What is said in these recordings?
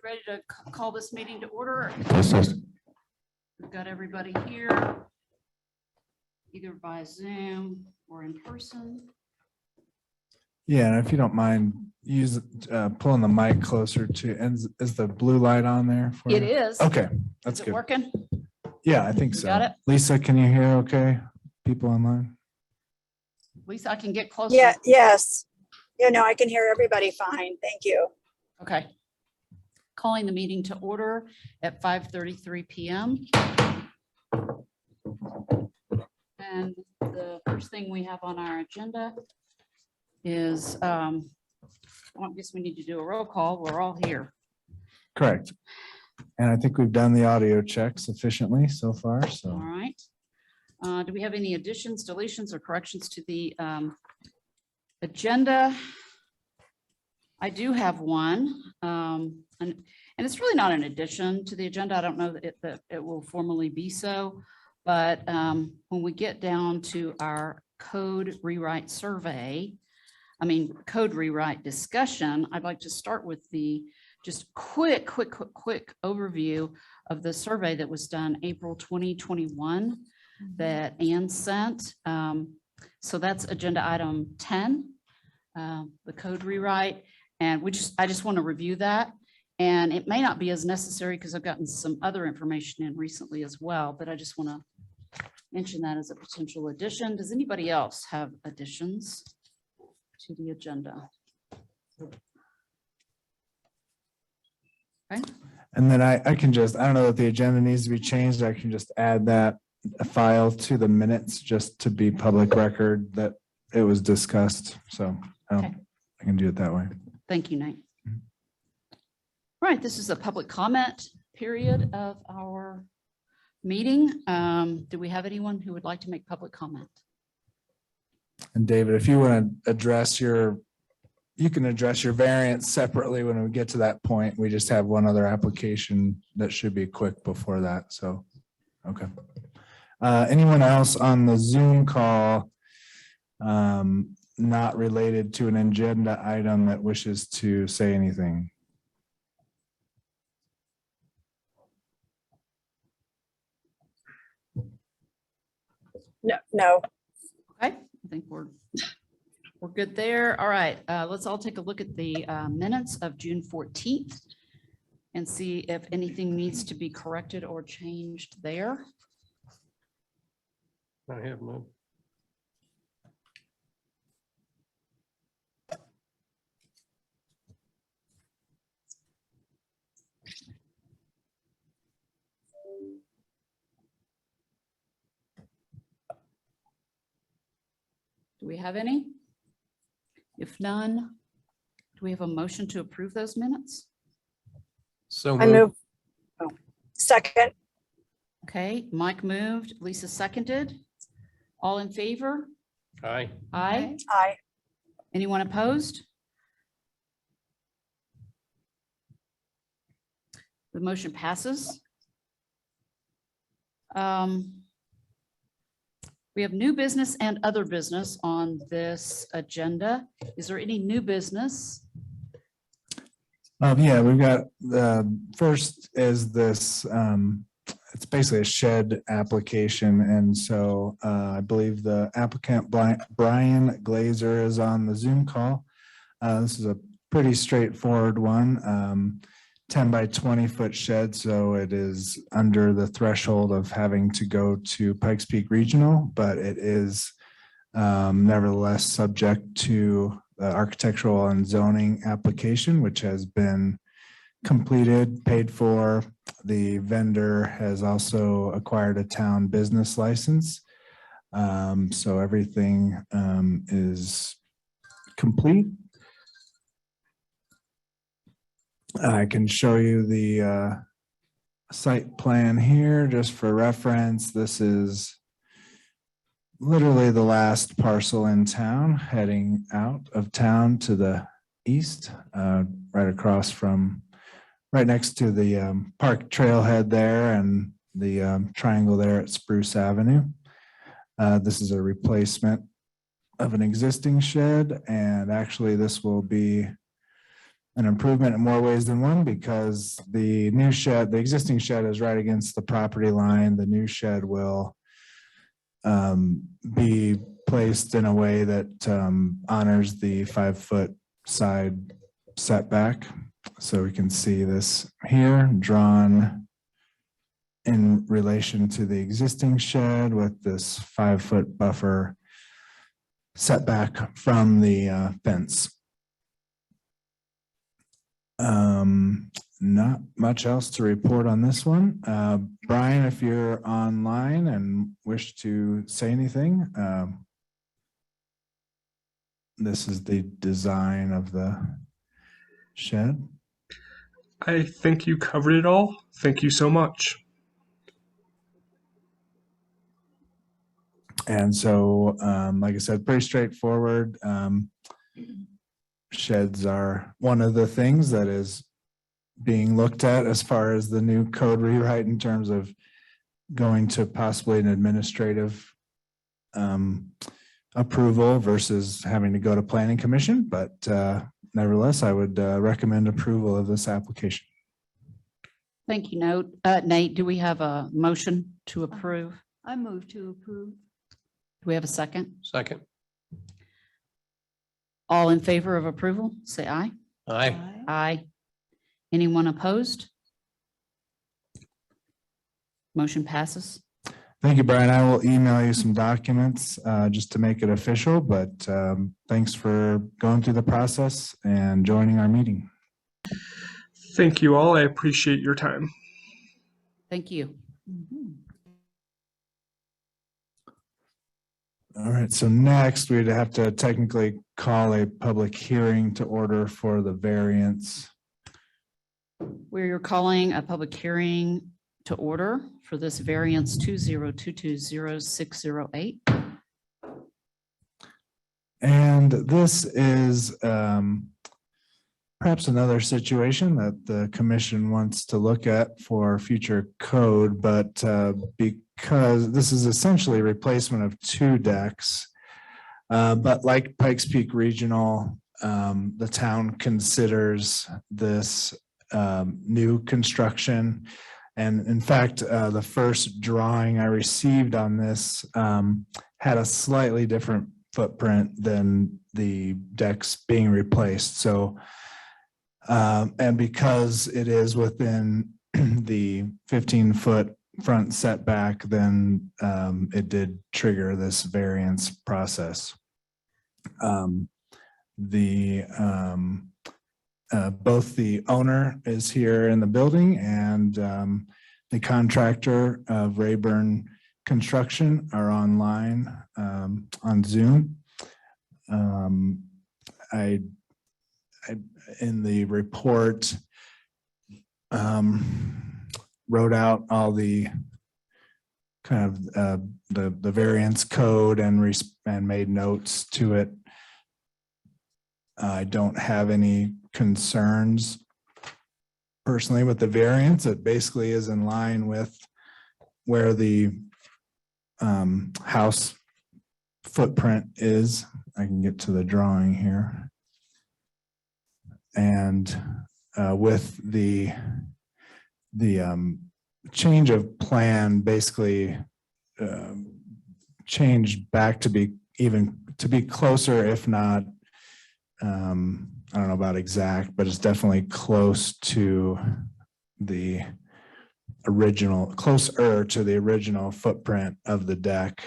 ready to call this meeting to order? Yes, yes. We've got everybody here, either by Zoom or in person. Yeah, and if you don't mind, pulling the mic closer to, and is the blue light on there? For It you? is. Okay, Is that's it good. working? Yeah, I think so. Got it? Lisa, can you hear okay? People online? Lisa, I can get closer. Yeah, yes. Yeah, no, I can hear everybody fine. Thank you. Okay. Calling the meeting to order at 5:33 p.m. And the first thing we have on our agenda is, I guess we need to do a roll call. We're all here. Correct. And I think we've done the audio check sufficiently so far, All so. right. Do we have any additions, deletions, or corrections to the agenda? I do have one, and it's really not an addition to the agenda. I don't know that it will formally be so, but when we get down to our code rewrite discussion, I'd like to start with the just quick overview of the survey that was done April 2021 that Ann sent. So that's agenda item 10, the code rewrite. And I just want to review that. And it may not be as necessary because I've gotten some other information in recently as well, but I just want to mention that as a potential addition. Does anybody else have additions to the agenda? Okay. And then I can just, I don't know if the agenda needs to be changed. I can just add that file to the minutes just to be public record that it was discussed. So Okay. I can do it that way. Thank you, Nate. All right, this is a public comment period of our meeting. Do we have anyone who would like to make public comment? And David, if you want to address you can address your variance separately when we get to that point. We just have one other application that should be quick before that. So, okay. Anyone else on the Zoom call not related to an agenda item that wishes to say anything? No. Okay, I think we're good there. All right, let's all take a look at the minutes of June 14th and see if anything needs to be corrected or changed there. I have none. Do we have any? If none, do we have a motion to approve those minutes? So I move. Oh, second. Okay, Mike moved, Lisa seconded. All in favor? Aye. Aye. Aye. Anyone opposed? The motion passes. We have new business and other business on this agenda. Is there any new business? Yeah, we've got the first is this, it's basically a shed application. And so I believe the applicant Brian Glazer is on the Zoom call. This is a pretty straightforward one, 10 by 20 foot shed. So it is under the threshold of having to go to Pikes Peak Regional, but it is nevertheless subject to the architectural and zoning application, which has been completed, paid for. The vendor has also acquired a town business license. So everything is complete. I can show you the site plan here just for reference. This is literally the last parcel in town, heading out of town to the east, right across from, right next to the park trailhead there and the triangle there at Spruce Avenue. This is a replacement of an existing shed, and actually this will be an improvement in more ways than one because the new shed, the existing shed is right against the property line. The new shed will be placed in a way that honors the 5-foot side setback. So we can see this here drawn in relation to the existing shed with this 5-foot buffer setback from the fence. Not much else to report on this one. Brian, if you're online and wish to say anything, this is the design of the shed. I think you covered it all. Thank you so much. And so, like I said, pretty straightforward. Sheds are one of the things that is being looked at as far as the new code rewrite in terms of going to possibly an administrative approval versus having to go to planning commission. But nevertheless, I would recommend approval of this application. Thank you, Nate. Do we have a motion to approve? I move to approve. Do we have a second? Second. All in favor of approval, say aye. Aye. Aye. Anyone opposed? Motion passes. Thank you, Brian. I will email you some documents just to make it official, but thanks for going through the process and joining our meeting. Thank you all. I appreciate your time. Thank you. All right, so next we'd have to technically call a public hearing to order for the variance. We're calling a public hearing to order for this variance 20220608. And this is perhaps another situation that the commission wants to look at for future code, but because this is essentially replacement of 2 decks, but like Pikes Peak Regional, the town considers this new construction. And in fact, the first drawing I received on this had a slightly different footprint than the decks being replaced. So, and because it is within the 15-foot front setback, then it did trigger this variance process. Both the owner is here in the building and the contractor of Rayburn Construction are online on Zoom. I in the report wrote out all the kind of the variance code and made notes to it. I don't have any concerns personally with the variance. It basically is in line with where the house footprint is. I can get to the drawing here. And with the change of plan, basically changed back to be closer, if not I don't know about exact, but it's definitely close to the original, closer to the original footprint of the deck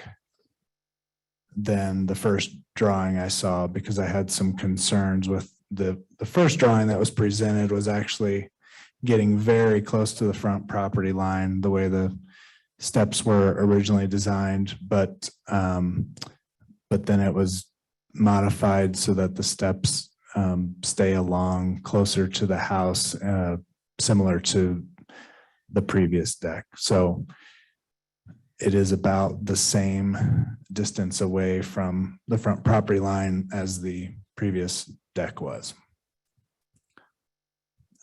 than the first drawing I saw, because I had some concerns with the first drawing that was presented was actually getting very close to the front property line, the way the steps were originally designed, but then it was modified so that the steps stay along closer to the house, similar to the previous deck. So it is about the same distance away from the front property line as the previous deck was.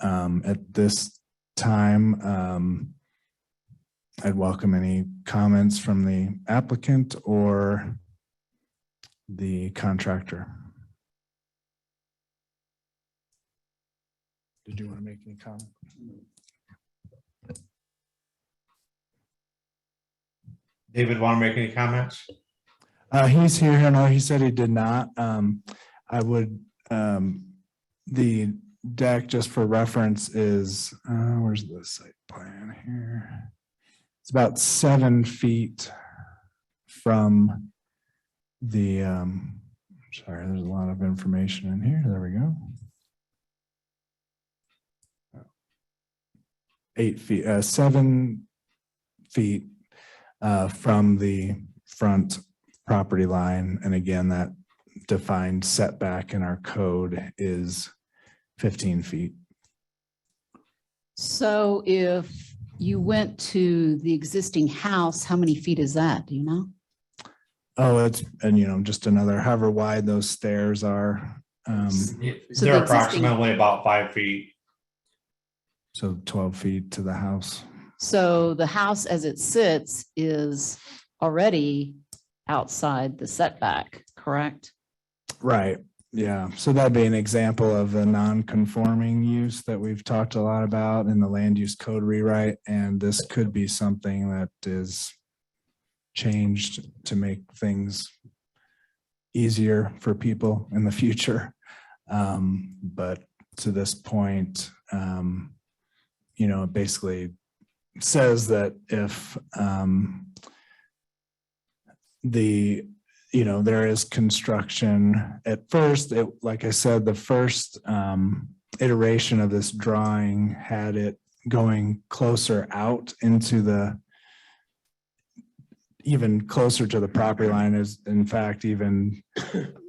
At this time, I'd welcome any comments from the applicant or the contractor. Did you want to make any comment? David, want to make any comments? He's here. No, he said he did not. I would, the deck, just for reference, is, where's the site plan here? It's about 7 feet from the, sorry, there's a lot of information in here. There we go. 8 feet, 7 feet from the front property line. And again, that defined setback in our code is 15 feet. So if you went to the existing house, how many feet is that? Do you know? Oh, it's, and just another, however wide those stairs are. So They're the existing- approximately about 5 feet. So 12 feet to the house. So the house as it sits is already outside the setback, correct? Right. Yeah. So that'd be an example of a non-conforming use that we've talked a lot about in the land use code rewrite. And this could be something that is changed to make things easier for people in the future. But to this point, it basically says that if there is construction at first, like I said, the first iteration of this drawing had it going closer out into even closer to the property line. Is in fact, even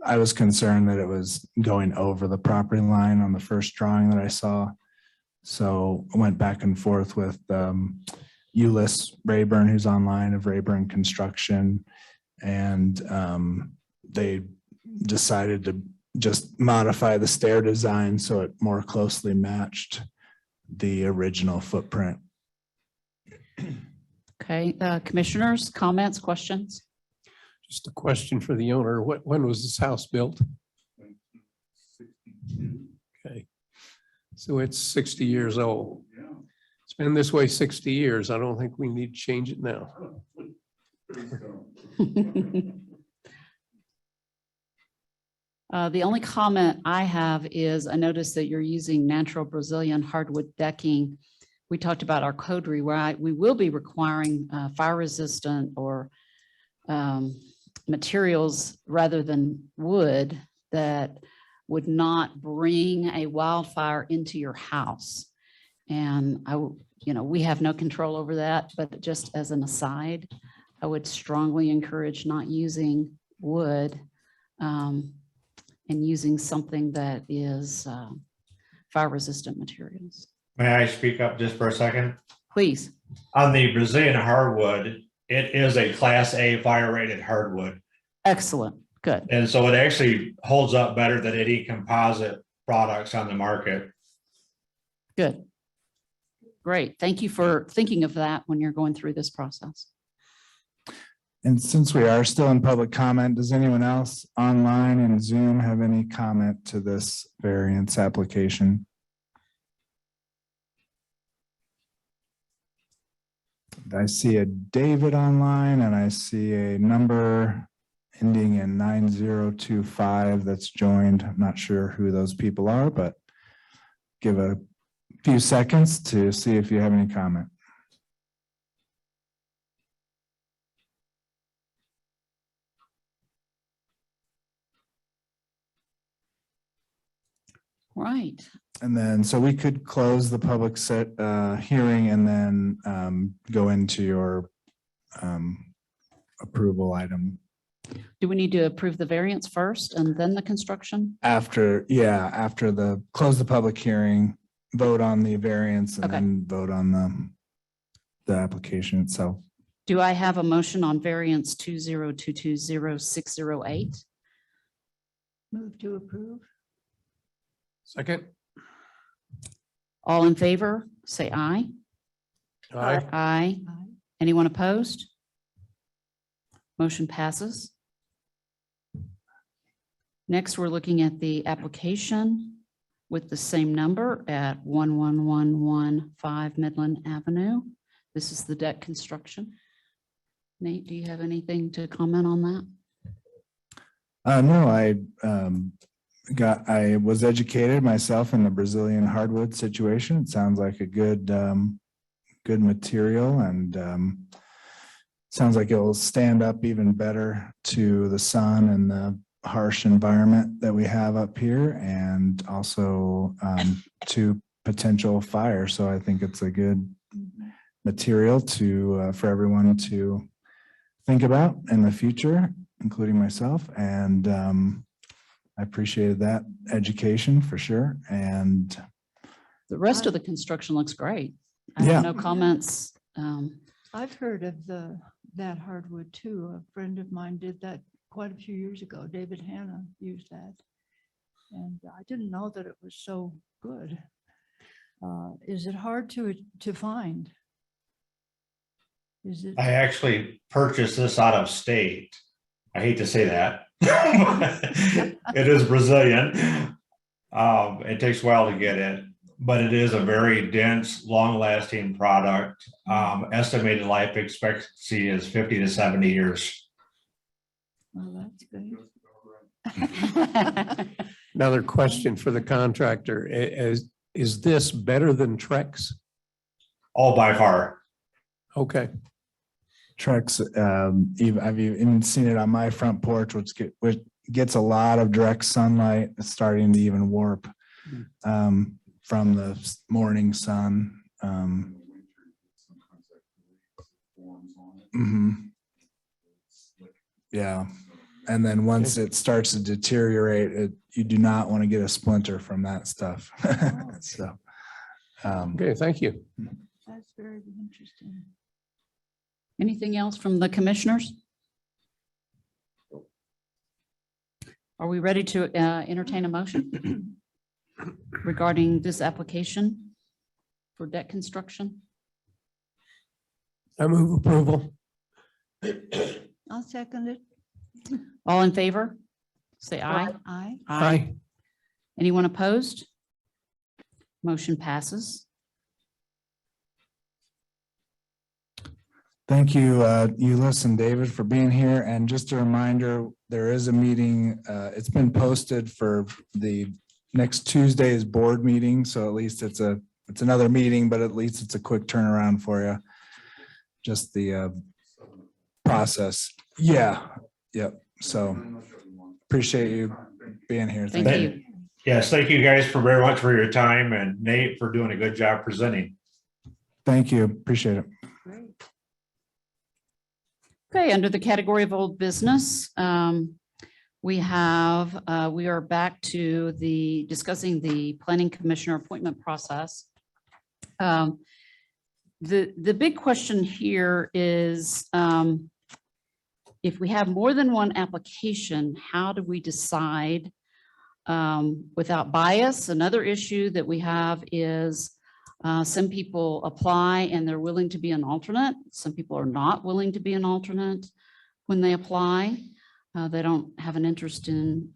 I was concerned that it was going over the property line on the first drawing that I saw. So I went back and forth with Ulyss Rayburn, who's online, of Rayburn Construction, and they decided to just modify the stair design so it more closely matched the original footprint. Okay, commissioners, comments, questions? Just a question for the owner. When was this house built? Okay. So it's 60 years old. It's been this way 60 years. I don't think we need to change it now. The only comment I have is I noticed that you're using natural Brazilian hardwood decking. We talked about our code rewrite. We will be requiring fire resistant or materials rather than wood that would not bring a wildfire into your house. And we have no control over that, but just as an aside, I would strongly encourage not using wood and using something that is fire resistant materials. May I speak up just for a second? Please. On the Brazilian hardwood, it is a Class A fire rated hardwood. Excellent. Good. And so it actually holds up better than any composite products on the market. Good. Great. Thank you for thinking of that when you're going through this process. And since we are still in public comment, does anyone else online in Zoom have any comment to this variance application? I see a David online and I see a number ending in 9025 that's joined. I'm not sure who those people are, but give a few seconds to see if you have any comment. Right. And then, so we could close the public hearing and then go into your approval item Do we need to approve the variance first and then the construction? after close the public hearing, vote on the variance and Okay. then vote on the application itself. Do I have a motion on variance 20220608? Move to approve. Second? All in favor, say aye. Aye. Aye. Anyone opposed? Motion passes. Next, we're looking at the application with the same number at 11115 Midland Avenue. This is the deck construction. Nate, do you have anything to comment on that? No, I was educated myself in the Brazilian hardwood situation. It sounds like a good material, and sounds like it'll stand up even better to the sun and the harsh environment that we have up here, and also to potential fire. So I think it's a good material for everyone to think about in the future, including myself. And I appreciated that education for sure. And The rest of the construction looks great. I Yeah. have no comments. I've heard of that hardwood too. A friend of mine did that quite a few years ago. David Hanna used that. And I didn't know that it was so good. Is it hard to find? Is it? I actually purchased this out of state. I hate to say that. It is Brazilian. It takes a while to get it, but it is a very dense, long-lasting product. Estimated life expectancy is 50 to 70 years. Well, that's good. Another question for the contractor. Is this better than Trex? All by far. Okay, Trex, I've even seen it on my front porch, which gets a lot of direct sunlight. It's starting to even warp from the morning sun. Yeah, and then once it starts to deteriorate, you do not want to get a splinter from that stuff. So, okay, thank you. That's very interesting. Anything else from the commissioners? Are we ready to entertain a motion regarding this application for deck construction? I move approval. I'll second it. All in favor? Say aye. Aye. Aye. Anyone opposed? Motion passes. thank you, Ulyss and David, for being here. And just a reminder, there is a meeting. It's been posted for the next Tuesday's board meeting. So at least it's another meeting, but at least it's a quick turnaround for you. Just the process. Yeah, yep. So appreciate you being here. Thank you. Yes, thank you guys very much for your time, and Nate for doing a good job presenting. Thank you. Appreciate it. Great. Okay, under the category of old business, we are back to discussing the planning commissioner appointment process. The big question here is, if we have more than one application, how do we decide without bias? Another issue that we have is some people apply and they're willing to be an alternate. Some people are not willing to be an alternate when they apply. They don't have an interest in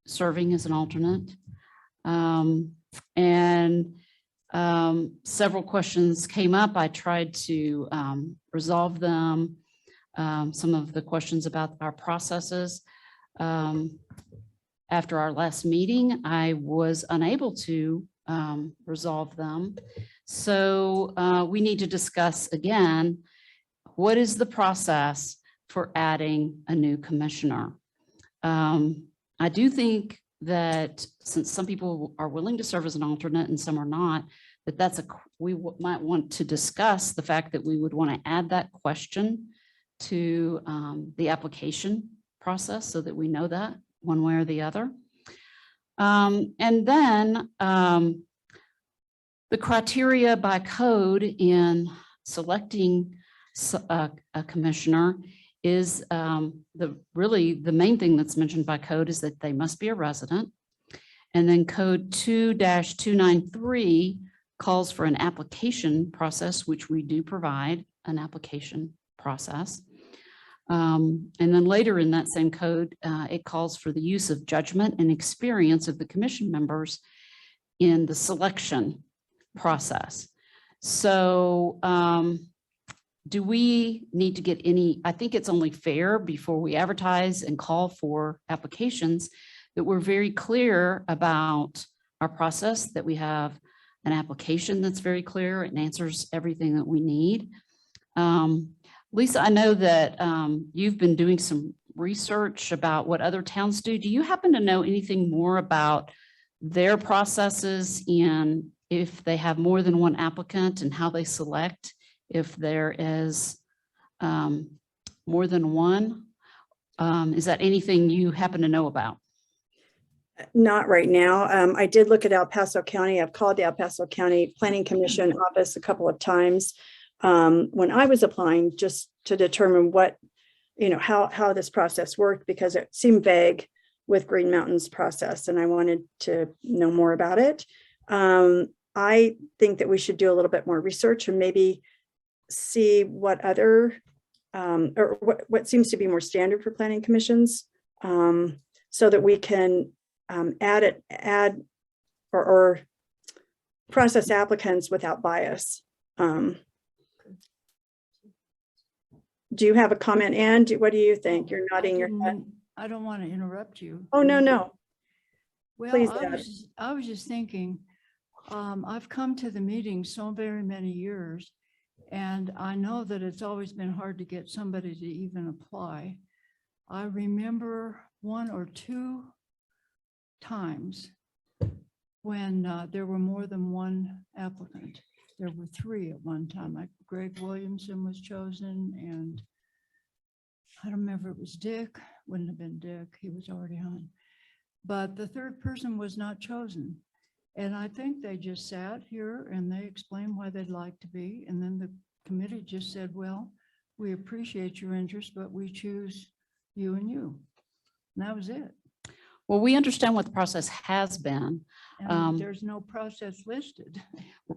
serving as an alternate. Several questions came up. I tried to resolve them. Some of the questions about our processes. After our last meeting, I was unable to resolve them. So we need to discuss again, what is the process for adding a new commissioner? I do think that since some people are willing to serve as an alternate and some are not, we might want to discuss the fact that we would want to add that question to the application process so that we know that one way or the other. And then the criteria by code in selecting a commissioner is really the main thing that's mentioned by code is that they must be a resident. And then code 2-293 calls for an application process, which we do provide an application process. And then later in that same code, it calls for the use of judgment and experience of the commission members in the selection process. So do we need to get any, I think it's only fair before we advertise and call for applications that we're very clear about our process, that we have an application that's very clear and answers everything that we need. Lisa, I know that you've been doing some research about what other towns do. Do you happen to know anything more about their processes and if they have more than one applicant and how they select if there is more than one? Is that anything you happen to know about? Not right now. I did look at El Paso County. I've called the El Paso County Planning Commission office a couple of times when I was applying, just to determine what, how this process worked, because it seemed vague with Green Mountain's process, and I wanted to know more about it. I think that we should do a little bit more research and maybe see what other or what seems to be more standard for planning commissions, so that we can add or process applicants without bias. Do you have a comment, Ann? What do you think? You're nodding your head. I don't want to interrupt you. Oh, no. Well, Please, I was just thinking, I've come to the meeting so very many years, and I know that it's always been hard to get somebody to even apply. I remember 1 or 2 times when there were more than one applicant. There were 3 at one time. Like Greg Williamson was chosen, and I don't remember, it was Dick. Wouldn't have been Dick. He was already on. But the 3rd person was not chosen. And I think they just sat here and they explained why they'd like to be. And then the committee just said, well, we appreciate your interest, but we choose you and you. And that was it. Well, we understand what the process has been. And there's no process listed.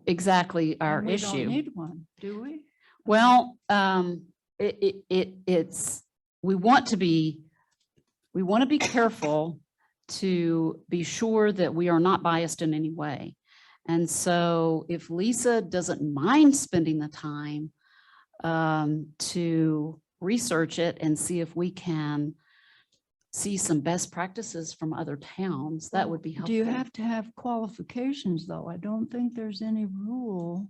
Exactly our And we issue. don't need one, do we? Well, we want to be careful to be sure that we are not biased in any way. And so if Lisa doesn't mind spending the time to research it and see if we can see some best practices from other towns, that would be helpful. Do you have to have qualifications though? I don't think there's any rule.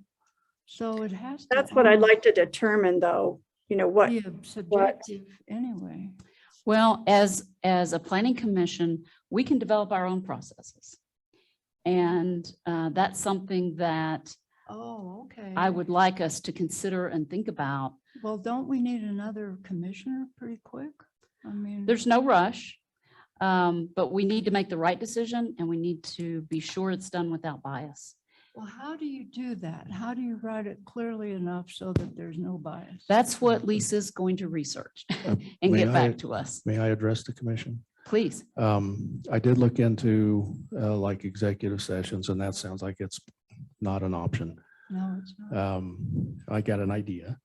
So it has to. That's what I'd like to determine, though. What Be subjective anyway. Well, as a planning commission, we can develop our own processes. And that's something that Oh, okay. I would like us to consider and think about. Well, don't we need another commissioner pretty quick? I mean, There's no rush, but we need to make the right decision and we need to be sure it's done without bias. well, how do you do that? How do you write it clearly enough so that there's no bias? That's what Lisa's going to research and may get I- back to us. May I address the commission? Please. I did look into like executive sessions, and that sounds like it's not an option. No, it's not. I got an idea.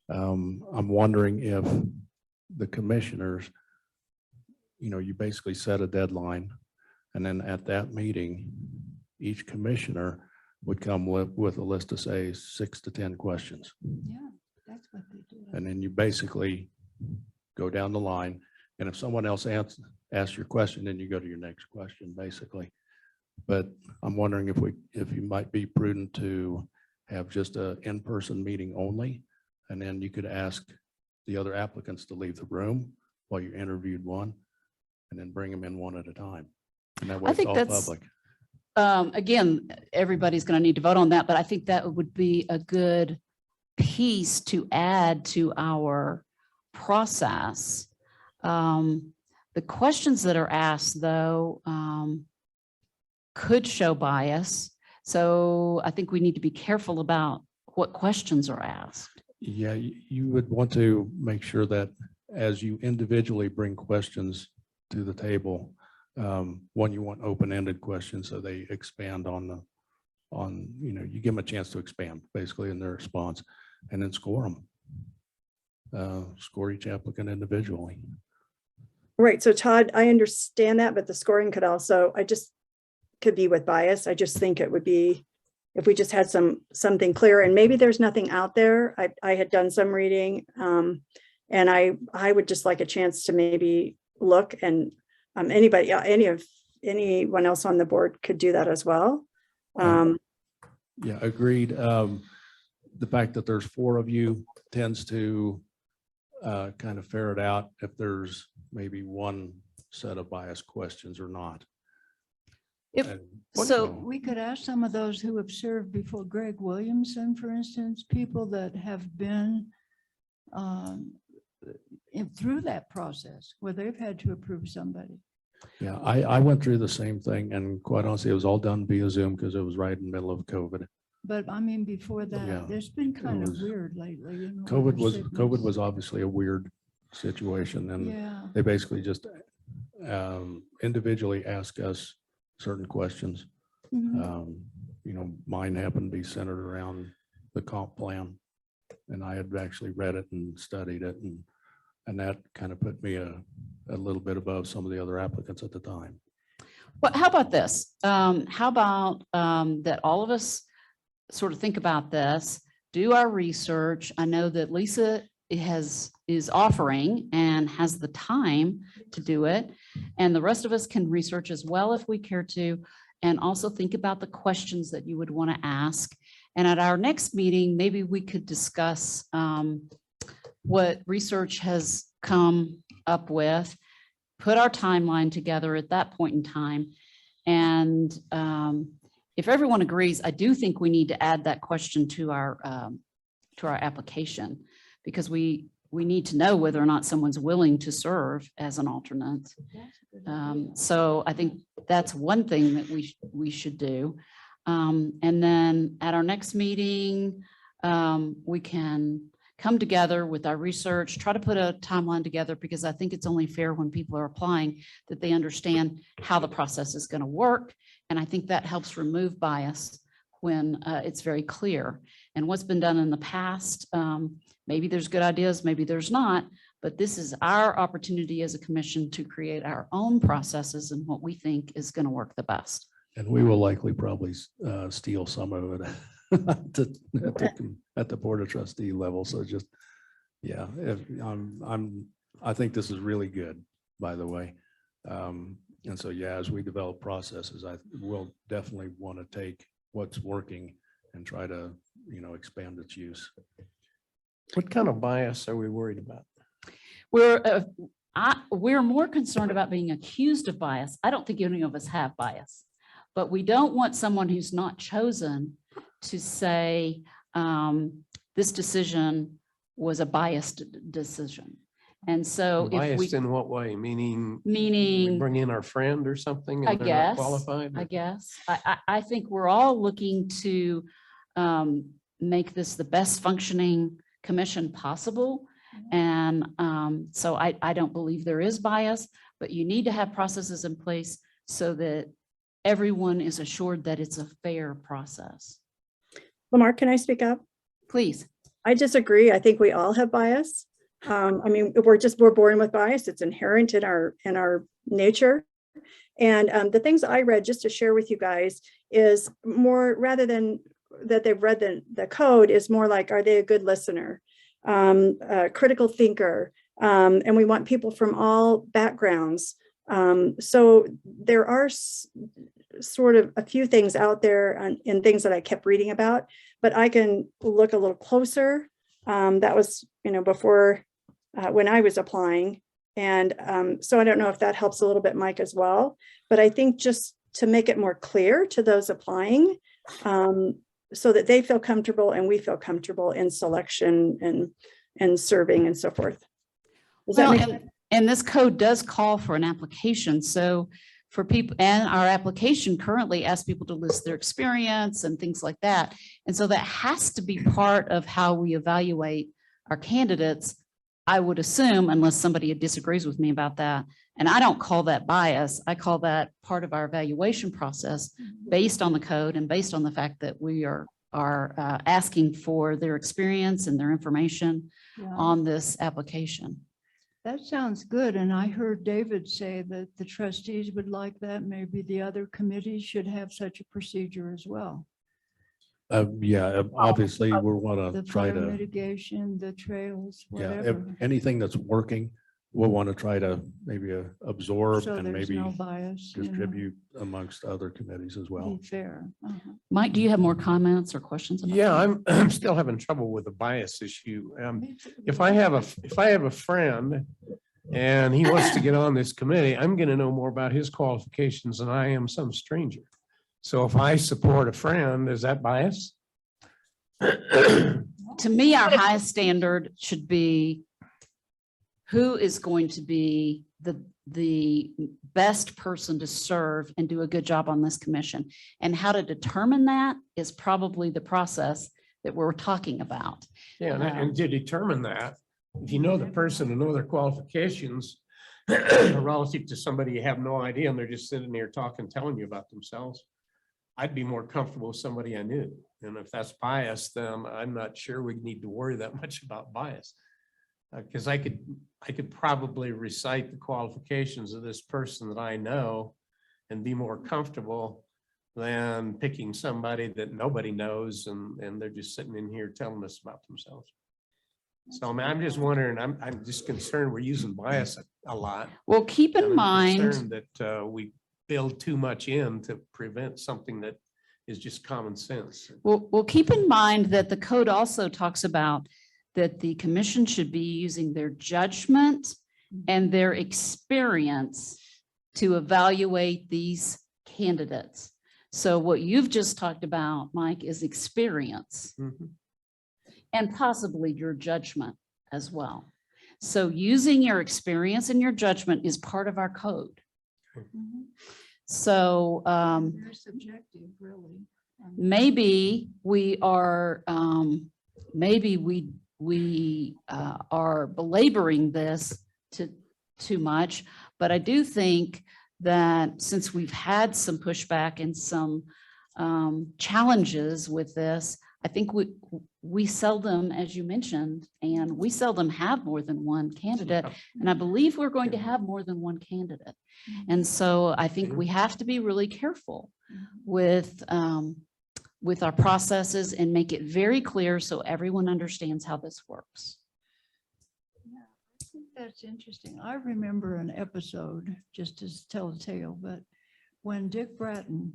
I'm wondering if the commissioners, you basically set a deadline, and then at that meeting, each commissioner would come with a list of, say, 6 to 10 questions. Yeah, that's what they do. And then you basically go down the line. And if someone else asks your question, then you go to your next question, basically. But I'm wondering if you might be prudent to have just an in-person meeting only. And then you could ask the other applicants to leave the room while you interviewed one, and then bring them in one at a time. And that way it's think all that's- public. Again, everybody's going to need to vote on that, but I think that would be a good piece to add to our process. The questions that are asked, though, could show bias. So I think we need to be careful about what questions are asked. Yeah, you would want to make sure that as you individually bring questions to the table, one, you want open-ended questions so they expand you give them a chance to expand basically in their response, and then score them. score each applicant individually. Right. So Todd, I understand that, but the scoring could also, could be with bias. I just think it would be, if we just had something clear, and maybe there's nothing out there. I had done some reading, and I would just like a chance to maybe look, and anyone else on the board could do that as well. Yeah, agreed. The fact that there's 4 of you tends to kind of ferret out if there's maybe one set of bias questions or not. If- And, So We could ask some of those who have served before Greg Williamson, for instance, people that have been through that process where they've had to approve somebody. yeah, I went through the same thing, and quite honestly, it was all done via Zoom because it was right in the middle of COVID. But I mean, before Yeah, that, there's been kind of was- weird lately. you know, COVID with was sickness. obviously a weird situation, and Yeah. they basically just individually ask us certain questions. Mhm. Mine happened to be centered around the comp plan, and I had actually read it and studied it, and that kind of put me a little bit above some of the other applicants at the time. Well, how about this? How about that all of us sort of think about this, do our research. I know that Lisa is offering and has the time to do it. And the rest of us can research as well if we care to, and also think about the questions that you would want to ask. And at our next meeting, maybe we could discuss what research has come up with, put our timeline together at that point in time. And if everyone agrees, I do think we need to add that question to our application, because we need to know whether or not someone's willing to serve as an alternate. So I think that's one thing that we should do. And then at our next meeting, we can come together with our research, try to put a timeline together, because I think it's only fair when people are applying that they understand how the process is going to work. And I think that helps remove bias when it's very clear. And what's been done in the past, maybe there's good ideas, maybe there's not, but this is our opportunity as a commission to create our own processes and what we think is going to work the best. And we will likely probably steal some of it at the Board of Trustee level. So just, yeah, I think this is really good, by the way. And so, yeah, as we develop processes, I will definitely want to take what's working and try to, expand its use. What kind of bias are we worried about? We're more concerned about being accused of bias. I don't think any of us have bias, but we don't want someone who's not chosen to say this decision was a biased decision. And so if Biased in what way? Meaning we meaning, bring in our friend or something I and they're not guess, qualified? I guess, I think we're all looking to make this the best functioning commission possible. And so I don't believe there is bias, but you need to have processes in place so that everyone is assured that it's a fair process. Lamar, can I speak up? Please. I disagree. I think we all have bias. I mean, we're born with bias. It's inherent in our nature. And the things I read, just to share with you guys, is more, rather than that they've read the code, is more like, are they a good listener, a critical thinker? And we want people from all backgrounds. So there are sort of a few things out there in things that I kept reading about, but I can look a little closer. That was, before when I was applying. And so I don't know if that helps a little bit, Mike, as well. But I think just to make it more clear to those applying, so that they feel comfortable and we feel comfortable in selection and serving and so forth. Does that Well, make sense? and this code does call for an application. So for people, and our application currently asks people to list their experience and things like that. And so that has to be part of how we evaluate our candidates, I would assume, unless somebody disagrees with me about that. And I don't call that bias. I call that part of our evaluation process based on the code and based on the fact that we are asking for their experience and their information Yeah. on this application. That sounds good. And I heard David say that the trustees would like that. Maybe the other committees should have such a procedure as well. Yeah, obviously, we want The to try fire to, mitigation, the trails, yeah, if whatever. anything that's working, we'll want to try to maybe absorb So and there's maybe no bias. you know, distribute amongst other committees as well. Be fair. Uh-huh. Mike, do you have more comments or questions? about Yeah, that? I'm still having trouble with the bias issue. Me too. If I have a friend and he wants to get on this committee, I'm going to know more about his qualifications than I am some stranger. So if I support a friend, is that bias? To me, our highest standard should be who is going to be the best person to serve and do a good job on this commission. And how to determine that is probably the process that we're talking about. Yeah, and to determine that, if you know the person and know their qualifications relative to somebody you have no idea and they're just sitting there talking, telling you about themselves, I'd be more comfortable with somebody I knew. And if that's bias, then I'm not sure we need to worry that much about bias. Because I could probably recite the qualifications of this person that I know and be more comfortable than picking somebody that nobody knows and they're just sitting in here telling us about themselves. So I mean, I'm just wondering, I'm just concerned we're using bias a lot. Well, keep and in I'm mind, concerned that we build too much in to prevent something that is just common sense. well, keep in mind that the code also talks about that the commission should be using their judgment and their experience to evaluate these candidates. So what you've just talked about, Mike, is experience Mhm. and possibly your judgment as well. So using your experience and your judgment is part of our code. Mhm. So Very subjective, really. maybe we are, maybe we are belaboring this too much, but I do think that since we've had some pushback and some challenges with this, I think we seldom, as you mentioned, and we seldom have more than one candidate. And I believe we're going to have more than one candidate. And so I think we have to be really careful with our processes and make it very clear so everyone understands how this works. I think that's interesting. I remember an episode, just to tell the tale, but when Dick Bratton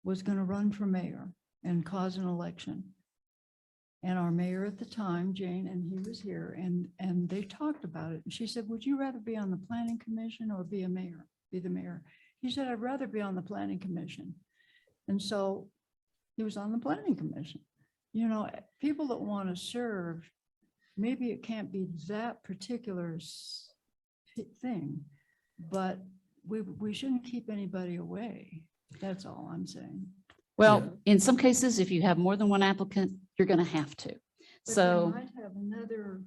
was going to run for mayor and cause an election. And our mayor at the time, Jane, and he was here and they talked about it. And she said, would you rather be on the planning commission or be the mayor? He said, I'd rather be on the planning commission. And so he was on the planning commission. You know, people that want to serve, maybe it can't be that particular thing, but we shouldn't keep anybody away. That's all I'm saying. Well, in some cases, if you have more than one applicant, you're going to have to. But So, you might have another,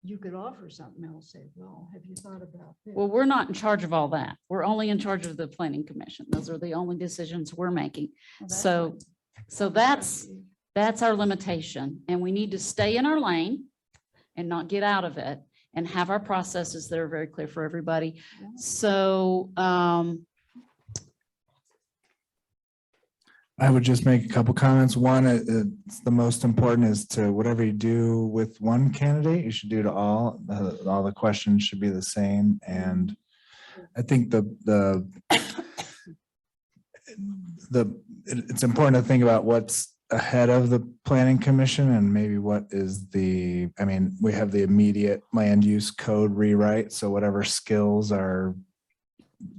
you could offer something else, say, well, have you thought about this? well, we're not in charge of all that. We're only in charge of the planning commission. Those are the only decisions we're making. Well, that's So, what- so that's our limitation. And we need to stay in our lane and not get out of it and have our processes that are very clear for everybody. Yeah. So, I would just make a couple comments. One, it's the most important is to whatever you do with one candidate, you should do to all. All the questions should be the same. And I think it's important to think about what's ahead of the planning commission and maybe what is I mean, we have the immediate land use code rewrite. So whatever skills are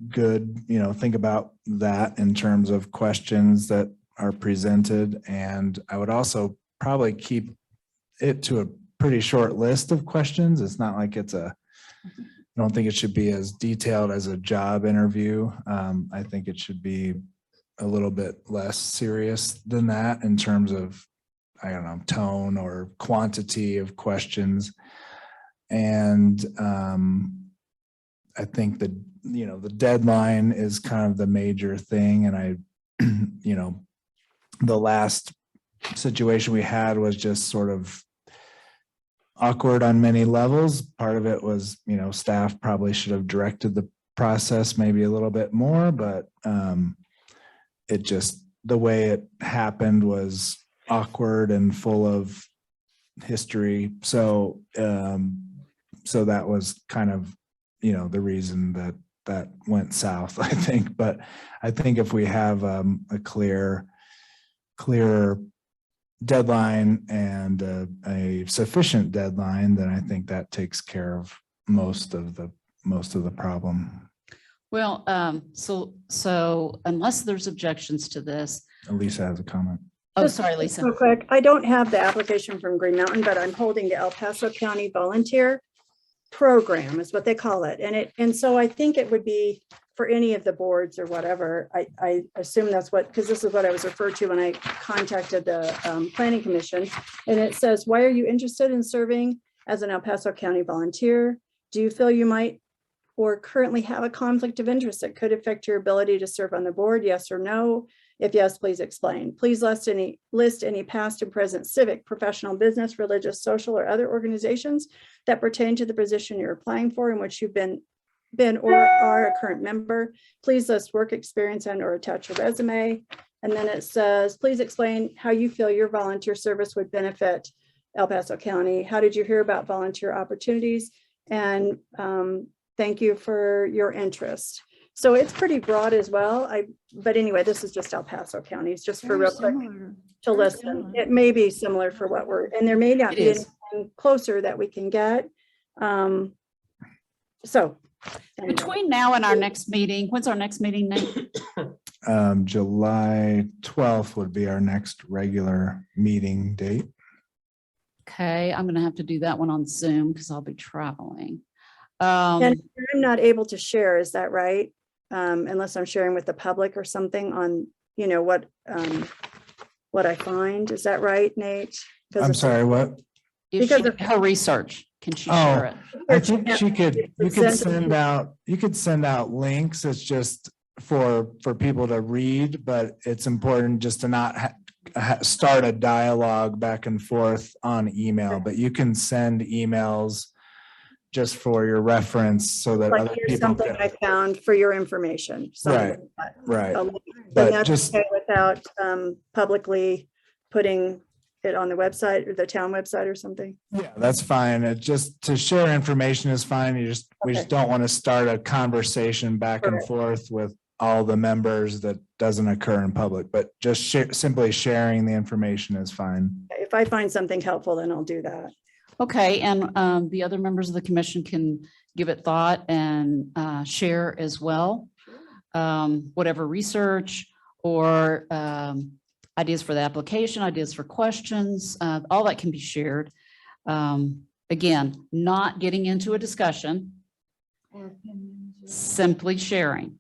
good, think about that in terms of questions that are presented. And I would also probably keep it to a pretty short list of questions. It's not like I don't think it should be as detailed as a job interview. I think it should be a little bit less serious than that in terms of, I don't know, tone or quantity of questions. And I think that, the deadline is kind of the major thing. And the last situation we had was just sort of awkward on many levels. Part of it was, staff probably should have directed the process maybe a little bit more, but it just, the way it happened was awkward and full of history. So, so that was kind of, the reason that went south, I think. But I think if we have a clear deadline and a sufficient deadline, then I think that takes care of most of the problem. Well, so unless there's objections to this, Lisa has a comment. oh, Just sorry, Lisa. Real quick, I don't have the application from Green Mountain, but I'm holding the El Paso County Volunteer Program is what they call it. And so I think it would be for any of the boards or whatever. I assume that's what, because this is what I was referred to when I contacted the Planning Commission. And it says, why are you interested in serving as an El Paso County volunteer? Do you feel you might or currently have a conflict of interest that could affect your ability to serve on the board? Yes or no? If yes, please explain. Please list any past and present civic, professional, business, religious, social, or other organizations that pertain to the position you're applying for in which you've been or are a current member. Please list work experience and or attach a resume. And then it says, please explain how you feel your volunteer service would benefit El Paso County. How did you hear about volunteer opportunities? And thank you for your interest. So it's pretty broad as well. But anyway, this is just El So County. It's just for Very real quick similar. to Very listen. similar. It may be similar for what and there may not It be is. anything closer that we can get. So. anyway. Between now and our next meeting, when's our next meeting, Nate? July 12th would be our next regular meeting date. Okay, I'm gonna have to do that one on Zoom because I'll be traveling. And I'm not able to share, is that right? Unless I'm sharing with the public or something on, what I find. Is that right, Nate? 'Cause I'm it's- sorry, what? If because she, of- her research, can she Oh. share it? I think you could Send- you could send out links. It's just for people to read, but it's important just to not start a dialogue back and forth on email, but you can send emails just for your reference so that Like other here's people something I can, found for your information. something Right. like that. right. And But that's just, okay without publicly putting it on the website or the town website or something. yeah, that's fine. It just to share information is fine. We just Okay. don't want to start a conversation back and Correct. forth with all the members that doesn't occur in public, but just simply sharing the information is fine. If I find something helpful, then I'll do that. Okay, and the other members of the commission can give it thought and share as well. Whatever research or ideas for the application, ideas for questions, all that can be shared. Again, not getting into a discussion, Or opinions, or- simply sharing.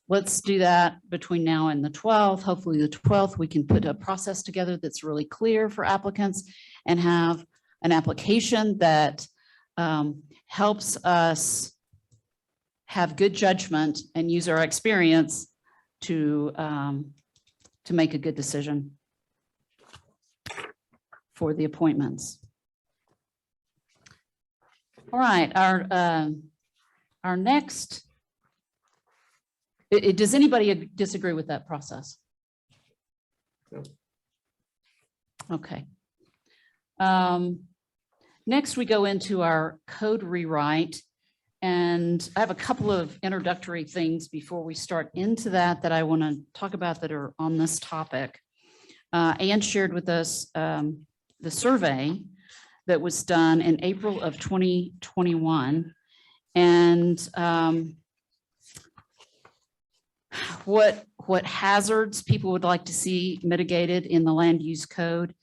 Let's do that between now and the 12th. Hopefully the 12th, we can put a process together that's really clear for applicants and have an application that helps us have good judgment and use our experience to make a good decision for the appointments. All right, our next, does anybody disagree with that process? No. Okay. Next, we go into our code rewrite. And I have a couple of introductory things before we start into that I want to talk about that are on this topic. Anne shared with us the survey that was done in April of 2021. And what hazards people would like to see mitigated in the land use code.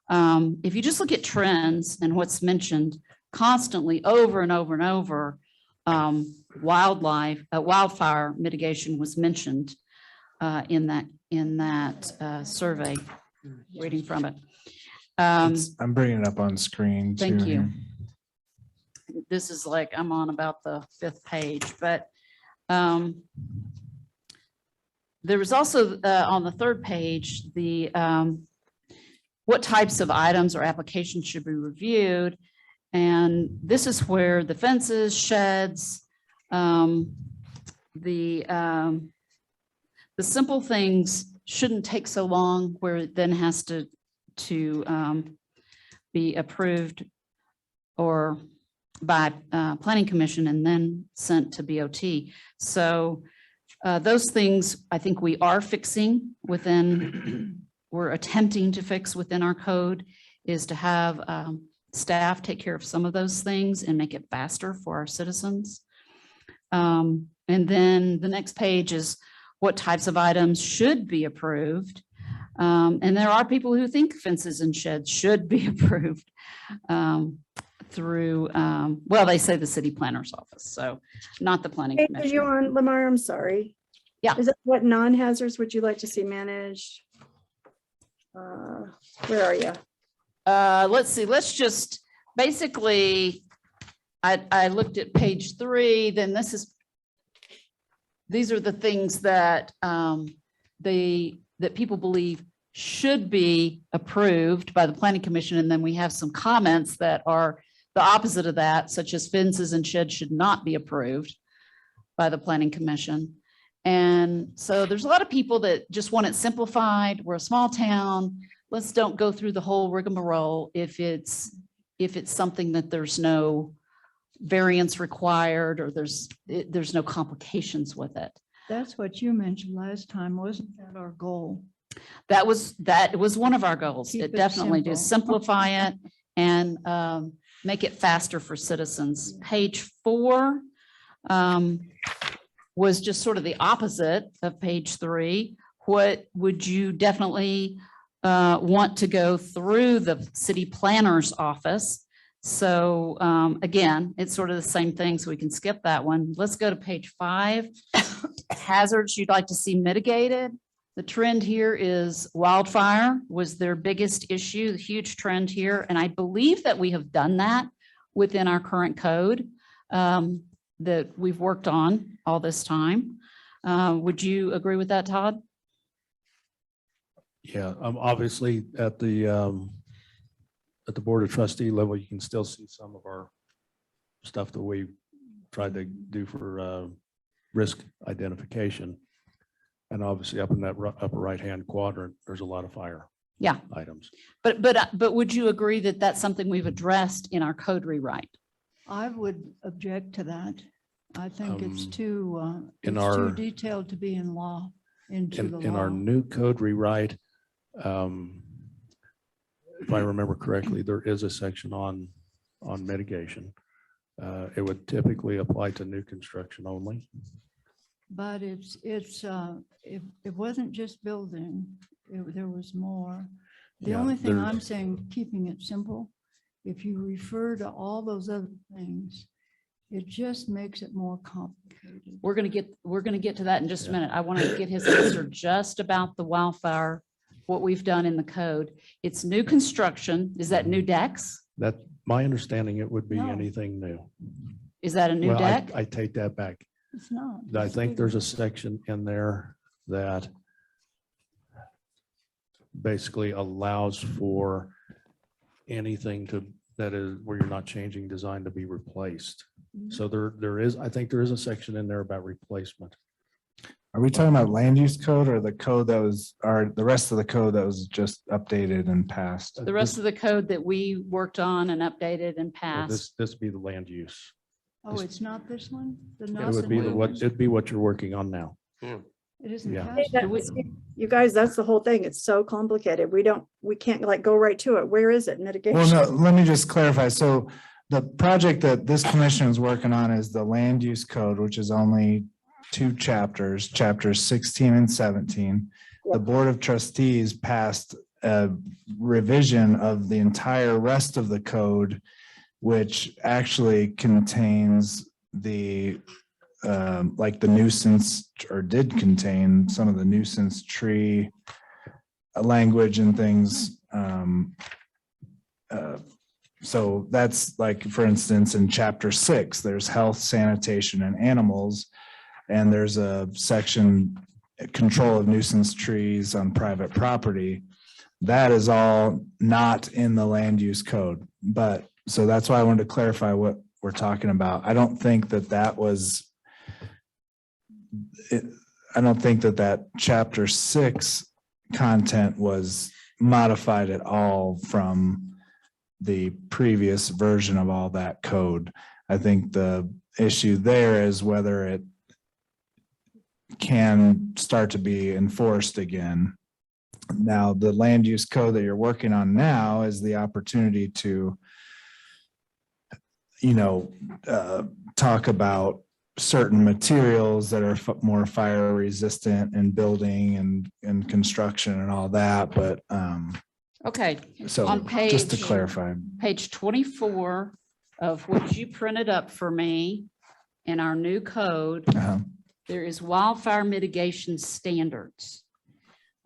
If you just look at trends and what's mentioned constantly over and over and over, wildfire mitigation was mentioned in that survey, reading from it. I'm bringing it up on screen. Thank too you. here. This is like, I'm on about the 5th page, but there was also on the third page, the what types of items or applications should be reviewed. And this is where the fences, sheds, the simple things shouldn't take so long, where it then has to be approved or by planning commission and then sent to BOT. So those things I think we are fixing within, we're attempting to fix within our code, is to have staff take care of some of those things and make it faster for our citizens. And then the next page is what types of items should be approved. And there are people who think fences and sheds should be approved through, well, they say the city planner's office, so not the planning Hey, are you commission. on, Lamar? I'm sorry. Yeah. Is it what non-hazards would you like to see managed? Where are you? Let's see, let's just, basically, I looked at page 3, then these are the things that that people believe should be approved by the planning commission. And then we have some comments that are the opposite of that, such as fences and sheds should not be approved by the planning commission. And so there's a lot of people that just want it simplified. We're a small town. Let's don't go through the whole rigmarole if it's something that there's no variance required or there's no complications with it. That's what you mentioned last time. Wasn't that our goal? That was one of our goals. Keep It it definitely do simple. simplify it and make it faster for citizens. Page 4 was just sort of the opposite of page 3. What would you definitely want to go through the city planner's office? So again, it's sort of the same thing, so we can skip that one. Let's go to page 5. Hazards you'd like to see mitigated. The trend here is wildfire was their biggest issue, the huge trend here. And I believe that we have done that within our current code that we've worked on all this time. Would you agree with that, Todd? Yeah, obviously at the Board of Trustee level, you can still see some of our stuff that we tried to do for risk identification. And obviously up in that upper right-hand quadrant, there's a lot of fire Yeah. items. But would you agree that that's something we've addressed in our code rewrite? I would object to that. I think it's In too our- detailed to be in law, into the In our law. new code rewrite, if I remember correctly, there is a section on mitigation. It would typically apply to new construction only. But it wasn't just building, there was more. The Yeah, only thing there- I'm saying, keeping it simple, if you refer to all those other things, it just makes it more complicated. We're gonna get to that in just a Yeah. minute. I want to get his answer just about the wildfire, what we've done in the code. It's new construction. Is that new decks? That, my understanding, it would be No. anything new. Is that a new Well, deck? I take that back. It's not. I It's think there's a bigger. section in there that basically allows for anything that is where you're not changing design to be replaced. So there is, I think there is a section in there about replacement. Are we talking about land use code or the code that was, or the rest of the code that was just updated and passed? The rest of the code that we worked on and updated and passed. This would be the land use. Oh, it's not this one? The It Nelson would be Williams? it'd be what you're working on now. It isn't yeah. passed. Hey, that's- You guys, that's the whole thing. It's so complicated. We can't like go right to it. Where is it? Well, Mitigation. no, let me just clarify. So the project that this commission is working on is the land use code, which is only 2 chapters, chapters 16 and 17. The Board of Trustees passed a revision of the entire rest of the code, which actually contains the like the nuisance, or did contain some of the nuisance tree language and things. So that's like, for instance, in chapter 6, there's health, sanitation, and animals. And there's a section control of nuisance trees on private property. That is all not in the land use code, but, so that's why I wanted to clarify what we're talking about. I don't think that that was, I don't think that that chapter 6 content was modified at all from the previous version of all that code. I think the issue there is whether it can start to be enforced again. Now, the land use code that you're working on now is the opportunity to, talk about certain materials that are more fire resistant in building and construction and all that, but Okay, so On just to page- clarify. page 24 of what you printed up for me in our new code, uh-huh, there is wildfire mitigation standards.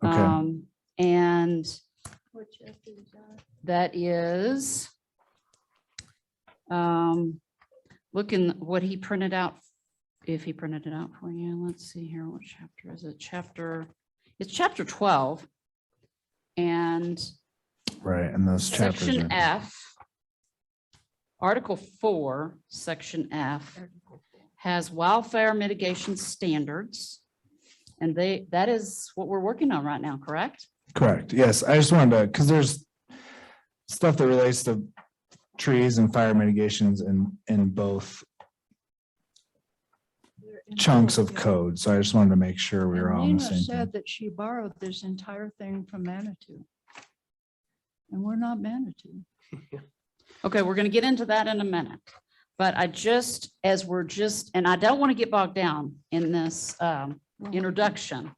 Okay. And What chapter is that? that is looking what he printed out, if he printed it out for you. Let's see here. What chapter is it? It's chapter 12. And Right, and those chapters section are, F, Article 4, Section F, has wildfire mitigation standards. And that is what we're working on right now, correct? correct, yes, I just wanted to, because there's stuff that relates to trees and fire mitigations in both They're in chunks both, of yeah. code, so I just wanted to make sure we were And all on the Nina same said thing. that she borrowed this entire thing from Manitou. And we're not Manitou. Okay, we're going to get into that in a minute. But and I don't want to get bogged down in this introduction,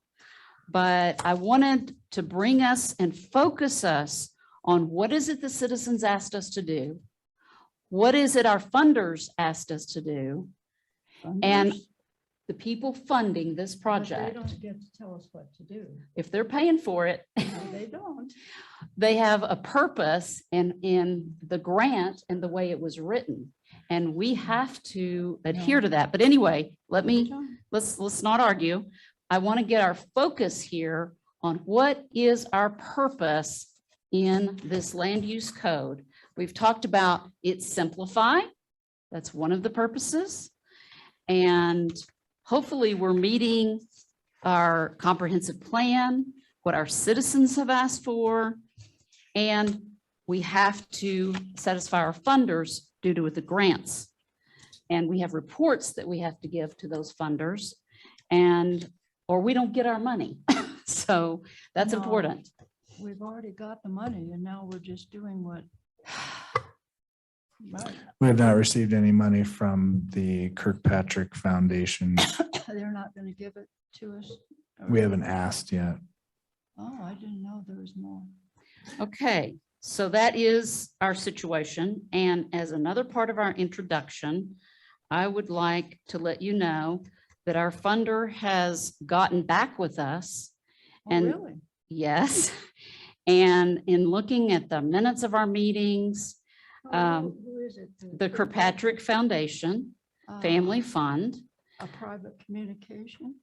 but I wanted to bring us and focus us on what is it the citizens asked us to do? What is it our funders asked us to do? And Funders, the people funding this but They project, don't get to tell us what to do. if they're paying for it, No, they don't. they have a purpose in the grant and the way it was written. And we have to adhere to that. But anyway, They don't. let's not argue. I want to get our focus here on what is our purpose in this land use code. We've talked about it simplify. That's one of the purposes. And hopefully we're meeting our comprehensive plan, what our citizens have asked for. And we have to satisfy our funders due to the grants. And we have reports that we have to give to those funders, or we don't get our money. So that's No. important. We've already got the money and now we're just doing what. Right, We have not received any money from the Kirkpatrick Foundation. they're not gonna give it to us. We haven't asked yet. Oh, I didn't know there was more. Okay, so that is our situation. And as another part of our introduction, I would like to let you know that our funder has gotten back with us. Oh, And really? yes, and in looking at the minutes of our meetings, Oh, who is it? the Kirkpatrick Foundation Family Fund, A private communication?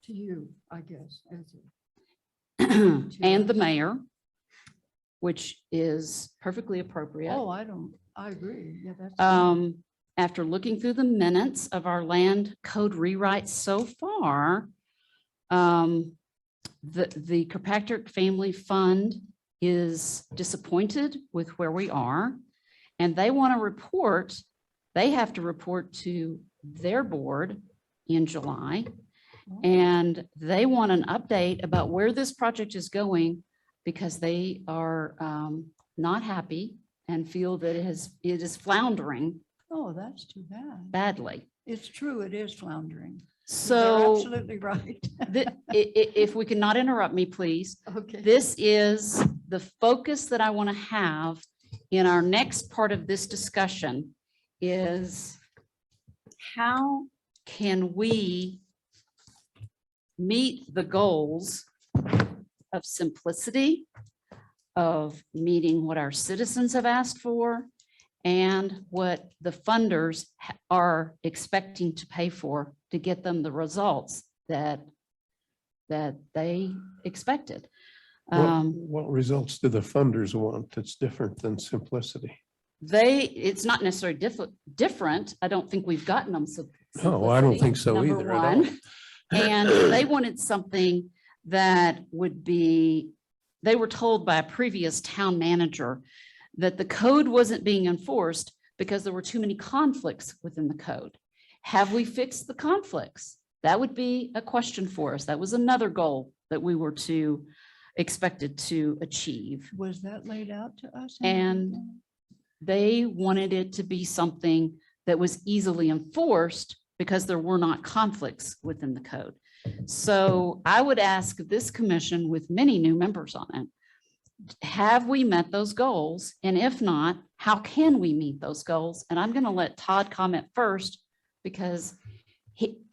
To you, I guess, as a. and the mayor, which is perfectly appropriate. Oh, I agree. Yeah, that's. After looking through the minutes of our land code rewrites so far, the Kirkpatrick Family Fund is disappointed with where we are, and they want to report, they have to report to their board in July, and they want an update about where this project is going because they are not happy and feel that it is floundering Oh, that's too bad. badly. It's true, it is floundering. You're So absolutely right. if we could not interrupt me, please. Okay. This is the focus that I want to have in our next part of this discussion is how can we meet the goals of simplicity, of meeting what our citizens have asked for, and what the funders are expecting to pay for to get them the results that they expected. What results do the funders want that's different than simplicity? It's not necessarily different. I don't think we've gotten them. No, I don't simplicity, think so number either at all. one. And they wanted something that would be, they were told by a previous town manager that the code wasn't being enforced because there were too many conflicts within the code. Have we fixed the conflicts? That would be a question for us. That was another goal that we were expected to achieve. Was that laid out to us? And they wanted it to be something that was easily enforced because there were not conflicts within the code. So I would ask this commission with many new members on it, have we met those goals? And if not, how can we meet those goals? And I'm going to let Todd comment first because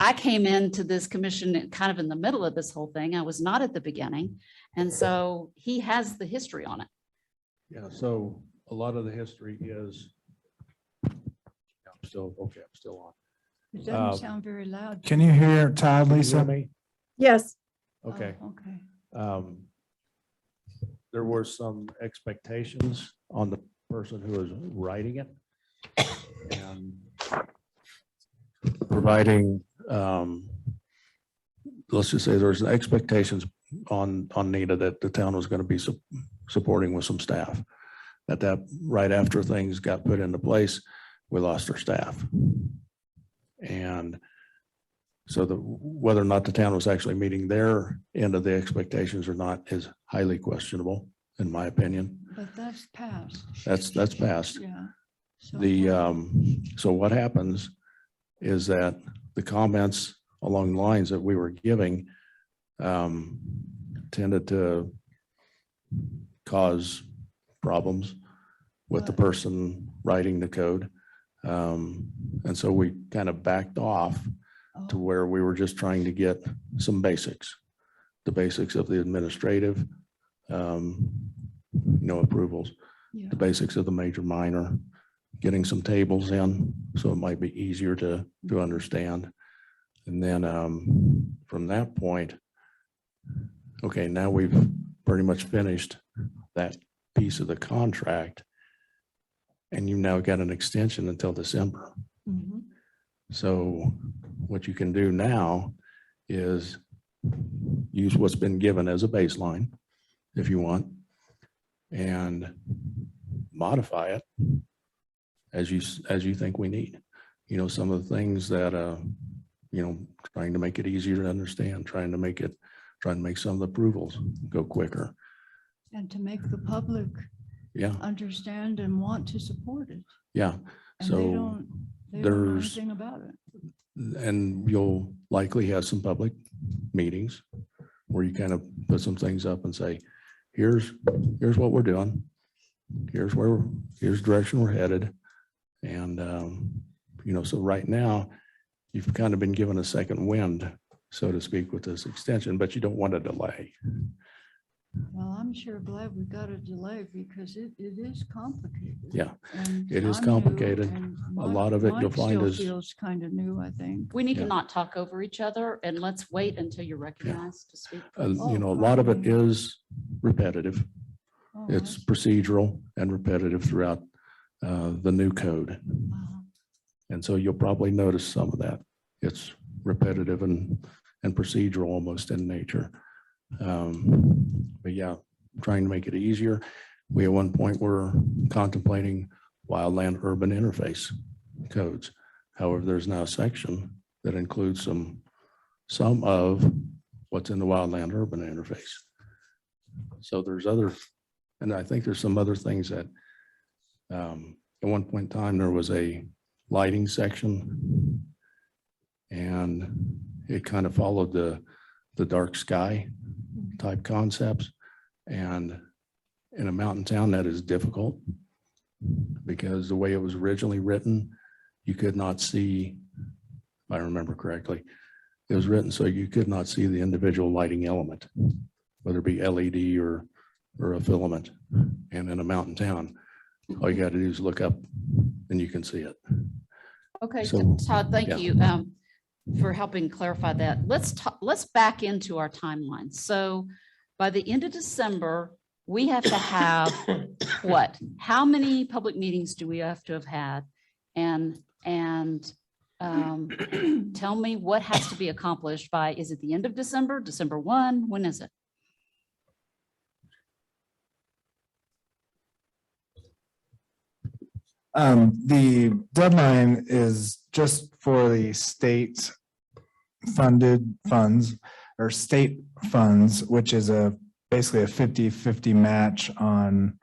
I came into this commission kind of in the middle of this whole thing. I was not at the beginning. And so he has the history on it. Yeah, so a lot of the history is, I'm still on. It doesn't sound very loud. Can you hear Todd, Can you Lisa? hear me? Yes. Okay. Oh, okay. There were some expectations on the person who was writing it and providing, let's just say there's expectations on Nita that the town was going to be supporting with some staff. That right after things got put into place, we lost our staff. And so whether or not the town was actually meeting their end of the expectations or not is highly questionable, in my opinion. But that's passed. That's passed. Yeah. So So what happens is that the comments along the lines that we were giving tended to cause problems with the person writing the code. And so we kind of backed off to where we were just trying to get some basics, the basics of the administrative, approvals, yeah. the basics of the major minor, getting some tables in, so it might be easier to understand. And then from that point, okay, now we've pretty much finished that piece of the contract, and you've now got an extension until December. Mhm. So what you can do now is use what's been given as a baseline, if you want, and modify it as you think we need. Some of the things that, trying to make it easier to understand, trying to make some of the approvals go quicker. And to make the public Yeah, understand and want to support it. yeah. And So they don't know there's- anything about it. and you'll likely have some public meetings where you kind of put some things up and say, here's what we're doing. Here's the direction we're headed. And, so right now you've kind of been given a second wind, so to speak, with this extension, but you don't want a delay. Well, I'm sure glad we got a delay because it is complicated. Yeah, And it is I'm new, complicated. and A lot of it you'll mine find still is- feels kind of new, I think. We need Yeah. to not talk over each other and let's wait until you're recognized to speak. please. Oh, A lot of it probably. is repetitive. Oh, It's procedural and repetitive throughout the new code. wow. And so you'll probably notice some of that. It's repetitive and procedural almost in nature. But yeah, trying to make it easier. We at one point were contemplating wildland urban interface codes. However, there's now a section that includes some of what's in the wildland urban interface. So there's and I think there's some other things that at one point in time, there was a lighting section and it kind of followed the dark sky type concepts. And in a mountain town, that is difficult because the way it was originally written, you could not see, if I remember correctly, it was written so you could not see the individual lighting element, whether it be LED or a filament. And in a mountain town, All you got to do is look up and you can see it. Okay, So, Todd, thank yeah. you for helping clarify that. Let's back into our timeline. So by the end of December, we have to have what? How many public meetings do we have to have had? And tell me what has to be accomplished by, is it the end of December, December 1? When is it? The deadline is just for the state funded funds or state funds, which is basically a 50-50 match on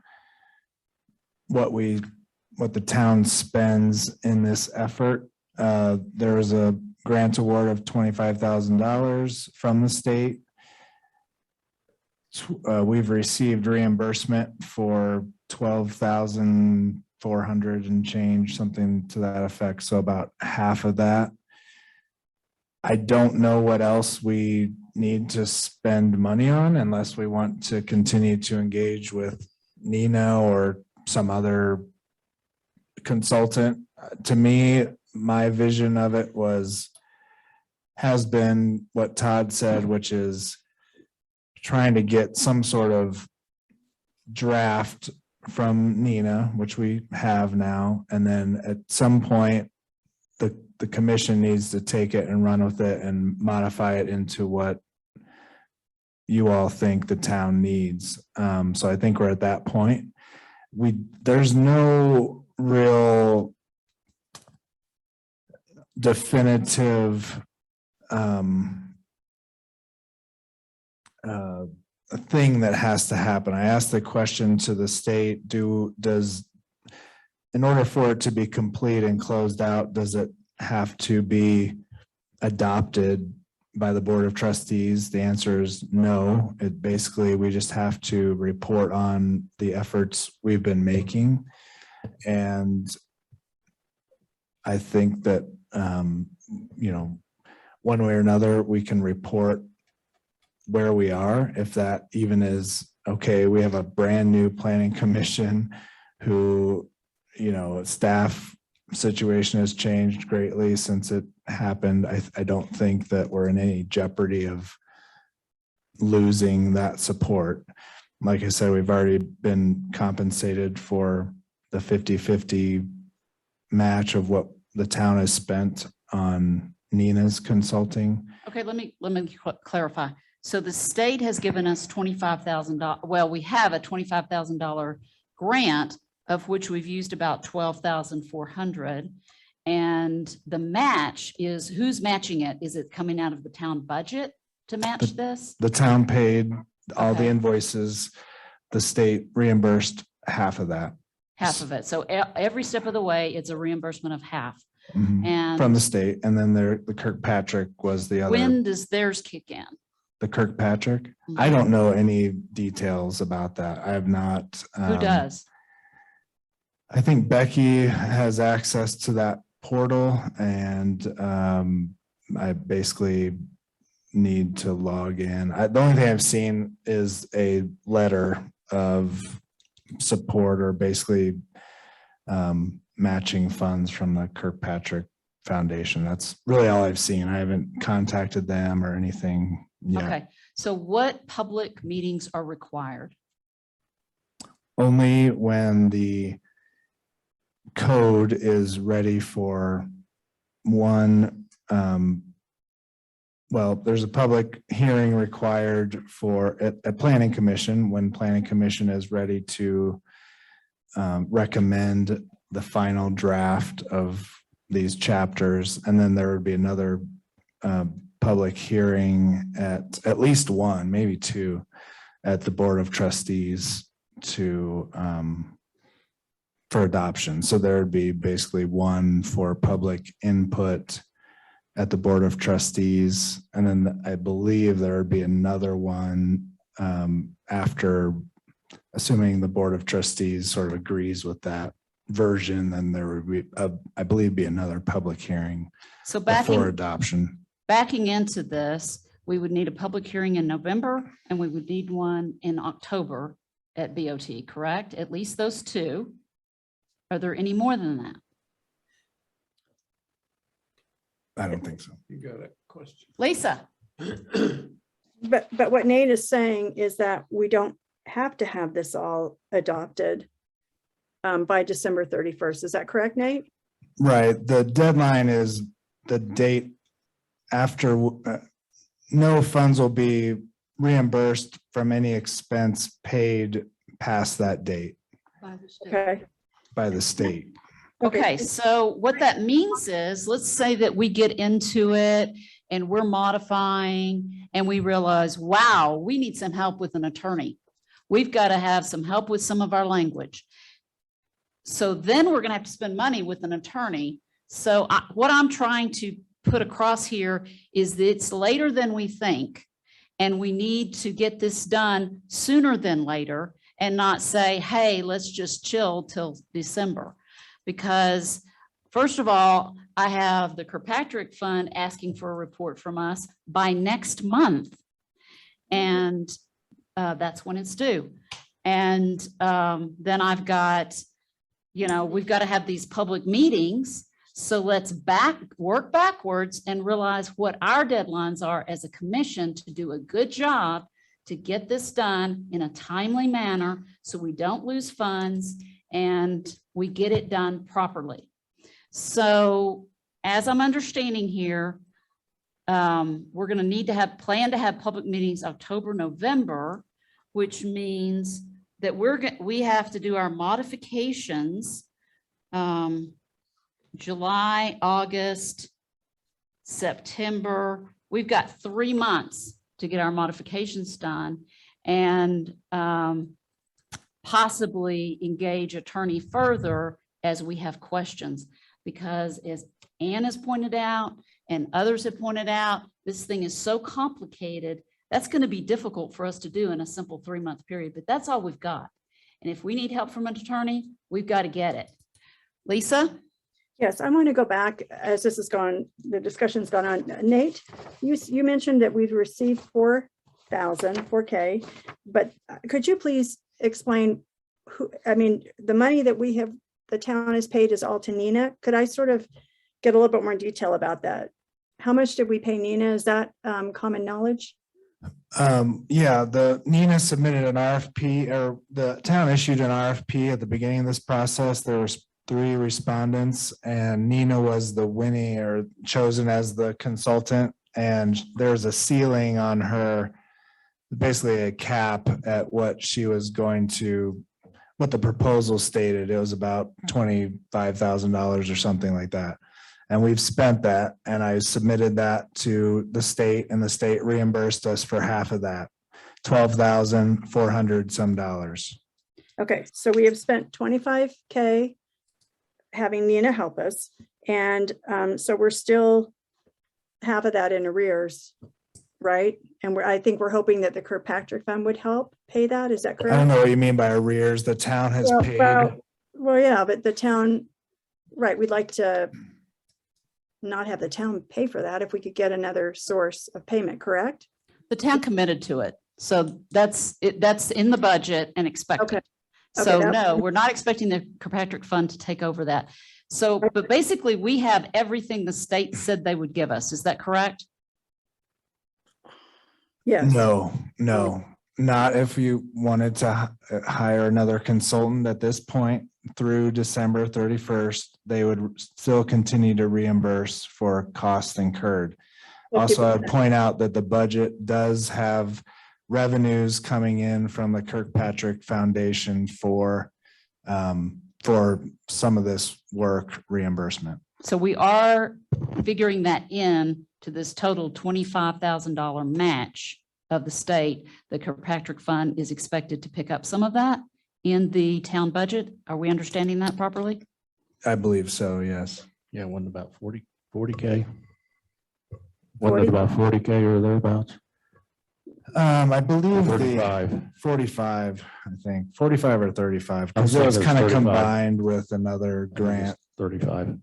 what the town spends in this effort. There was a grant award of $25,000 from the state. We've received reimbursement for 12,400 and change, something to that effect. So about half of that. I don't know what else we need to spend money on unless we want to continue to engage with Nina or some other consultant. To me, my vision of it has been what Todd said, which is trying to get some sort of draft from Nina, which we have now. And then at some point, the commission needs to take it and run with it and modify it into what you all think the town needs. So I think we're at that point. There's no real definitive thing that has to happen. I asked the question to the state, in order for it to be complete and closed out, does it have to be adopted by the Board of Trustees? The answer is no. We just have to report on the efforts we've been making. And I think that, one way or another, we can report where we are. If that even is, okay, we have a brand new planning commission who, staff situation has changed greatly since it happened. I don't think that we're in any jeopardy of losing that support. Like I said, we've already been compensated for the 50-50 match of what the town has spent on Nina's consulting. Okay, let me clarify. So the state has given us $25,000. Well, we have a $25,000 grant, of which we've used about 12,400. And the match is, who's matching it? Is it coming out of the town budget to match this? The town paid all the Okay. invoices. The state reimbursed half of that. Half of it. So every step of the way, it's a reimbursement of half. Mhm. And From the state, and then the Kirkpatrick was the other. when does theirs kick in? The Kirkpatrick? I don't know any details about that. I have not. Who does? I think Becky has access to that portal, and I basically need to log in. The only thing I've seen is a letter of support, or basically matching funds from the Kirkpatrick Foundation. That's really all I've seen. I haven't contacted them or anything yet. Okay, so what public meetings are required? Only when the code is ready for one. Well, there's a public hearing required for a planning commission when planning commission is ready to recommend the final draft of these chapters. And then there would be another public hearing at least one, maybe two, at the Board of Trustees for adoption. So there would be basically one for public input at the Board of Trustees. And then I believe there would be another one after, assuming the Board of Trustees sort of agrees with that version, then there would be, I believe, be another public hearing So before adoption. backing into this, we would need a public hearing in November and we would need one in October at BOT, correct? At least those two. Are there any more than that? I don't think so. You got a question? Lisa? But what Nate is saying is that we don't have to have this all adopted by December 31st. Is that correct, Nate? Right, the deadline is the date after, no funds will be reimbursed from any expense paid past that date By the state. Okay. by the state. Okay, so what that means is, let's say that we get into it and we're modifying and we realize, wow, we need some help with an attorney. We've got to have some help with some of our language. So then we're going to have to spend money with an attorney. So what I'm trying to put across here is that it's later than we think. And we need to get this done sooner than later and not say, hey, let's just chill till December. Because first of all, I have the Kirkpatrick Fund asking for a report from us by next month. And that's when it's due. And then I've got, we've got to have these public meetings. So let's work backwards and realize what our deadlines are as a commission to do a good job to get this done in a timely manner so we don't lose funds and we get it done properly. So as I'm understanding here, we're going to need to plan to have public meetings October, November, which means that we have to do our modifications July, August, September. We've got 3 months to get our modifications done and possibly engage attorney further as we have questions. Because as Ann has pointed out and others have pointed out, this thing is so complicated. That's going to be difficult for us to do in a simple 3-month period, but that's all we've got. And if we need help from an attorney, we've got to get it. Lisa? Yes, I want to go back as this has gone, the discussion's gone on. Nate, you mentioned that we've received 4K, but could you please explain the money that the town has paid is all to Nina. Could I sort of get a little bit more detail about that? How much did we pay Nina? Is that common knowledge? Yeah, Nina submitted an RFP, or the town issued an RFP at the beginning of this process. There was 3 respondents and Nina was the winning or chosen as the consultant. And there's a ceiling on her, basically a cap at what she was going to, what the proposal stated. It was about $25,000 or something like that. And we've spent that, and I submitted that to the state, and the state reimbursed us for half of that, $12,400 some dollars. Okay, so we have spent 25K having Nina help us. And so we're still half of that in arrears, right? And I think we're hoping that the Kirkpatrick Fund would help pay that. Is that I correct? don't know what you mean by arrears. The town has paid. Well, yeah, but the town, right, we'd like to not have the town pay for that if we could get another source of payment, correct? The town committed to it. So that's in the budget and expected. Okay. So Okay, no, we're not expecting the Kirkpatrick Fund to take over that. So, but basically we have everything the state said they would give us. Is that correct? Yes. No, not if you wanted to hire another consultant at this point through December 31st, they would still continue to reimburse for costs incurred. Also, I would point out that the budget does have revenues coming in from the Kirkpatrick Foundation for some of this work reimbursement. So we are figuring that in to this total $25,000 match of the state. The Kirkpatrick Fund is expected to pick up some of that in the town budget. Are we understanding that properly? I believe so, yes. Yeah, wasn't about 40K. 40? Wasn't it about 40K or thereabouts? I believe 35. 45, I think, 45 or 35, I'm because it saying was it's kind of 35. combined with another grant 35.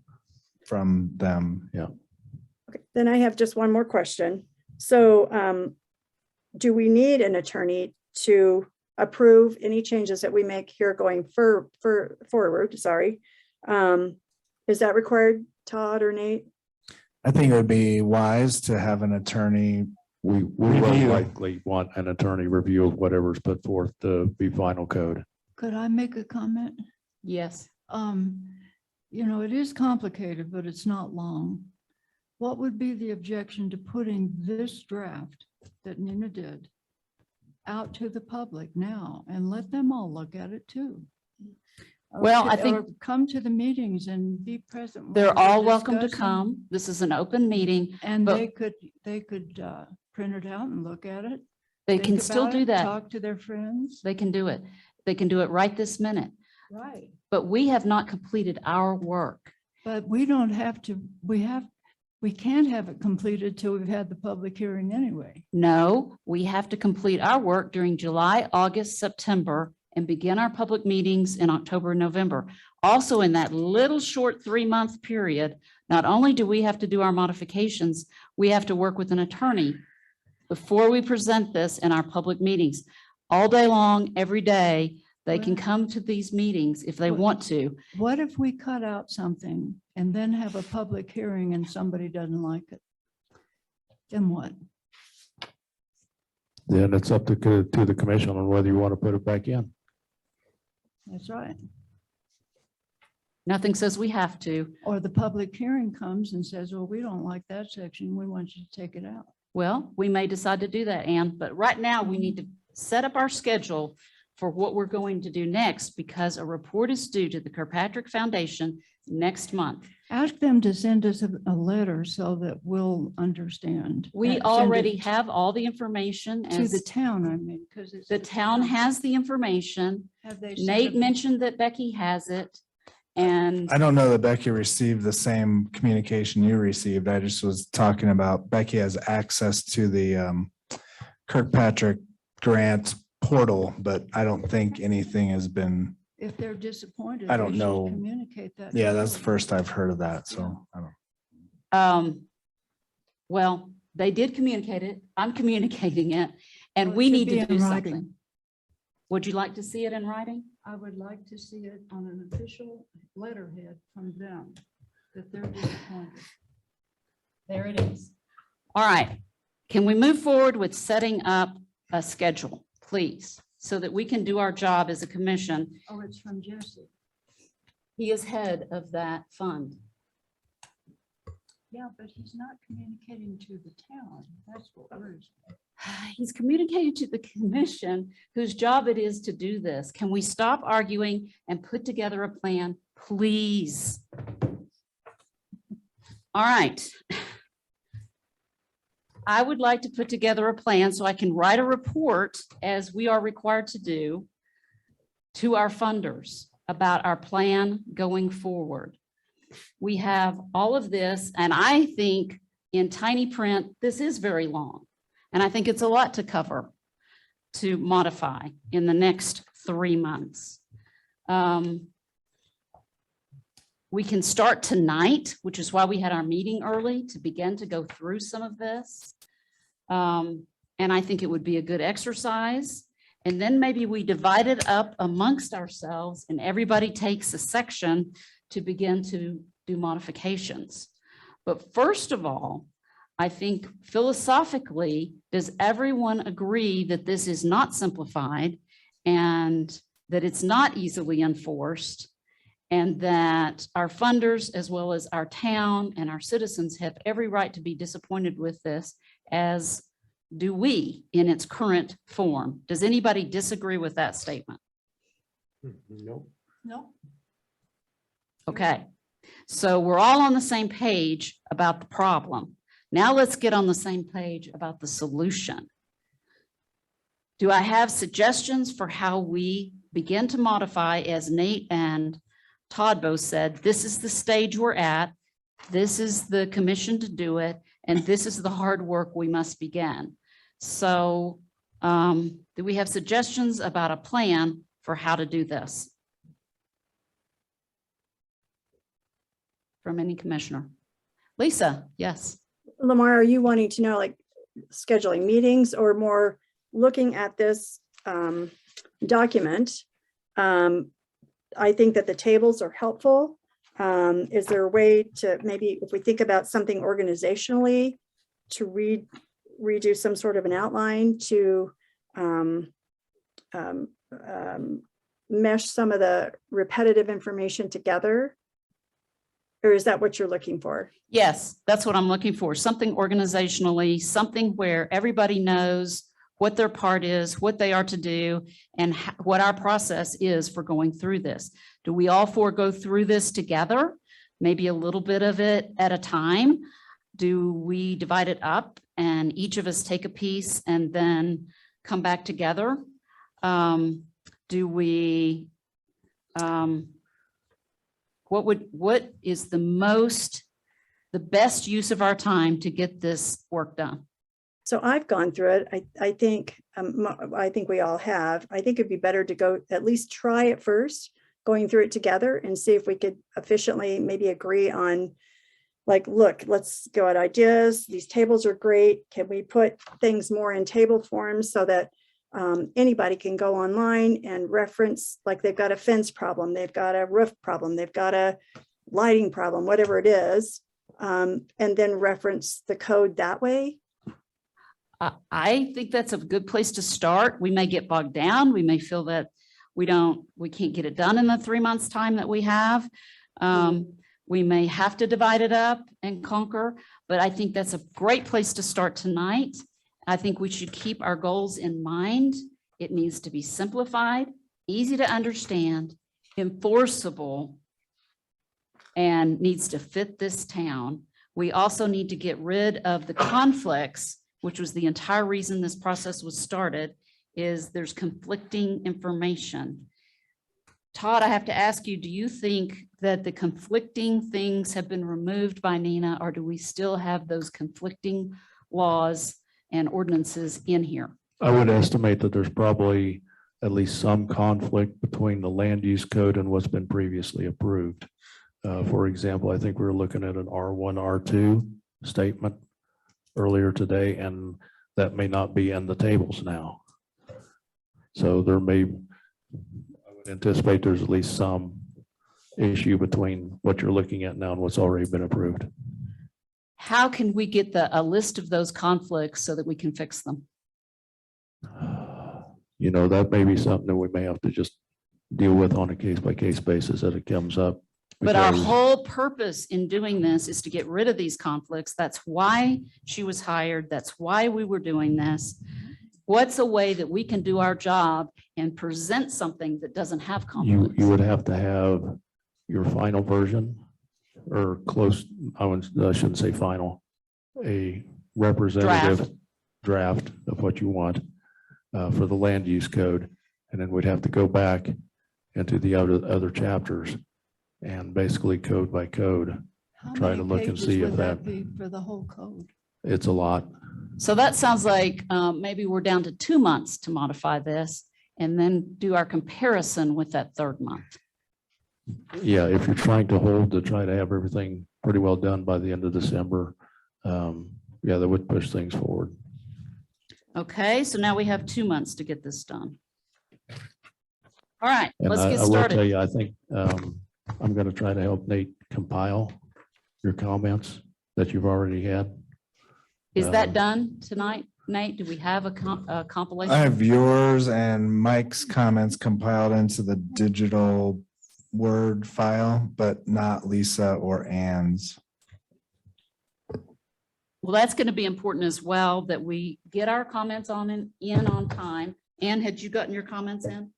from them. Okay, then I have just one more question. So do we need an attorney to approve any changes that we make here going forward, Is that required, Todd or Nate? I think it would be wise to have an attorney We will review. likely want an attorney review of whatever's put forth to be final code. Could I make a comment? Yes. You know, it is complicated, but it's not long. What would be the objection to putting this draft that Nina did out to the public now and let them all look at it too? Well, I think- Or come to the meetings and be present. when They're we're all welcome to discussing. come. This is an open meeting. And but- they could print it out and look at it. They think can still about do it, that. Talk to their friends. They can do it. They can do it right this minute. Right. But we have not completed our work. But we don't have to, we can't have it completed till we've had the public hearing anyway. No, we have to complete our work during July, August, September, and begin our public meetings in October and November. Also, in that little short 3-month period, not only do we have to do our modifications, we have to work with an attorney before we present this in our public meetings. All day long, every day, they can Well- come to these meetings if they Well- want to. What if we cut out something and then have a public hearing and somebody doesn't like it? Then what? Then it's up to the commission on whether you want to put it back in. That's right. Nothing says we have to. Or the public hearing comes and says, well, we don't like that section. We want you to take it out. Well, we may decide to do that, Ann, but right now we need to set up our schedule for what we're going to do next because a report is due to the Kirkpatrick Foundation next month. Ask them to send us a letter so that we'll understand. We Send it already have all the information To the as town, I mean, because it's. the town has the information. Have they sent Nate it? mentioned that Becky has it. And I don't know that Becky received the same communication you received. I just was talking about Becky has access to the Kirkpatrick grant portal, but I don't think anything has been, If they're disappointed. I don't they should know. Communicate that. yeah, that's the clearly. first I've heard of that. So I don't. well, they did communicate it. I'm communicating it and Well, it we should need be to in do writing. something. Would you like to see it in writing? I would like to see it on an official letterhead from them that they're disappointed. There it is. All right. Can we move forward with setting up a schedule, please, so that we can do our job as a commission? Oh, it's from Jesse. He is head of that fund. Yeah, but he's not communicating to the town. That's what worries me. He's communicated to the commission whose job it is to do this. Can we stop arguing and put together a plan, please? All right. I would like to put together a plan so I can write a report, as we are required to do, to our funders about our plan going forward. We have all of this, and I think in tiny print, this is very long. And I think it's a lot to cover, to modify in the next 3 months. We can start tonight, which is why we had our meeting early, to begin to go through some of this. And I think it would be a good exercise. And then maybe we divide it up amongst ourselves and everybody takes a section to begin to do modifications. But first of all, I think philosophically, does everyone agree that this is not simplified and that it's not easily enforced, and that our funders, as well as our town and our citizens, have every right to be disappointed with this, as do we in its current form? Does anybody disagree with that statement? Nope. No. Okay, so we're all on the same page about the problem. Now let's get on the same page about the solution. Do I have suggestions for how we begin to modify, as Nate and Todd both said, this is the stage we're at, this is the commission to do it, and this is the hard work we must begin. So do we have suggestions about a plan for how to do this? From any commissioner? Lisa, yes. Lamar, are you wanting to know like scheduling meetings or more looking at this document? I think that the tables are helpful. Is there a way to maybe, if we think about something organizationally, to redo some sort of an outline to mesh some of the repetitive information together? Or is that what you're looking for? Yes, that's what I'm looking for. Something organizationally, something where everybody knows what their part is, what they are to do, and what our process is for going through this. Do we all four go through this together? Maybe a little bit of it at a time? Do we divide it up and each of us take a piece and then come back together? Do we, what is the best use of our time to get this work done? So I've gone through it. I think we all have. I think it'd be better to go at least try it first, going through it together and see if we could efficiently maybe agree on, like, look, let's go at ideas. These tables are great. Can we put things more in table form so that anybody can go online and reference, like they've got a fence problem, they've got a roof problem, they've got a lighting problem, whatever it is, and then reference the code that way. I think that's a good place to start. We may get bogged down. We may feel that we can't get it done in the 3 months time that we have. We may have to divide it up and conquer, but I think that's a great place to start tonight. I think we should keep our goals in mind. It needs to be simplified, easy to understand, enforceable, and needs to fit this town. We also need to get rid of the conflicts, which was the entire reason this process was started, is there's conflicting information. Todd, I have to ask you, do you think that the conflicting things have been removed by Nina, or do we still have those conflicting laws and ordinances in here? I would estimate that there's probably at least some conflict between the land use code and what's been previously approved. For example, I think we were looking at an R1, R2 statement earlier today, and that may not be in the tables now. So I would anticipate there's at least some issue between what you're looking at now and what's already been approved. How can we get a list of those conflicts so that we can fix them? You know, that may be something that we may have to just deal with on a case-by-case basis as it comes up. But our because- whole purpose in doing this is to get rid of these conflicts. That's why she was hired. That's why we were doing this. What's a way that we can do our job and present something that doesn't have conflicts? You would have to have your final version or close, I shouldn't say final, a representative draft of what you want for the land use code. And then we'd have to go back into the other chapters and basically code by code, How try many to look and pages see would if that, be for the whole code? it's a lot. So that sounds like maybe we're down to 2 months to modify this and then do our comparison with that third month. Yeah, if you're trying to hold to try to have everything pretty well done by the end of December, yeah, that would push things forward. Okay, so now we have 2 months to get this done. All right, And let's get I will tell started. you, I think I'm going to try to help Nate compile your comments that you've already had. Is that done tonight, Nate? Do we have a compilation? I have yours and Mike's comments compiled into the digital Word file, but not Lisa or Ann's. Well, that's going to be important as well, that we get our comments in on time. Ann, had you gotten your comments in?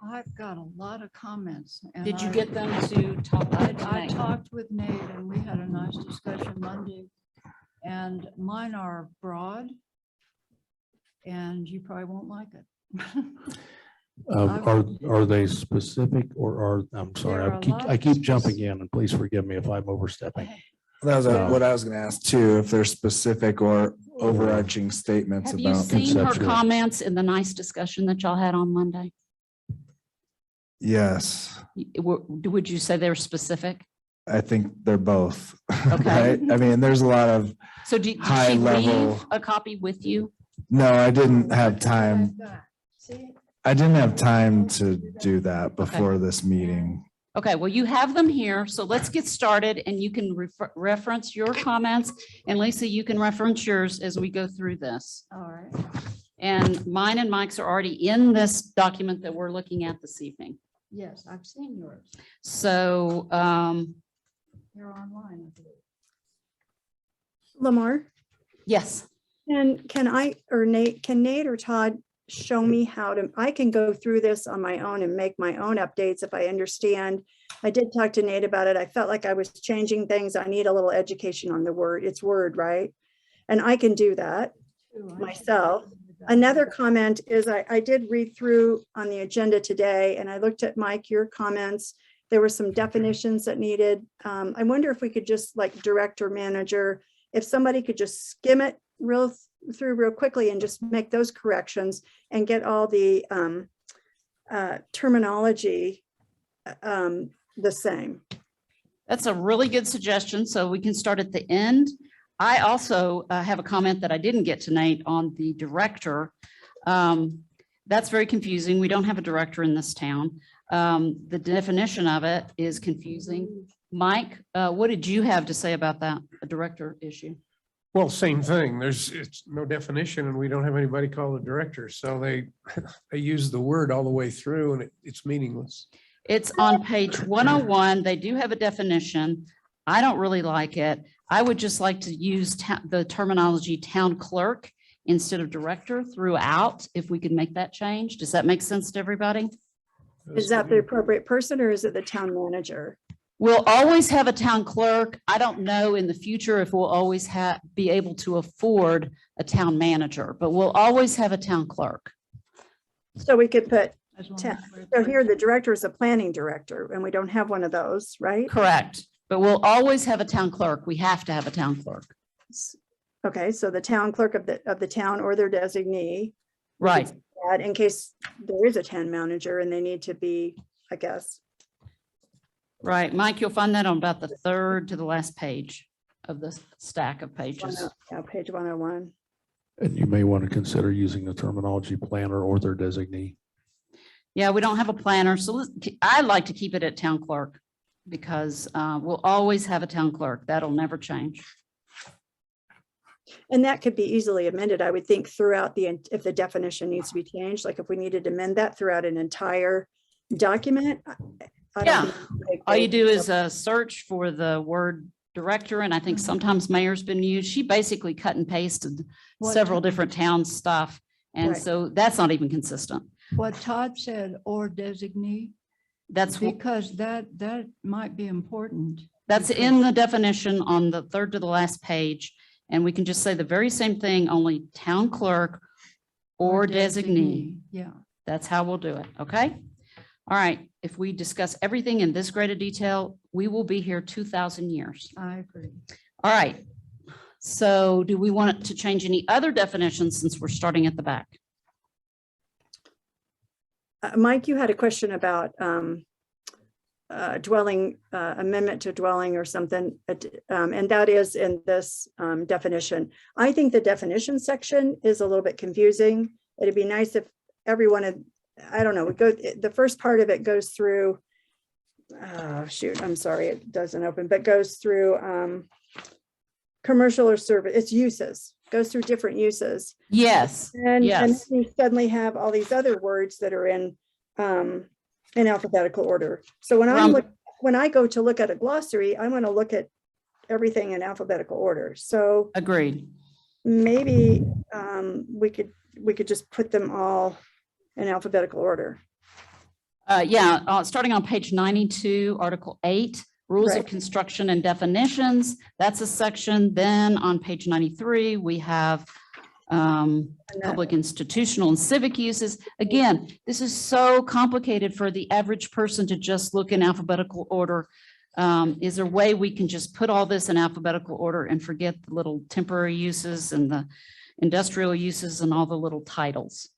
I've got a lot of comments. And Did you I- get them to talk to I Nate? talked with Nate and we had a nice discussion Monday. And mine are broad. And you probably won't like it. Are they specific or I'm sorry, There are a lot I of keep jumping in and please forgive me if I'm overstepping. That was No. what I was gonna ask too, if there's specific or overarching statements Have you about. seen her conceptual. comments in the nice discussion that y'all had on Monday? Yes, Would you say they're specific? I think they're both. Okay. Right? I mean, there's a lot of, So did High she leave level. a copy with you? no, I didn't have time. See? I didn't have time to do that before this meeting. Okay, well, you have them here, so let's get started and you can reference your comments. And Lisa, you can reference yours as we go through this. All right. And mine and Mike's are already in this document that we're looking at this evening. Yes, I've seen yours. So, You're online, I believe. Lamar, yes, and can Nate or Todd show me how to, I can go through this on my own and make my own updates if I understand. I did talk to Nate about it. I felt like I was changing things. I need a little education on the word. It's word, right? And I can do that myself. Another comment is I did read through on the agenda today and I looked at Mike, your comments. There were some definitions that needed. I wonder if we could just like director, manager, if somebody could just skim it through real quickly and just make those corrections and get all the terminology the same. that's a really good suggestion. So we can start at the end. I also have a comment that I didn't get tonight on the director. That's very confusing. We don't have a director in this town. The definition of it is confusing. Mike, what did you have to say about that, a director issue? Well, same thing. It's no definition and we don't have anybody called a director. So they use the word all the way through and it's meaningless. It's on page 101. They do have a definition. I don't really like it. I would just like to use the terminology town clerk instead of director throughout, if we could make that change. Does that make sense to everybody? Is that the appropriate person or is it the town manager? We'll always have a town clerk. I don't know in the future if we'll always be able to afford a town manager, but we'll always have a town clerk. So we could put, As long Ta- as we're- so here the director is a planning director and we don't have one of those, right? Correct. But we'll always have a town clerk. We have to have a town clerk. Okay, so the town clerk of the town or their designee. Right. Add in case there is a town manager and they need to be, I guess. Right. Mike, you'll find that on about the third to the last page of the stack of pages. Yeah, page 101. And you may want to consider using the terminology planner or their designee. Yeah, we don't have a planner. So I'd like to keep it at town clerk because we'll always have a town clerk. That'll never change. And that could be easily amended, I would think, throughout if the definition needs to be changed, like if we needed to amend that throughout an entire document. I don't Yeah. think All you do is search for the word director, and I think sometimes mayor's been used. She basically cut and pasted What several town? different town stuff. And Right. so that's not even consistent. What Todd said, or designee, That's because that might be important. That's in the definition on the third to the last page. And we can just say the very same thing, only town clerk or designee. Yeah, That's how we'll do it. Okay. All right. If we discuss everything in this great a detail, we will be here 2,000 years. I agree. All right. So do we want to change any other definitions since we're starting at the back? Mike, you had a question about dwelling, amendment to dwelling or something, and that is in this definition. I think the definition section is a little bit confusing. It'd be nice if everyone had, I don't know, the first part of it goes through, shoot, I'm sorry, it doesn't open, but goes through commercial or service, it's uses, goes through different uses. Yes. And Yes. then you suddenly have all these other words that are in alphabetical order. So when I go to look at a glossary, I want to look at everything in alphabetical order. So Agreed. maybe we could just put them all in alphabetical order. Starting on page 92, Article 8, Rules of Right. Construction and Definitions. That's a section. Then on page 93, we have public institutional and civic uses. Again, this is so complicated for the average person to just look in alphabetical order. Is there a way we can just put all this in alphabetical order and forget the little temporary uses and the industrial uses and all the little titles?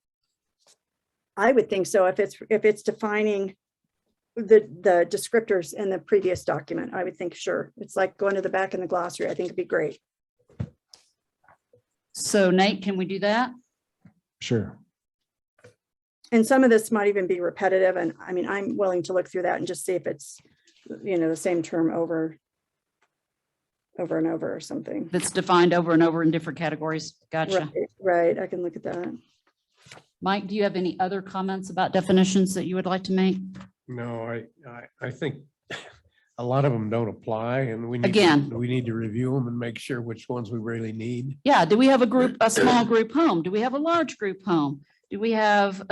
I would think so. If it's defining the descriptors in the previous document, I would think, sure. It's like going to the back in the glossary. I think it'd be great. So Nate, can we do that? Sure. And some of this might even be repetitive. And I mean, I'm willing to look through that and just see if it's, the same term over and over or something. That's defined over and over in different categories. Gotcha. Right. I can look at that. Mike, do you have any other comments about definitions that you would like to make? No, I think a lot of them don't apply and we need to review them and make sure which ones we really need. Yeah, do we have a small group home? Do we have a large group home? Do we have,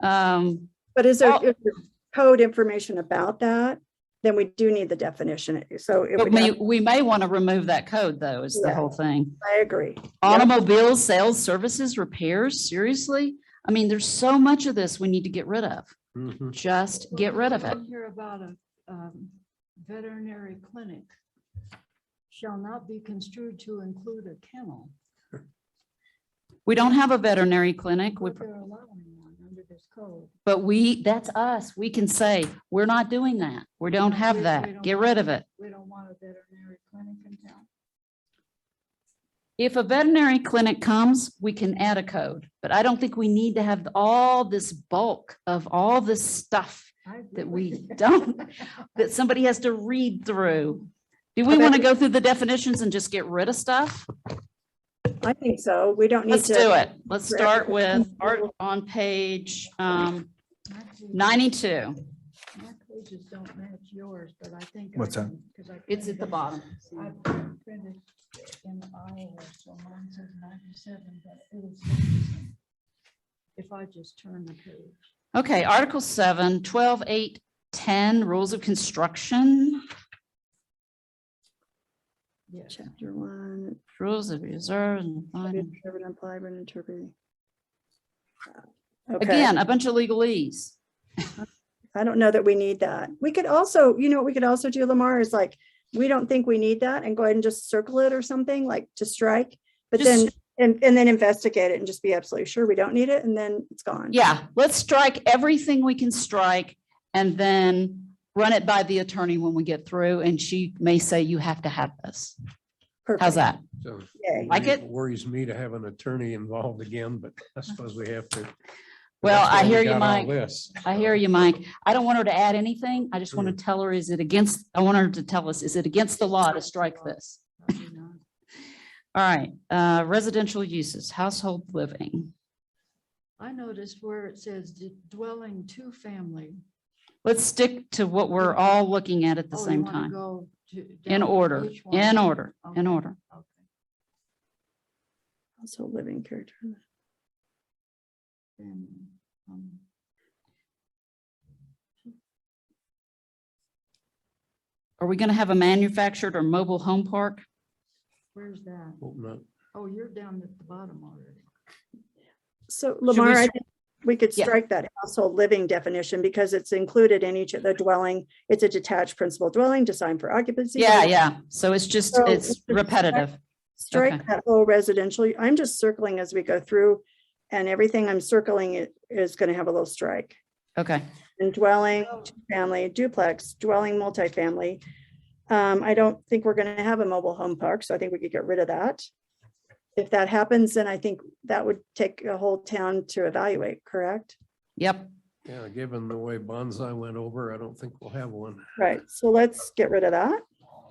But is there if there's code information about that? Then we do need the definition. So it but would we may want to remove that code though, is the Yeah. whole thing. I agree. Automobiles, sales, services, repairs, seriously? I mean, there's so much of this we need to get rid of. Mhm. Just get rid of it. Hear about a veterinary clinic shall not be construed to include a kennel. We don't have a veterinary clinic, But they're allowing one under this code. but that's us. We can say, we're not doing that. We don't have that. Get rid of it. We don't want a veterinary clinic in town. If a veterinary clinic comes, we can add a code, but I don't think we need to have all this bulk of all this stuff I agree that with we you. don't, that somebody has to read through. Do we want to go through the definitions and just get rid of stuff? I think so. We don't need Let's to. do it. Let's start with art on page My 92. pages don't match yours, but I think. What's that? It's at the bottom. I printed in Iowa, so mine says 97, but it was 97. If I just turn the page. Okay, Article 7, 12, 8, 10, rules of construction, Yes. Chapter 1. rules of reserve and finding. Interpret, apply, but interpret. Okay. Again, a bunch of legalese. I don't know that we need that. We could also, what we could also do, Lamar, is like, we don't think we need that and go ahead and just circle it or something like to strike, but then, Just- and then investigate it and just be absolutely sure we don't need it and then it's gone. Yeah, let's strike everything we can strike and then run it by the attorney when we get through, and she may say you have to have this. Perfect. How's that? So Yay. Like it? worries me to have an attorney involved again, but I suppose we have to. Well, That's why I we hear you, got all Mike. this. I hear you, Mike. I don't want her to add anything. I just want to tell her, I want her to tell us, is it against the law to strike this? Probably not. All right, residential uses, household living. I noticed where it says dwelling two family. Let's stick to what we're all looking at the Oh, you same wanna time. go In down order, each one? in order, in Okay, order. okay. Also living character. Family, Are we going to have a manufactured or mobile home park? Where's that? Hope not. Oh, you're down at the bottom already. So Lamar, I str- think we could Yeah. strike that household living definition because it's included in each of the dwelling. It's a detached principal dwelling designed for occupancy. Yeah, yeah. So it's just, So it's just repetitive. Strike Okay. that whole residential. I'm just circling as we go through and everything I'm circling is going to have a little strike. Okay. And dwelling, family, duplex, dwelling, multifamily. I don't think we're going to have a mobile home park, so I think we could get rid of that. If that happens, then I think that would take a whole town to evaluate, correct? Yep. Yeah, given the way Bonsai went over, I don't think we'll have one. Right, so let's get rid of that.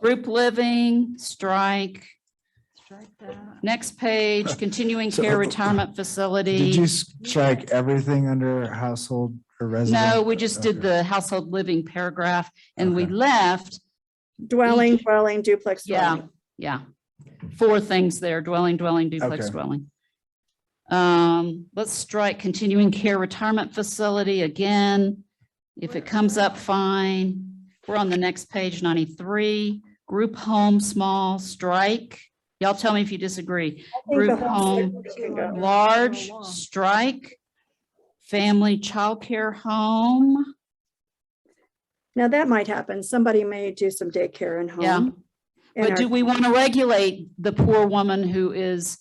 Group living, strike. Strike that. Next page, continuing So- care retirement facility. Did you strike everything under household or resident? No, we just did Okay. the household living paragraph and we Okay. left, Dwelling, dwelling, duplex yeah, dwelling. yeah. 4 things there, dwelling, duplex Okay. dwelling. Let's strike continuing care retirement facility again. If it comes up, fine. We're on the next page, 93. Group home, small, strike. Y'all tell me if you disagree. I think the Group whole home, section can go. large, Go along. strike. Family childcare home. Now that might happen. Somebody may do some daycare and Yeah. home. in But our- do we want to regulate the poor woman who is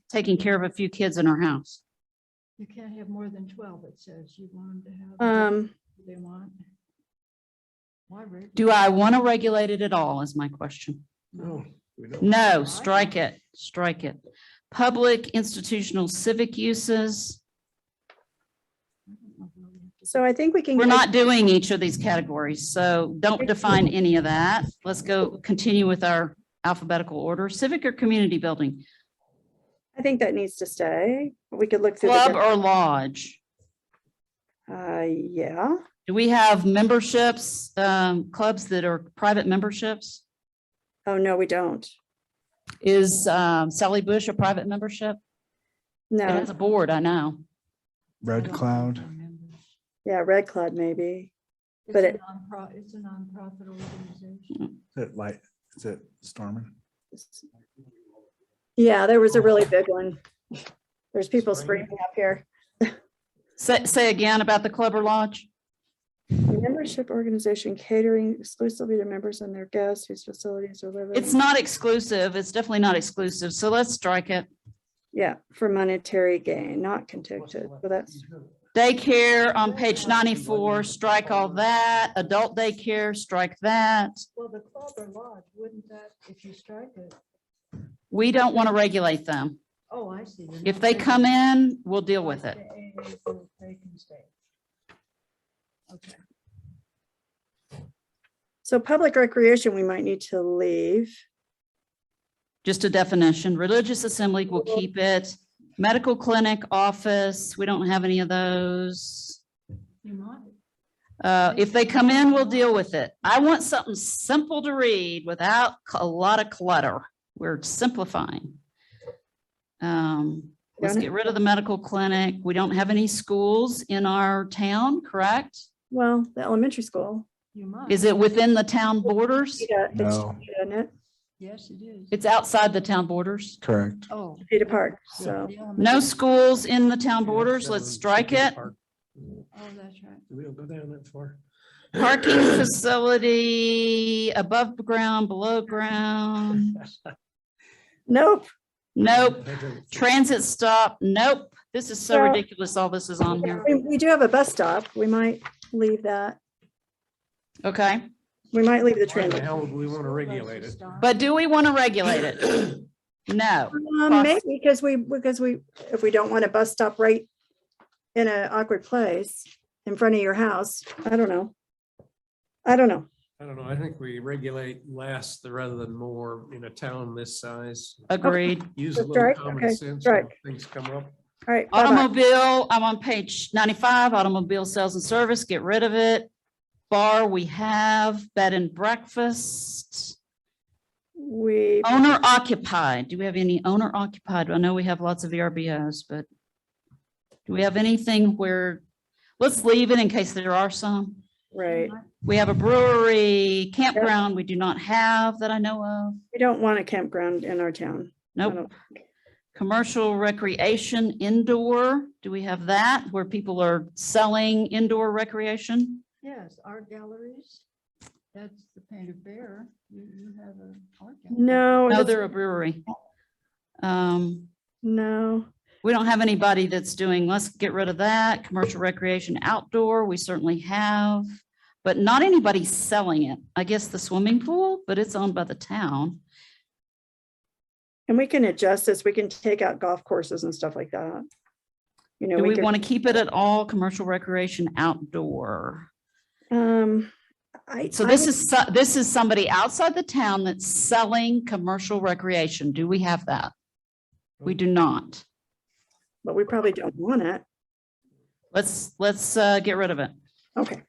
taking care of a few kids in her house? You can't have more than 12, it says. You want them to have. They want. Why? Do I want to regulate it at all is my question. No, we don't. No, strike it, strike it. Public institutional civic uses. So I think we can. We're get- not doing each of these categories, so don't define any of that. Let's go continue with our alphabetical order. Civic or community building, I think that needs to stay. We could look through. club the or lodge? Yeah, Do we have memberships, clubs that are private memberships? oh, no, we don't. Is Sally Bush a private membership? It No, has a board, I know. Red Cloud. yeah, Red Cloud maybe. It's But a it- it's a nonprofit organization. Is it Stormin? Yeah, there was a really big one. There's people screaming up here. Say again about the club or lodge? Membership organization catering exclusively to members and their guests whose facilities are living. It's not exclusive. It's definitely not exclusive. So let's strike it. Yeah, for monetary gain, not contacted. So that's, Daycare on page 94, strike all that. Adult daycare, strike that. Well, the club or lodge, wouldn't that, if you strike it? We don't want to regulate them. Oh, I see. You're If not they taking- come in, we'll deal with it. They can stay. Okay. so public recreation, we might need to leave. Just a definition. Religious assembly, we'll keep it. Medical clinic, office, we don't have any of those. You might. If they come in, we'll deal with it. I want something simple to read without a lot of clutter. We're simplifying. Let's Got it. get rid of the medical clinic. We don't have any schools in our town, correct? Well, the elementary school. You might. Is it within the town borders? Yeah, it's, No. isn't it? Yes, it is. It's outside the town borders. Correct. Oh. Peter Park, so. the No elementary- schools in the town borders. Let's strike it. Oh, that's right. We don't go down that far. Parking facility, above ground, below ground. Nope, Nope. Transit stop, nope. This is so Well- ridiculous. All this is on here. we do have a bus stop. We might leave that. Okay, We might leave the Why the transit. hell would we want to regulate it? but do we want to regulate it? No. Maybe because if we don't want a bus stop right in an awkward place in front of your house, I don't know. I don't know. I think we regulate less rather than more in a town this size. Agreed. Use a That's little right. common Okay, sense when right. things come up. All right. bye-bye. Automobile, I'm on page 95, automobile sales and service, get rid of it. Bar, we have bed and breakfast. We, Owner occupied, do we have any owner occupied? I know we have lots of VRBOs, but do we have anything where, let's leave it in case there are some. right. We have a brewery, campground, we do not have that I know of. We don't want a campground in our town. I Nope. don't- Commercial recreation indoor, do we have that where people are selling indoor recreation? Yes, art galleries. That's the Painted Bear. You have an art gallery. No, No, that's- they're a brewery. no. We don't have anybody that's doing, let's get rid of that. Commercial recreation outdoor, we certainly have, but not anybody selling it. I guess the swimming pool, but it's owned by the town. And we can adjust this. We can take out golf courses and stuff like that. You know, Do we can- want to keep it at all commercial recreation outdoor? I, So I this is somebody outside the town that's selling commercial recreation. Do we have that? We do not. but we probably don't want it. Let's get rid of it. Okay.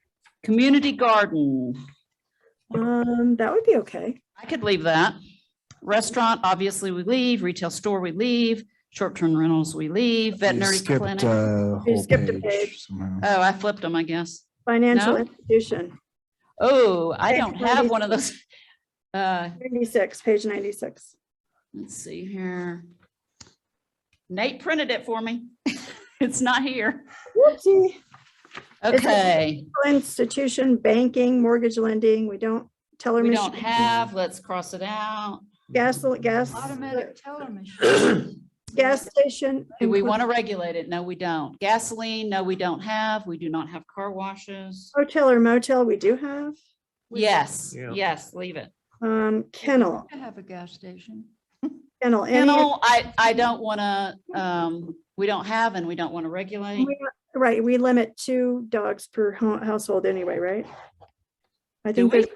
Community garden. That would be okay. I could leave that. Restaurant, obviously we leave. Retail store, we leave. Short-term rentals, we leave. You Veterinary skipped clinic. a You whole skipped a page. somehow. Oh, I flipped them, I guess. Financial No? institution, Oh, I Page don't have one of those. 96, page 96. Let's see here. Nate printed it for me. It's not here. Whoopsie. Okay, Institution, banking, mortgage lending, we don't, teller we machine. don't have, let's cross it out. Gas, Automatic teller machine. gas station. Do we want to regulate it? No, we don't. Gasoline, no, we don't have. We do not have car washes. Hotel or motel, we do have. Yes, Yeah. yes, leave it. Kennel, I have a gas station. kennel. any- Kennel, I don't want to, we don't have and we don't want to regulate. Right, we limit 2 dogs per household anyway, right? I Do think we? there's,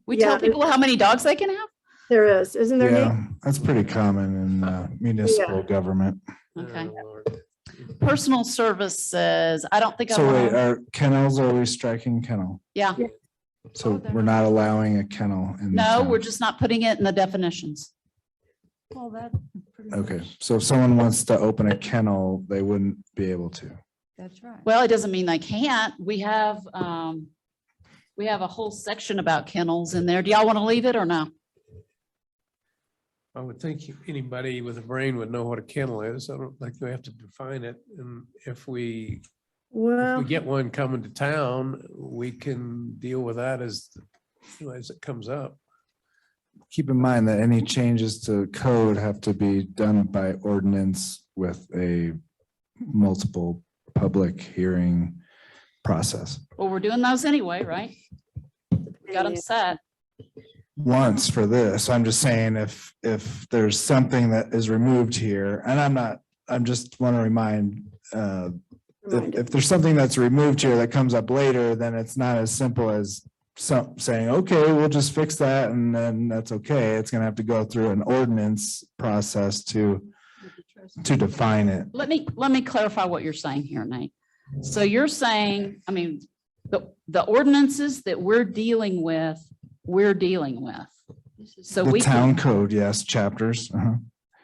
We Yeah, tell people how many dogs they can have? there is, isn't there, Nate? Yeah, that's pretty common in municipal government. Okay. Oh, Lord. Personal services, I don't think I So wait, want to, are kennels, are we striking kennel? yeah, So they're we're not allowing a kennel in the no, town? we're just not putting it in the definitions. Well, that pretty Okay, much, so if someone wants to open a kennel, they wouldn't be able to. that's right. Well, it doesn't mean they can't. We have a whole section about kennels in there. Do y'all want to leave it or no? I would think anybody with a brain would know what a kennel is. I don't think we have to define it. And if we Well, get one coming to town, we can deal with that as it comes up. Keep in mind that any changes to code have to be done by ordinance with a multiple public hearing process. Well, we're doing those anyway, right? We got them set. Once for this, I'm just saying if there's something that is removed here, and I'm just want to remind, if there's something that's removed here that comes up later, then it's not as simple as saying, okay, we'll just fix that and then that's okay. It's gonna have to go through an ordinance process to define it. Let me clarify what you're saying here, Nate. So you're saying, I mean, the ordinances that we're dealing with. So The we town can, code, yes, chapters,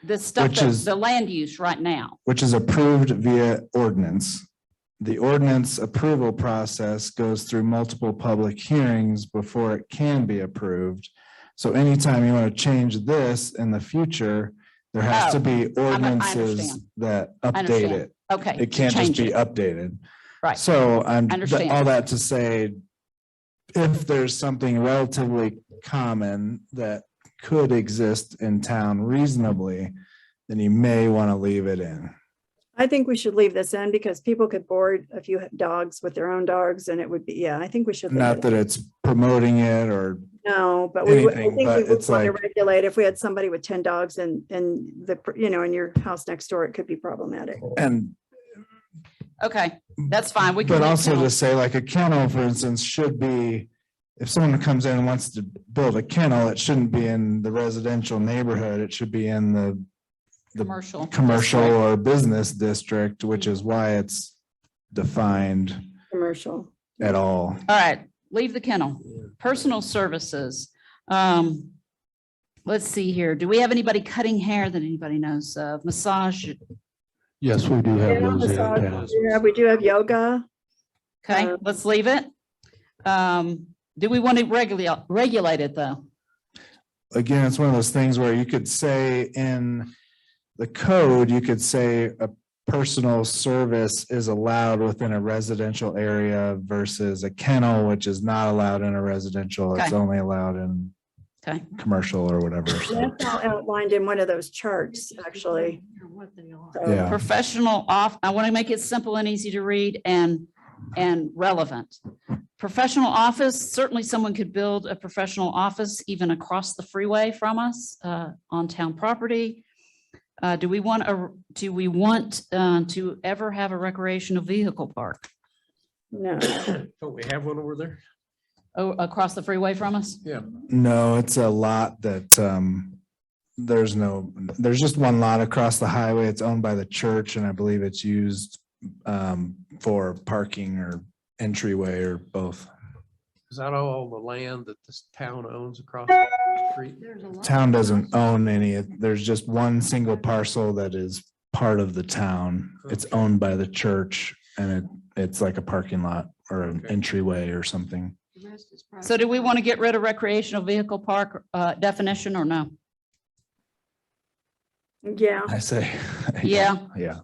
the stuff which that is- the land use right now. which is approved via ordinance. The ordinance approval process goes through multiple public hearings before it can be approved. So anytime you want to change this in the future, there has to be ordinances understand. that I update understand. it. Okay. It can't just change be it. updated. Right. So Understand. all that to say, if there's something relatively common that could exist in town reasonably, then you may want to leave it in. I think we should leave this in because people could board a few dogs with their own dogs and it would be, yeah, I think we should. leave Not it. that it's promoting it or No, but I anything, think we but would it's want to like- regulate if we had somebody with 10 dogs and in your house next door, it could be problematic. and Okay, that's fine. We can. but leave also to kennels. say like a kennel, for instance, should be, if someone comes in and wants to build a kennel, it shouldn't be in the residential neighborhood. It should be in the Commercial. commercial district. or business district, which is why it's defined Commercial. at all. All right, leave the kennel. Personal services. Let's see here. Do we have anybody cutting hair that anybody knows of? Massage? Yes, we do have Yeah, those in massage, town. yeah, we do have yoga. Okay, let's leave it. Do we want to regulate it though? Again, it's one of those things where you could say in the code, you could say a personal service is allowed within a residential area versus a kennel, which is not allowed in a residential. It's Okay. only allowed in Okay, commercial or whatever. So, That's all outlined in one of those charts, actually. Or what they are. So- yeah. professional I want to make it simple and easy to read and relevant. Professional office, certainly someone could build a professional office even across the freeway from us on town property. Do we want to ever have a recreational vehicle park No, Don't we have one over there? across the freeway from us? Yeah. No, it's a lot that there's just one lot across the highway. It's owned by the church and I believe it's used for parking or entryway or both. Is that all the land that this town owns across the street? There's a lot. Town doesn't own any. There's just one single parcel that is part of the town. It's Okay. owned by the church and it's like a parking lot or an Okay. entryway or something. The rest is So do we private. want to get rid of recreational vehicle park definition or no? yeah, I say. Yeah. Yeah.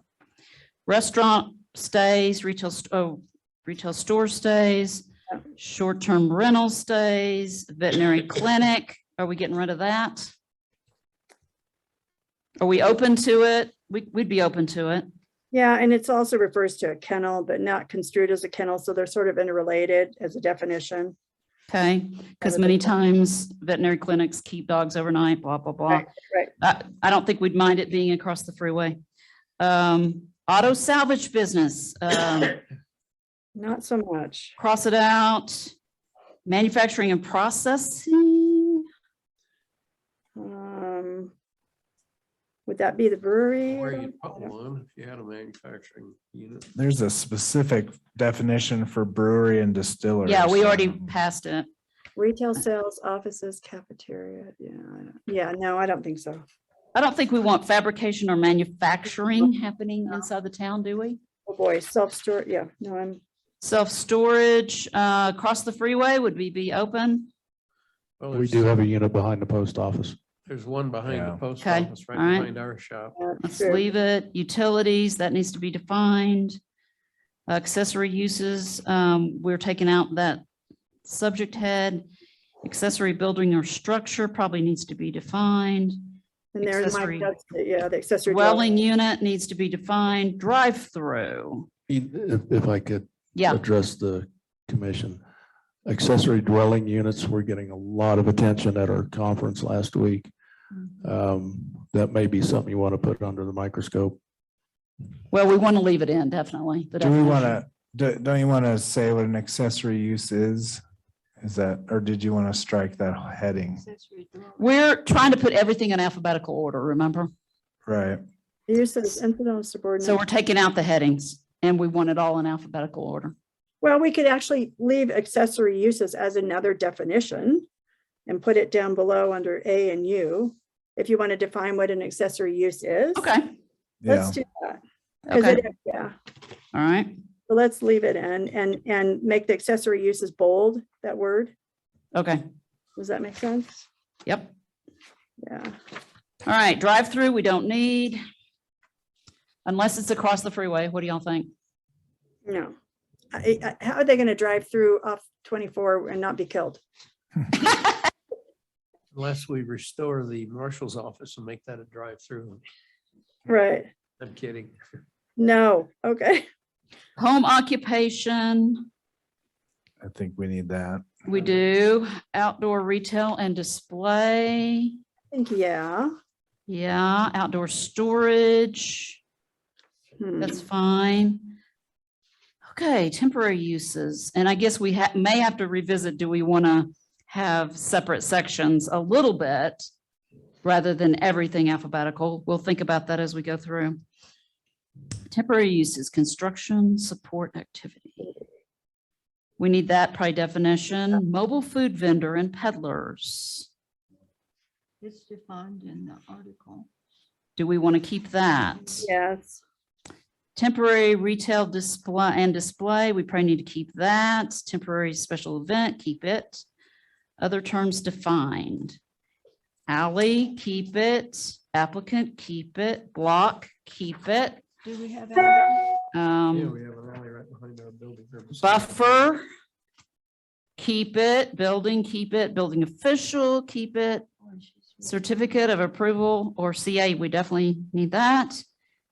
Restaurant stays, retail store stays, short-term rental stays, veterinary clinic. Are we getting rid of that? Are we open to it? We'd be open to it. yeah, and it's also refers to a kennel, but not construed as a kennel, so they're sort of interrelated as a definition. Okay, because many times veterinary clinics keep dogs overnight, blah, blah, blah. Right, right. I don't think we'd mind it being across the freeway. Auto salvage business, Not so much. cross it out. Manufacturing and processing. Would that be the brewery? Where you put one if you had a manufacturing unit. There's a specific definition for brewery and distillery. Yeah, we so- already passed it. Retail sales, offices, cafeteria. Yeah, no, I don't think so. I don't think we want fabrication or manufacturing happening inside the town, do we? Oh, boy, self-store, yeah, no, Self-storage, across the freeway, would we be open? Well, We there's- do have a unit behind the post office. There's one behind the Yeah. post Okay, office, right all right. behind our shop. Let's Sure. leave it. Utilities, that needs to be defined. Accessory uses, we're taking out that subject head. Accessory building or structure probably needs to be defined. And there, Accessory. yeah, the accessory. Dwelling unit needs to be defined. Drive-through. If I could Yeah, address the commission. Accessory dwelling units were getting a lot of attention at our conference last week. That may be something you want to put under the microscope. well, we want to leave it in, definitely. the Do we want definition. to, don't you want to say what an accessory use is? Is that, or did you want to strike that heading? Accessory dwelling. We're trying to put everything in alphabetical order, remember? Right. Use of incidental subordinate. So we're taking out the headings and we want it all in alphabetical order. Well, we could actually leave accessory uses as another definition and put it down below under A and U. If you want to define what an accessory use is. Okay, Let's Yeah. do that. 'Cause okay, it- Yeah, all right, so let's leave it in and make the accessory uses bold, that word. okay, Does that make sense? yep. Yeah. All right, drive-through, we don't need. Unless it's across the freeway, what do y'all think? No. How are they going to drive through off 24 and not be killed? Unless we restore the marshal's office and make that a drive-through. Right. I'm kidding. No. Okay. Home occupation, I think we need that. we do. Outdoor retail and display. I think, yeah. Yeah, outdoor storage, that's fine. Okay, temporary uses, and I guess we may have to revisit, do we want to have separate sections a little bit rather than everything alphabetical? We'll think about that as we go through. Temporary uses, construction, support activity. We need that by definition. Mobile food vendor and peddlers. It's defined in the article. Do we want to keep that? Yes. Temporary retail display, we probably need to keep that. Temporary special event, keep it. Other terms defined. Alley, keep it. Applicant, keep it. Block, keep it. Do we have? Yeah, Um, we have an alley right behind our building. here beside- buffer, keep it. Building, keep it. Building official, keep it. Certificate of approval or CA, we definitely need that.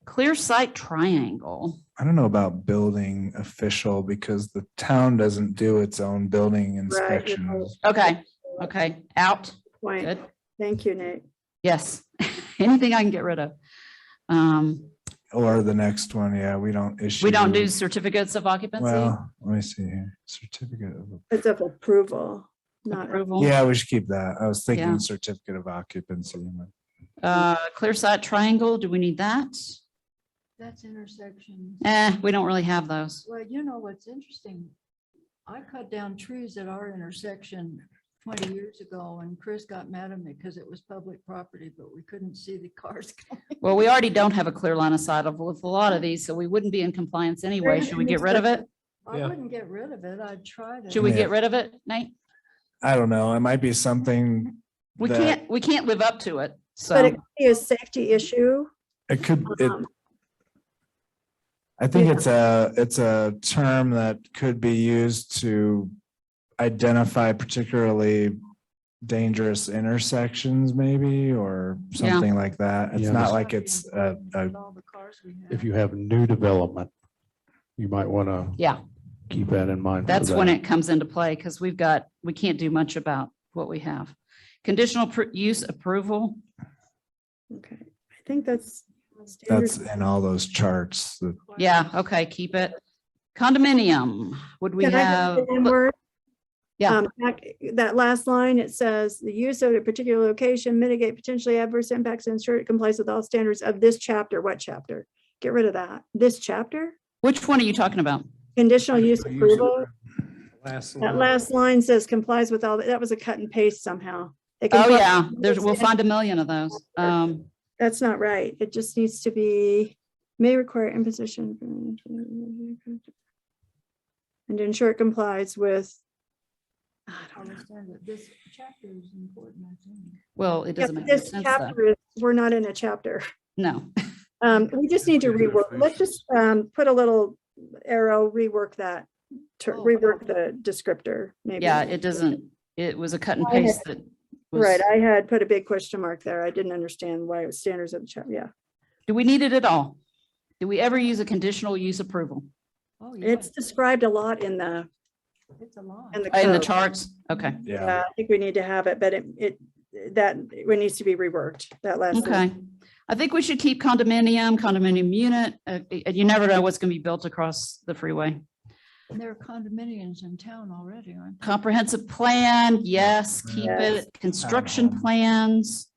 Clear site triangle. I don't know about building official because the town doesn't do its own building inspections. Okay, okay, out, Point. good. Thank you, Nate. Yes, anything I can get rid of. Or the next one, yeah, we don't issue. We don't do certificates of occupancy, Well, let me see here. Certificate of, It's of approval, not. approval. yeah, we should keep that. I was Yeah. thinking certificate of occupancy. Clear site triangle, do we need that? That's intersections. We don't really have those. Well, you know what's interesting? I cut down trees at our intersection 20 years ago and Chris got mad at me because it was public property, but we couldn't see the cars coming. Well, we already don't have a clear line of sight with a lot of these, so we wouldn't be in compliance anyway. Should we get rid of it? I Yeah. wouldn't get rid of it. I'd try to. Should we Yeah. get rid of it, Nate? I don't know. It might be something. We that can't live up to it, But it so. could be a safety issue. It could, Um, I think Yeah. it's a term that could be used to identify particularly dangerous intersections maybe, or Yeah. something like that. It's Yeah, not this- like it's a, With all the cars we have. If you have new development, you might want to Yeah, keep that in mind. for that's when that. it comes into play because we can't do much about what we have. Conditional use approval. Okay, I think that's That's in all those charts. Yeah, okay, keep it. Condominium, would we Can I just have? say one word? Yeah. That last line, it says, the use of a particular location mitigate potentially adverse impacts and ensure it complies with all standards of this chapter. What chapter? Get rid of that. This chapter? Which one are you talking about? Conditional use approval. Last That line. last line says complies with all, that was a cut and paste somehow. It Oh, complies yeah, with there's, all we'll standards. find a million of those. That's not right. It just needs to be, may require imposition. And to ensure it complies with. I I don't know. understand that this chapter is important, I think. Well, it Yeah, doesn't but make any this sense though. chapter is, we're not in a chapter. No, We just need to rework. Let's just put a little arrow, rework that, to Oh, rework the descriptor, maybe. yeah, it doesn't, it was a cut and I had- paste that was. Right, I had put a big question mark there. I didn't understand why it was standards of the chapter. Yeah, Do we need it at all? Do we ever use a conditional use approval Oh, yeah, it's described a lot in the it's a lot. in the code. charts? Okay, Yeah, I think we need to have it, but it needs to be reworked, that last. okay. I think we should keep condominium unit. You never know what's going to be built across the freeway. And there are condominiums in town already, aren't there? Comprehensive plan, yes, keep Yes. it. Construction plans.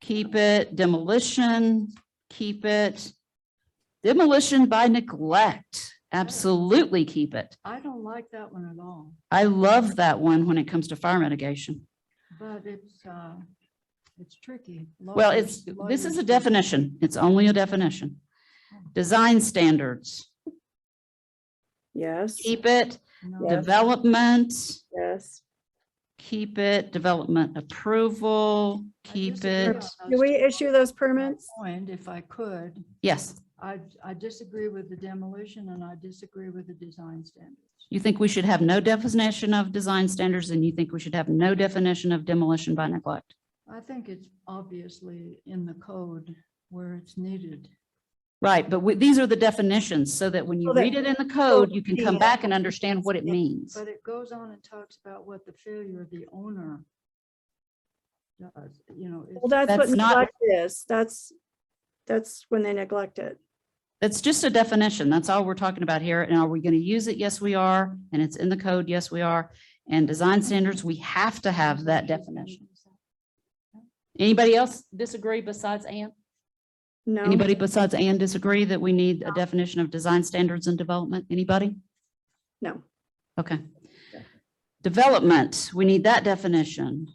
Keep it. Demolition, keep it. Demolition by neglect, absolutely keep it. I don't like that one at all, I love that one when it comes to fire mitigation. but it's tricky. Well, Lawyers- this is a lawyers- definition. It's only a definition. Design standards, Yes, keep it. No, Yes. Development, yes. keep it. Development approval, I keep disagree it. on those Do we two. issue those permits? Point, if I could, Yes. I disagree with the demolition and I disagree with the design standards. You think we should have no definition of design standards and you think we should have no definition of demolition by neglect? I think it's obviously in the code where it's needed. Right, but these are the definitions so that when you So that read it in the code, you can see come it. back and understand what it means. But it goes on and talks about what the failure of the owner does, you know. Well, that's what That's not- neglect is. That's when they neglect it. That's just a definition. That's all we're talking about here. And are we going to use it? Yes, we are. And it's in the code. Yes, we are. And design standards, we have to have that definition. Anybody else disagree besides Ann? No. Anybody besides Ann disagree that we need a definition of design standards and development? Anybody? No. Okay. Development, we need that definition.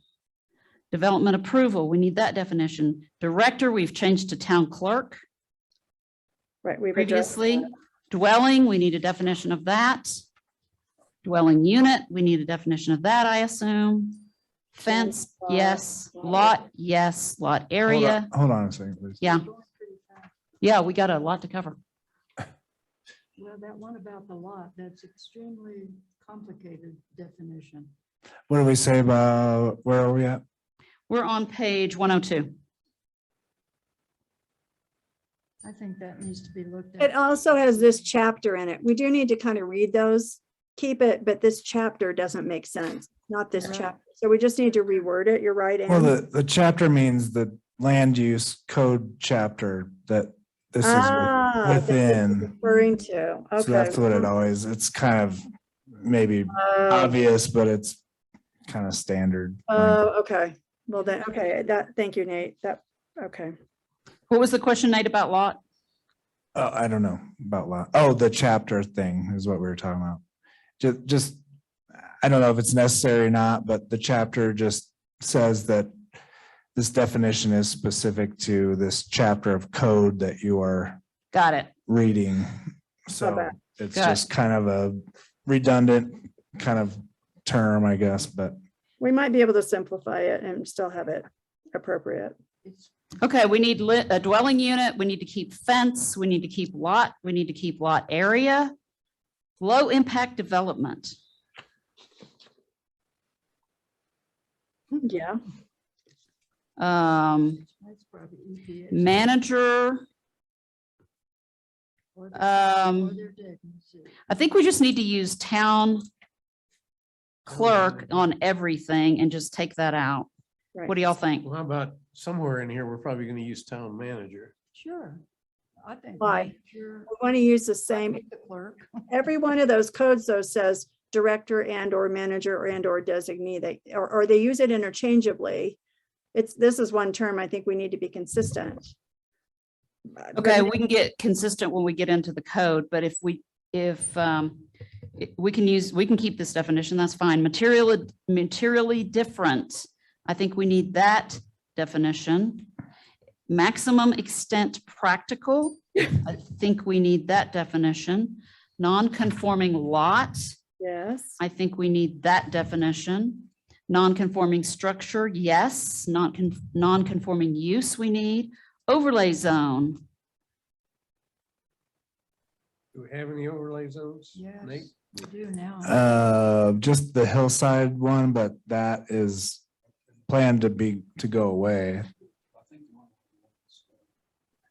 Development approval, we need that definition. Director, we've changed to town clerk Right. We've addressed previously. that. Dwelling, we need a definition of that. Dwelling unit, we need a definition of that, I assume. Fence, lot, yes. Lot, yes. Lot area, Hold on a second, please. yeah. Yeah, we got a lot to cover. Well, that one about the lot, that's extremely complicated definition. What do we say about, where are we at? We're on page 102. I think that needs to be looked It at. also has this chapter in it. We do need to kind of read those, keep it, but this chapter doesn't make sense, not this Right. chapter. So we just need to reword it. You're right. Well, Ann. the chapter means the land use code chapter that this is That this is within. referring to, So okay. that's what it always, it's kind of maybe Oh, obvious, but it's kind of standard. oh, okay. Well, then, okay, thank you, Nate. Okay. What was the question, Nate, about lot? I don't know about lot. Oh, the chapter thing is what we were talking about. Just, I don't know if it's necessary or not, but the chapter just says that this definition is specific to this chapter of code that you are Got it. reading. So bad. it's Got it. just kind of a redundant kind of term, I guess, but We might be able to simplify it and still have it appropriate. It's Okay, we need a dwelling unit, we need to keep fence, we need to keep lot, we need to keep lot area. Low impact development. Yeah. that's probably EPA. Manager, or their dignity. I think we just need to use town clerk on everything and just take that out. Right. What do y'all think? Well, how about somewhere in here, we're probably gonna use town manager. Sure. I think. Why? Sure. We want to use the same, The clerk. every one of those codes though says director and or manager and or designee, or they use it interchangeably. This is one term I think we need to be consistent. Okay, we can get consistent when we get into the code, but if we can keep this definition, that's fine. Materially different. I think we need that definition. Maximum extent practical. I think we need that definition. Non-conforming lot. Yes, I think we need that definition. Non-conforming structure, yes. Non-conforming use we need. Overlay zone. Do we have any overlay zones? Yes, Nate? we do now. Just the hillside one, but that is planned to go away.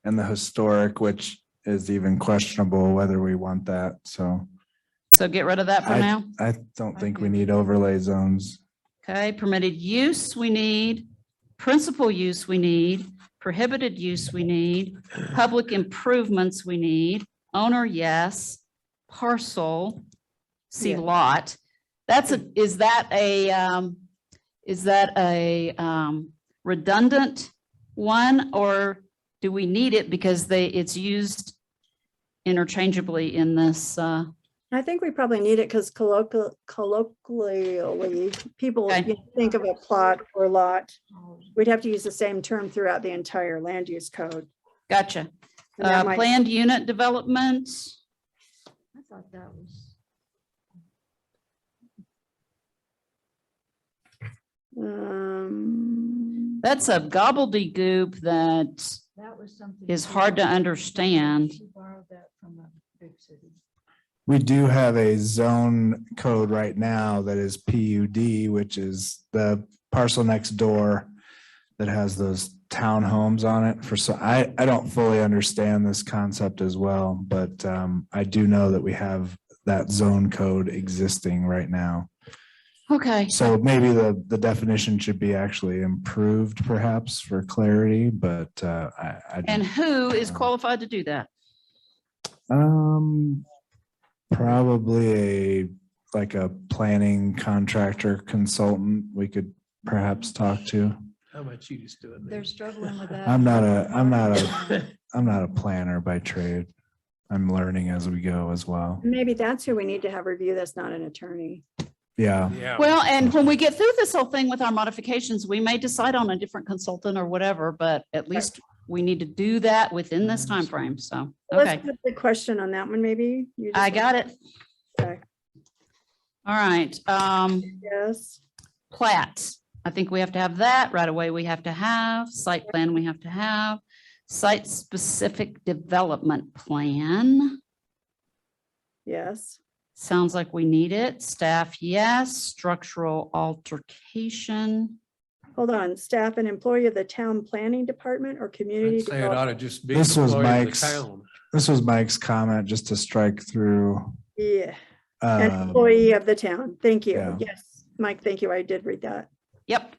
And the historic, which is even questionable whether we want that, so. So get rid of that for now. I don't think we need overlay zones. Okay, permitted use we need, principal use we need, prohibited use we need, public improvements we need, owner, yes, parcel, see Yeah. lot. Is that a redundant one, or do we need it because it's used interchangeably in this? I think we probably need it because colloquially, people Okay. think of a plot or lot. We'd have to use the same term throughout the entire land use code. Gotcha. And that might- Planned unit development. I thought that was. That's a gobbledygook that That was something. is hard to understand. She borrowed that from a big city. We do have a zone code right now that is PUD, which is the parcel next door that has those townhomes on it. I don't fully understand this concept as well, but I do know that we have that zone code existing right now. Okay, So maybe the definition should be actually improved perhaps for clarity, but I and don't- who is qualified to do that? Probably like a planning contractor consultant we could perhaps talk to. How about you just do it? They're struggling with that. I'm not a planner by trade. I'm learning as we go as well. Maybe that's who we need to have review this, not an attorney. Yeah. Yeah. Well, and when we get through this whole thing with our modifications, we may decide on a different consultant or whatever, but at least we need to do that within this time frame. So, Let's okay, put the question on that one, maybe. You I just- got it. Okay. All right. Yes, Plat. I think we have to have that right away. We have to have site plan. We have to have site specific development plan. yes. Sounds like we need it. Staff, yes. Structural altercation. Hold on, staff and employee of the town planning department or community. I'd say it ought to just be. This was employee of the Mike's. town. This was Mike's comment just to strike through. Yeah, an um, employee of the town. Thank you. yeah. Yes, Mike, thank you. I did read that. Yep.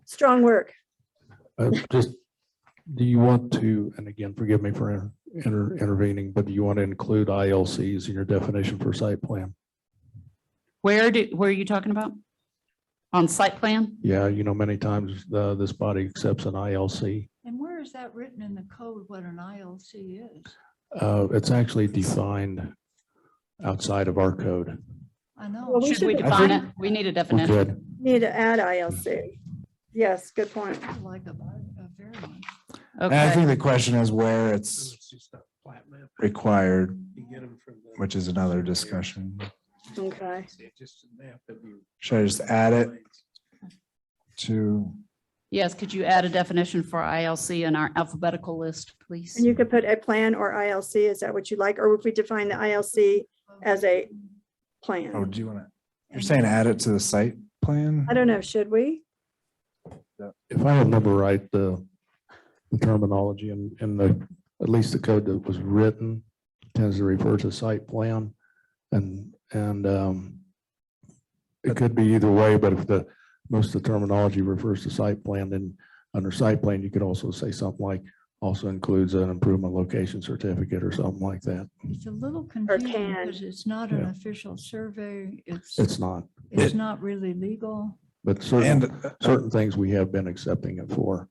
Strong work. Just, do you want to, and again, forgive me for intervening, but do you want to include ILCs in your definition for site plan? Where are you talking about? On site plan? Yeah, many times this body accepts an ILC. And where is that written in the code, what an ILC is? It's actually defined outside of our code. I know. Well, we Should we should- define it? We need a We definition. could. Need to add ILC. Yes, good point. Like a variance. And I Okay. think the question is where it's It's just a plat map. required, You get 'em from the- which is another discussion. Okay. It's just a map of you. Should I just add it to, Yes, could you add a definition for ILC in our alphabetical list, please? And you could put a plan or ILC. Is that what you like? Or if we define the ILC as a oh, plan? do you want to, you're saying add it to the site plan? I don't know. Should we? If I remember right, the terminology in the, at least the code that was written tends to refer to site plan. And it could be either way, but if most of the terminology refers to site plan, then under site plan, you could also say something like also includes an improvement location certificate or something like that. It's a little confusing can. because it's not an Yeah. official survey. It's not, It's not really legal. but certain, And, certain things we have been accepting it for.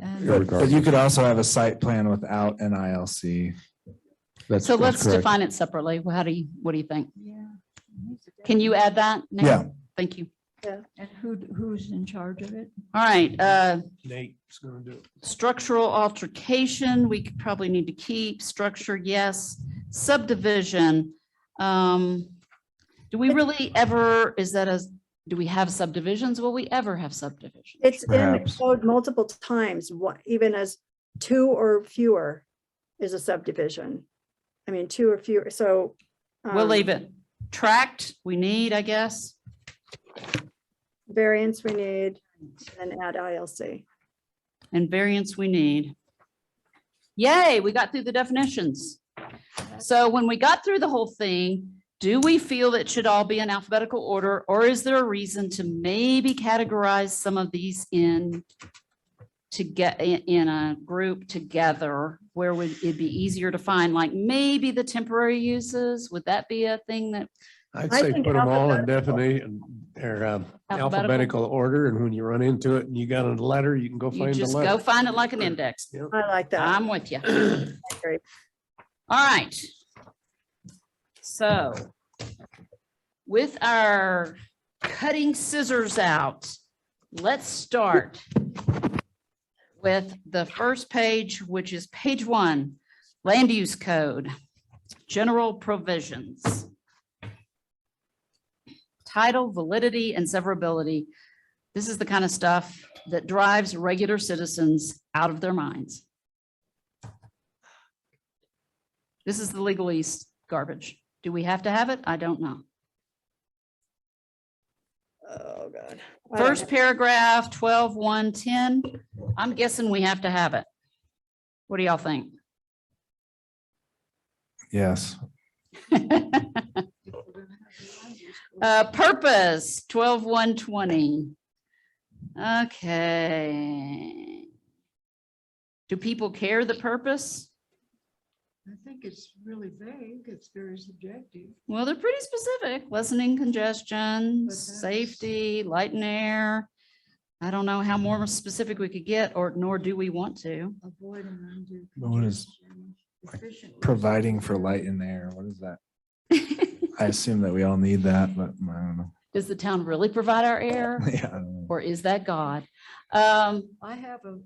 And but you could also have a site plan without an ILC. That's So that's let's correct. define it separately. What do you think? yeah. Can you add that? Nate? Yeah. Thank you. And who's in charge of it? All right, Nate's gonna do it. structural altercation, we could probably need to keep. Structure, yes. Subdivision. Do we really ever, do we have subdivisions? Will we ever have subdivisions? It's in the Perhaps. code multiple times, what, even as 2 or fewer is a subdivision. I mean, 2 or fewer, so. We'll leave it. Tract, we need, I guess. Variance we need, and add ILC. And variance we need. Yay, we got through the definitions. So when we got through the whole thing, do we feel that it should all be in alphabetical order, or is there a reason to maybe categorize some of these in to get in a group together where it'd be easier to find, like maybe the temporary uses? Would that be a thing that, I'd I say think put them all in alphabetical. definition or alphabetical order, and when you run into it and you got a letter, you can go you find the just go letter. find it like an index? I like that. I'm with you. Great. All right. So with our cutting scissors out, let's start with the first page, which is page 1, land use code, general provisions. Title, validity, and severability. This is the kind of stuff that drives regular citizens out of their minds. This is the legalese garbage. Do we have to have it? I don't know. Oh, God. I don't First have- paragraph, 12.1.10. I'm guessing we have to have it. What do y'all think? Yes. Purpose, 12.1.20. Okay. Do people care the purpose? I think it's really vague. It's very subjective. Well, they're pretty specific. Lessening congestion, But that's- safety, light and air. I don't know how more specific we could get, or nor do we want to. Avoiding undue What is, congestion, like, efficient Providing use for of light in the air. What is that? I assume that we all need that, but I don't know. Does the town really provide our air, Yeah, I don't know. or is that God? I have a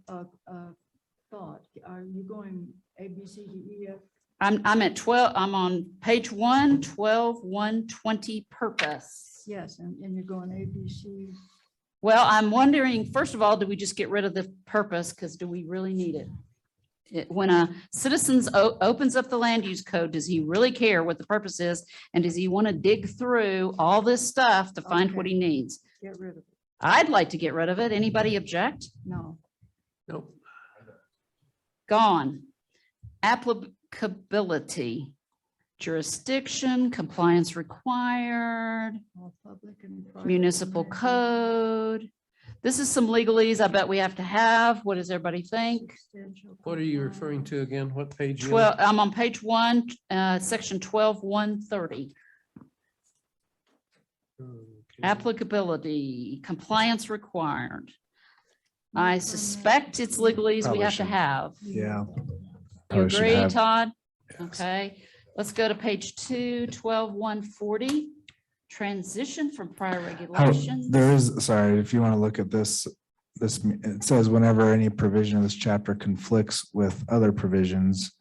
thought. Are you going A, B, C, D, E, F? I'm at 12, I'm on page 1, 12.1.20 purpose. Yes, and you're going A, B, C. Well, I'm wondering, first of all, do we just get rid of the purpose? Because do we really need it? When a citizen opens up the land use code, does he really care what the purpose is? And does he want to dig through all this stuff to find what Okay. he needs? Get rid of it. I'd like to get rid of it. Anybody object? No. Nope. Gone. Applicability, jurisdiction, compliance required, All public and private municipal domain, code. This is some legalese I bet we have to have. What does everybody think? substantial What are you compliance. referring to again? What page? you on? 12, I'm on page 1, section 12.130. Okay. Applicability, compliance required. I suspect it's legalese we Probably have to should. have. Yeah. You Probably should agree, have- Todd? Yes. Okay, let's go to page 2, 12.140. Transition from prior How, regulations. there is, sorry, if you want to look at this, it says whenever any provision of this chapter conflicts with other provisions,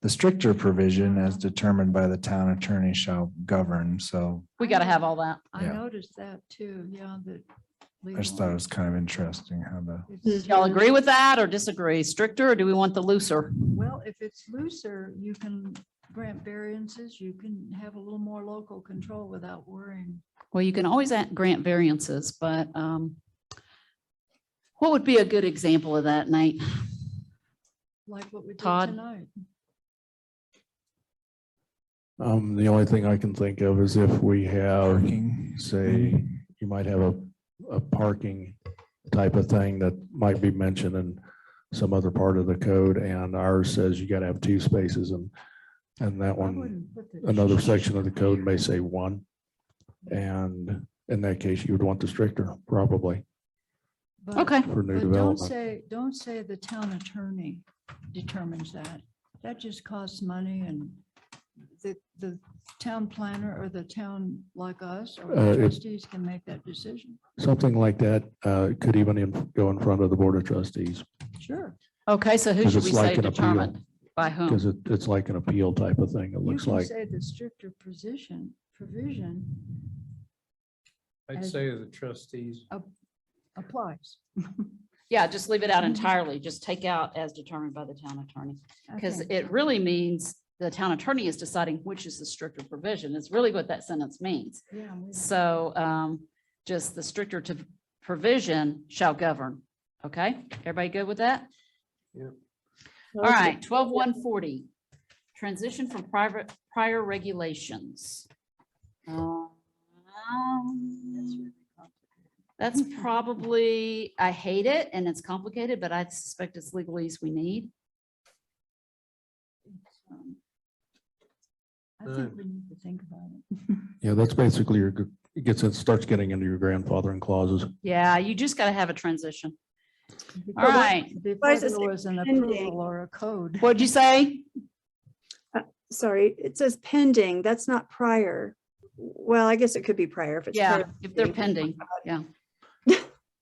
the stricter provision as determined by the town attorney shall govern. So We got to have all that. I Yeah. noticed that too, yeah, that. I just thought it was kind of interesting how the, it's- Y'all agree with that or disagree? Stricter, or do we want the looser? Well, if it's looser, you can grant variances, you can have a little more local control without worrying. Well, you can always grant variances, but what would be a good example of that, Nate? Like what we did Todd? tonight. The only thing I can think of is if we have, parking. say, you might have a parking type of thing that might be mentioned in some other part of the code, and ours says you gotta have 2 spaces, and that I one, wouldn't put the- another section of the code may say 1. And in that case, you would want the stricter, probably, but- Okay, for new But development. don't say the town attorney determines that. That just costs money, and the town planner or the town like us or Uh, the it- trustees can make that decision. Something like that could even go in front of the Board of Trustees, Sure. okay, so who 'Cause should we it's like say an appeal. determined? By whom? because it's like an appeal type of thing, it You looks can like. say the stricter provision I'd As- say the trustees. applies. Yeah, just leave it out entirely. Just take out as determined by the town attorney. Because Okay. it really means the town attorney is deciding which is the stricter provision. It's really what that sentence means. Yeah, I'm with you. So just the stricter to provision shall govern. Okay, everybody good with that? All right, 12-140, transition from prior regulations. That's probably, I hate it and it's complicated, but I suspect it's legalese we need. I think we need to think about it. Yeah, that's basically it starts getting into your grandfathering clauses. Yeah, you just got to have a transition. Before All there- right, Before does it there say was an pending? approval or a code. what'd you say? Sorry, it says pending. That's not prior. Well, I guess it could be prior if it's. Yeah, prior. if they're pending, yeah.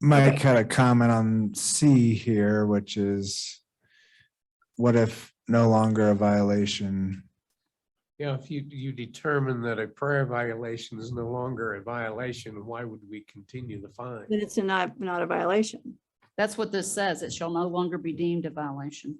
Mike had a comment on C here, which is what if no longer a violation? Yeah, if you determine that a prior violation is no longer a violation, why would we continue the fine? Then it's not a violation. That's what this says. It shall no longer be deemed a violation.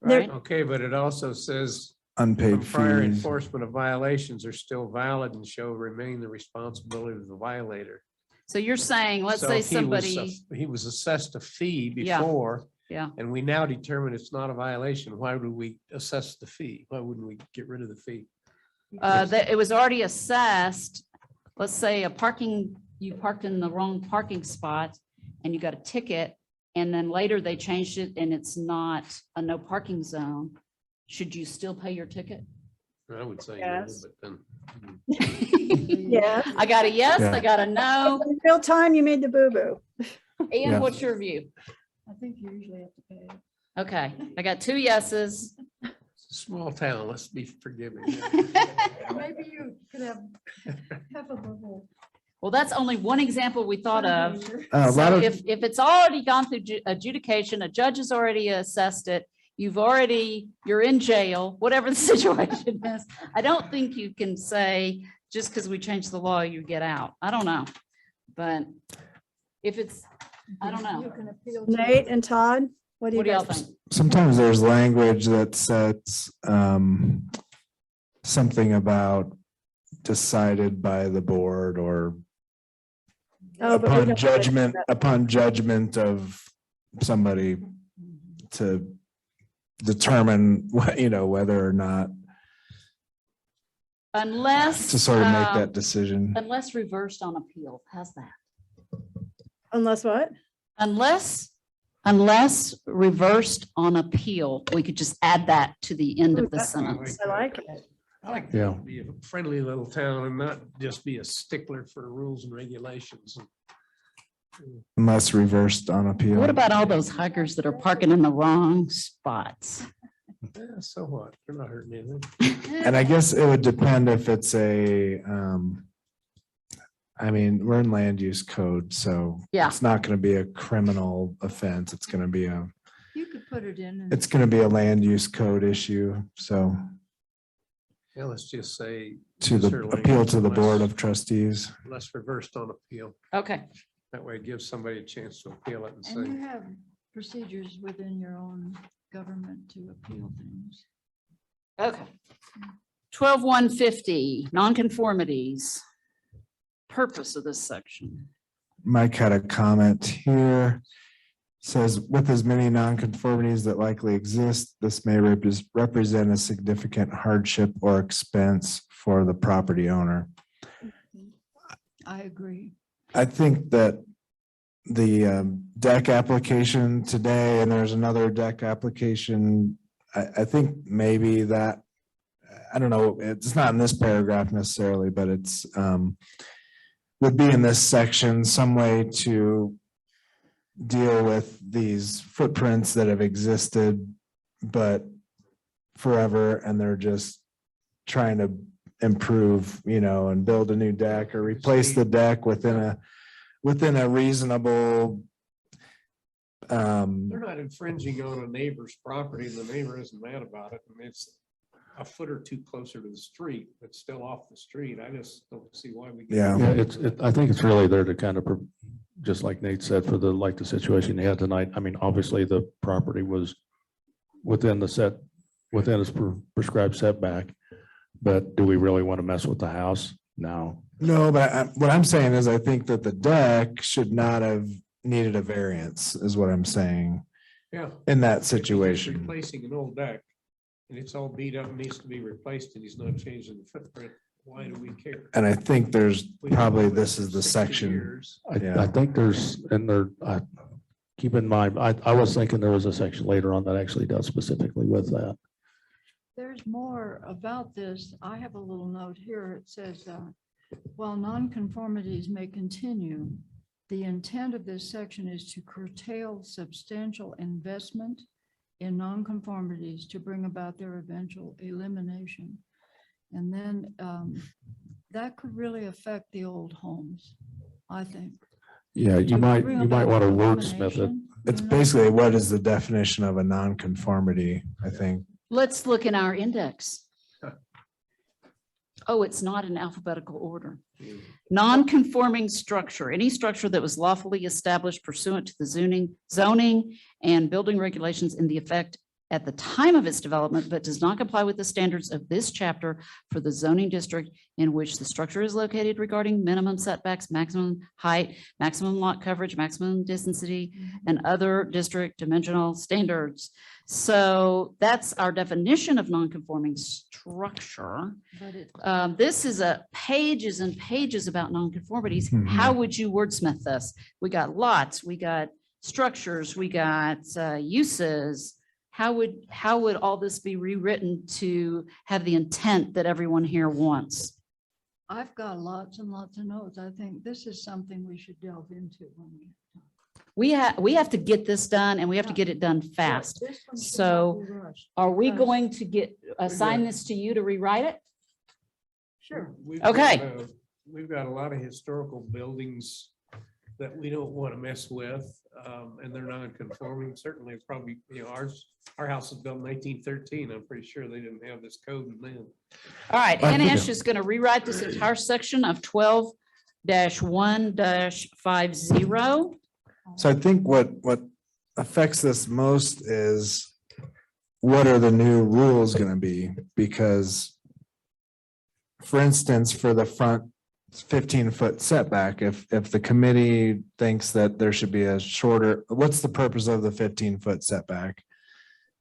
There- Right? Okay, but it also says Unpaid prior fees. enforcement of violations are still valid and shall remain the responsibility of the violator. So you're saying, let's So say if he was somebody, he was assessed a fee Yeah. before. Yeah. And we now determine it's not a violation. Why would we assess the fee? Why wouldn't we get rid of the fee? that it was already assessed, let's say you parked in the wrong parking spot and you got a ticket, and then later they changed it and it's not a no parking zone. Should you still pay your ticket? I would say, no, Yes. but then. Yeah. I got a yes, I Yeah. got a no. In real time, you made the boo-boo. Ian, Yeah. what's your view? I think you usually have to pay. Okay, I got 2 yeses. Small town, let's be forgiving. Maybe you could have a little. Well, that's only one example we thought of. A lot So of, if it's already gone through adjudication, a judge has already assessed it, you're in jail, whatever the situation is. I don't think you can say, just because we changed the law, you get out. I don't know. But if it's, I don't know. You can appeal to- Nate and Todd, what do you What do y'all guys? think? sometimes there's language that sets something about decided by the board or Oh, but we don't have upon judgment of somebody to determine what, whether or not Unless. to sort of make that decision. Unless reversed on appeal. How's that? Unless what? Unless reversed on appeal, we could just add that to the end of the sentence. I like it. I like Yeah. to be a friendly little town and not just be a stickler for rules and regulations. Unless reversed on appeal. What about all those hikers that are parking in the wrong spots? Yeah, so what? They're not hurting anything. And I guess it would depend if it's we're in land use code, so Yeah. it's not going to be a criminal offense. It's going to be You could put it in. and- it's going to be a land use code issue. So Yeah, let's just say. to use the her appeal language, to the board unless- of trustees. Unless reversed on appeal. Okay, That way it gives somebody a chance to appeal it and And you say, have procedures within your own government to appeal things. okay. 12-150, nonconformities. Purpose of this section. Mike had a comment here. Says with as many nonconformities that likely exist, this may represent a significant hardship or expense for the property owner. I agree. I think that deck application today, and there's another deck application. I think maybe that, I don't know, it's not in this paragraph necessarily, but it's would be in this section, some way to deal with these footprints that have existed but forever, and they're just trying to improve, and build a new deck or replace the deck within a reasonable. They're not infringing on a neighbor's property, and the neighbor isn't mad about it, and it's a foot or two closer to the street, but still off the street. I just don't see why we. Yeah. Yeah, I think it's really there to kind of, just like Nate said, for the situation he had tonight. I mean, obviously the property was within its prescribed setback, but do we really want to mess with the house? No. No, but what I'm saying is I think that the deck should not have needed a variance, is what I'm saying, Yeah. in that If he's situation. replacing an old deck and it's all beat up and needs to be replaced and he's not changing the footprint, why do we care? And I think there's We've been probably, doing this for is the 60 section. years. Yeah. I think there's, and there, keep in mind, I was thinking there was a section later on that actually dealt specifically with that. There's more about this. I have a little note here. It says, while nonconformities may continue, the intent of this section is to curtail substantial investment in nonconformities to bring about their eventual elimination. And then that could really affect the old homes, I think. Yeah, you To might bring want to about wordsmith it. elimination, It's you know? basically, what is the definition of a nonconformity, I think. Let's look in our index. Oh, it's not in alphabetical order. Non-conforming structure, any structure that was lawfully established pursuant to the zoning and building regulations in the effect at the time of its development, but does not comply with the standards of this chapter for the zoning district in which the structure is located regarding minimum setbacks, maximum height, maximum lot coverage, maximum density, and other district dimensional standards. So that's our definition of non-conforming structure. But it, This is pages and pages about nonconformities. Mhm. How would you wordsmith this? We got lots, we got structures, we got uses. How would all this be rewritten to have the intent that everyone here wants? I've got lots and lots of notes. I think this is something we should delve into when we. We have to get this done, and we have to get it done fast. This one should not So be rushed, are we because- going to assign this to you to rewrite it? Sure. Okay. We've got a lot of historical buildings that we don't want to mess with, and they're non-conforming. Certainly, probably, our house was built in 1913. I'm pretty sure they didn't have this code then. All right, I Anna think- Ash is going to rewrite this entire section of 12-1-50. So I think what affects this most is, what are the new rules going to be? Because, for instance, for the front 15-foot setback, if the committee thinks that there should be a shorter, what's the purpose of the 15-foot setback?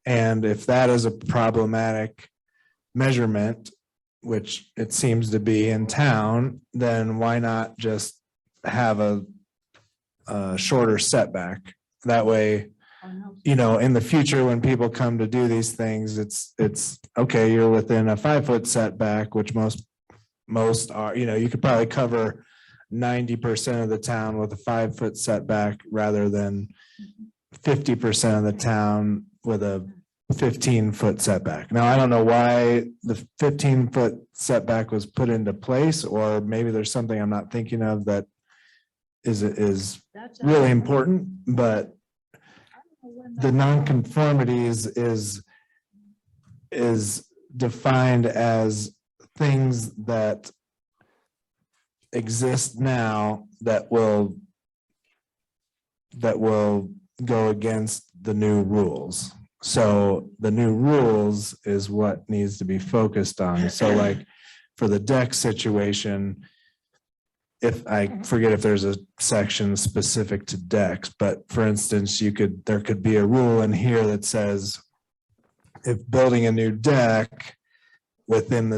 And if that is a problematic measurement, which it seems to be in town, then why not just have a shorter setback? That way, in the future, when people come to do these things, it's okay, you're within a 5-foot setback, which most are, you could probably cover 90% of the town with a 5-foot setback rather than 50% of the town with a 15-foot setback. Now, I don't know why the 15-foot setback was put into place, or maybe there's something I'm not thinking of that is That's really a- important, but I don't know when the that- nonconformities is defined as things that exist now that will go against the new rules. So the new rules is what needs to be focused on. So like for the deck situation, if I forget if there's a section specific to decks, but for instance, there could be a rule in here that says if building a new deck within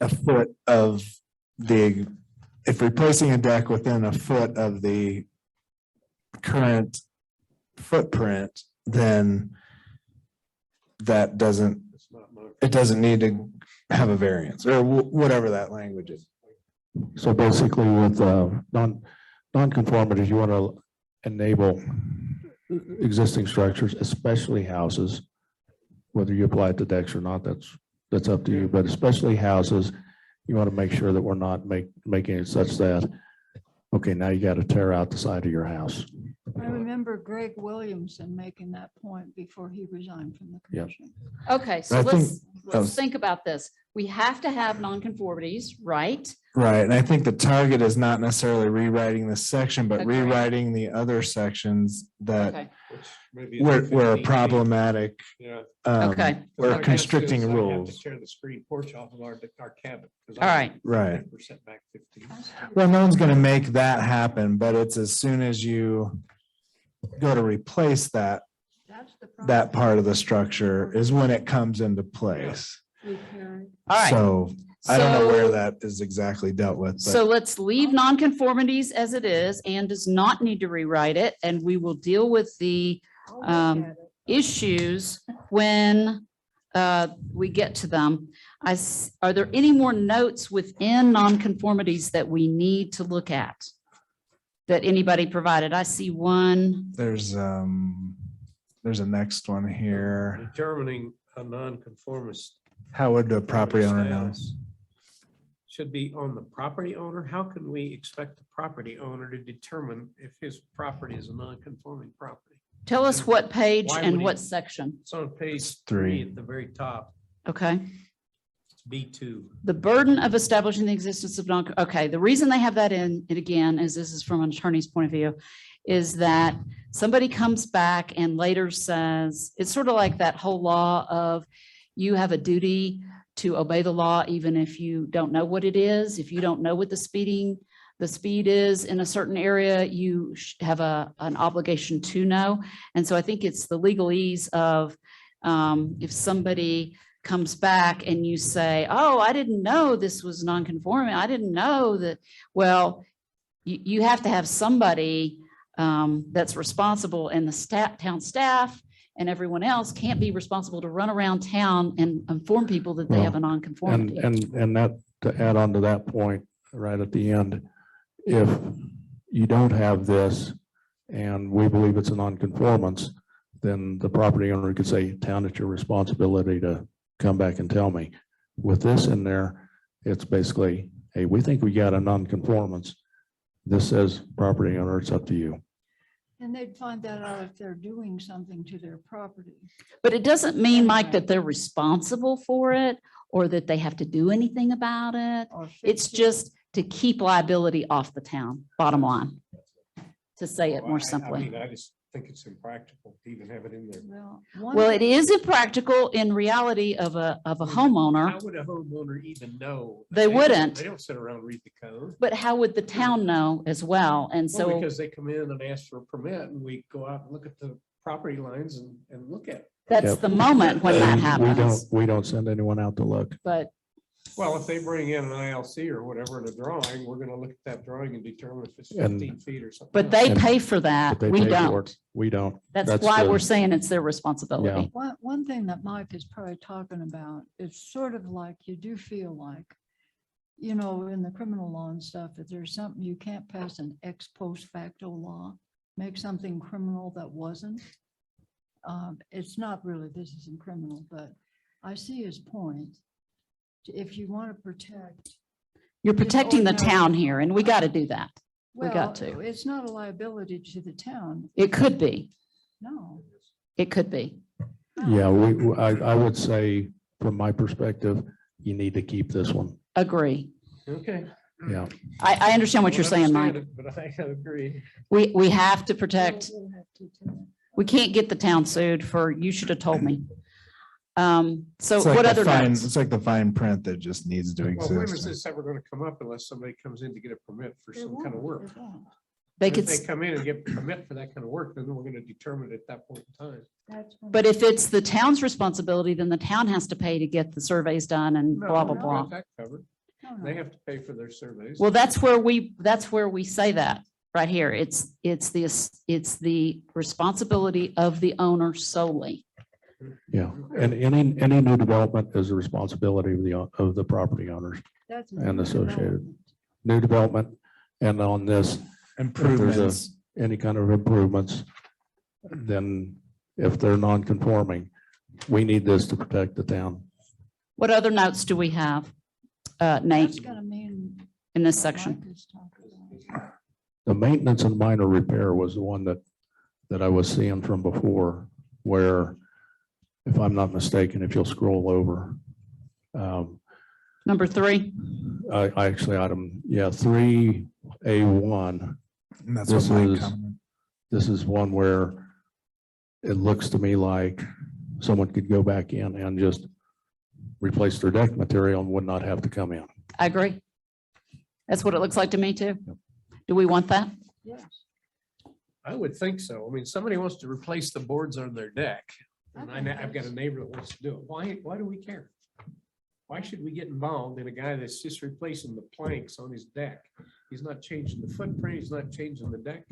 a foot of the if replacing a deck within a foot of the current footprint, then that doesn't, It's not much. it doesn't need to have a variance or whatever that language is. So basically with non-conformities, you want to enable existing structures, especially houses. Whether you apply it to decks or not, that's up to you, but especially houses, you want to make sure that we're not making it such that, okay, now you got to tear out the side of your house. I remember Greg Williamson making that point before he resigned from the Yep. commission. Okay, so I think let's that was- think about this. We have to have nonconformities, right? Right, and I think the target is not necessarily rewriting this section, but Agreed. rewriting the other sections that Okay, Which maybe is were 15 feet. problematic. Yeah. Okay. Or My guess constricting is I have to rules. Tear the screen porch off of our cabin. 'cause all right. Right. We're set back 15. Well, no one's gonna make that happen, but it's as soon as you go to replace that, That's the that part of the structure is when it comes into place. Repaired. All right. So I don't know where So- that is exactly dealt with, So but let's leave nonconformities as it is and does not need to rewrite it. And we will deal with the I'll look at it. issues when we get to them. Are there any more notes within nonconformities that we need to look at? That anybody provided? I see one. there's a next one here. Determining a nonconformist How would the property owner know? status should be on the property owner. How can we expect the property owner to determine if his property is a non-conforming property? Tell us what page Why and would he- what section. It's on page It's 3. 3 at the very top, Okay. it's B2. The burden of establishing the existence of okay, the reason they have that in it again is this is from an attorney's point of view, is that somebody comes back and later says, it's sort of like that whole law of you have a duty to obey the law, even if you don't know what it is. If you don't know what the speed is in a certain area, you have an obligation to know. And so I think it's the legalese of if somebody comes back and you say, oh, I didn't know this was non-conforming. I didn't know that. Well, you have to have somebody that's responsible, and the town staff and everyone else can't be responsible to run around town and inform people that they have a non-conformity. And that, to add on to that point, right at the end, if you don't have this and we believe it's a non-conformance, then the property owner could say, town, it's your responsibility to come back and tell me. With this in there, it's basically, hey, we think we got a non-conformance. This says property owner, it's up to you. And they'd find that out if they're doing something to their property. But it doesn't mean, Mike, Anyway. that they're responsible for it or that they have to do anything about it. Or It's fix it. just to keep liability off the town, bottom line, to say it more I simply. mean, I just think it's impractical to even have it in there. Well, it is impractical in reality of a homeowner, How would a homeowner even know? They don't- wouldn't. They don't sit around and read the code. but how would the town know as well? And Well, so because they come in and ask for a permit and we go out and look at the property lines and look at it. that's Yep. the moment when that We happens. don't send anyone out to look. But Well, if they bring in an ILC or whatever in a drawing, we're gonna look at that drawing and determine if it's And- 15 feet or something. but else. they And- pay for But that. they We pay for don't. it. We don't. That's why the- we're saying it's their responsibility. One thing that Mike is probably talking about, it's sort of like you do feel like, you know, in the criminal law and stuff, if there's something, you can't pass an ex post facto law, make something criminal that wasn't. It's not really, this isn't criminal, but I see his point. If you want to protect. You're protecting the ordinary- town here, and we got to do that. We got Well, to. it's not a liability to the town. It could be. No. It could be. Yeah, I would say, from my perspective, you need to keep this one. Agree. Okay. Yeah. I understand what Don't you're saying, Mike. understand it, But I agree. We have to protect, We'll have to too. we can't get the town sued for, you should have told me. So It's like what the other fine- notes? It's like the fine print that just needs to Well, when is exist. this ever gonna come up unless somebody comes in to get a permit for It some kind of won't, work? it won't. They And could, If they come in and get a permit for that kind of work, then we're gonna determine it at that point in time. That's when- but if it's the town's responsibility, then the town has to pay to get the surveys done and No, blah, blah, we've blah. got that covered. No, They no. have to pay for their surveys. Well, that's where we say that right here. It's the responsibility of the owner solely. Yeah, and any new development is the responsibility of the property owners That's and new associated. development. New development, and on this, Improvements. any kind of improvements, then if they're non-conforming, we need this to protect the town. What other notes do we have, That's Nate, gonna mean. in this what section? Mike is talking about. The maintenance and minor repair was the one that I was seeing from before, where, if I'm not mistaken, if you'll scroll over, Number 3, I actually item, 3A1. And that's This what Mike is- commented. This is one where it looks to me like someone could go back in and just replace their deck material and would not have to come in. I agree. That's what it looks like to me too. Do we want that? Yes. I would think so. I mean, somebody wants to replace the boards on their deck. And I think I've got a that's- neighbor that wants to do it. Why do we care? Why should we get involved in a guy that's just replacing the planks on his deck? He's not changing the footprint, he's not changing the deck.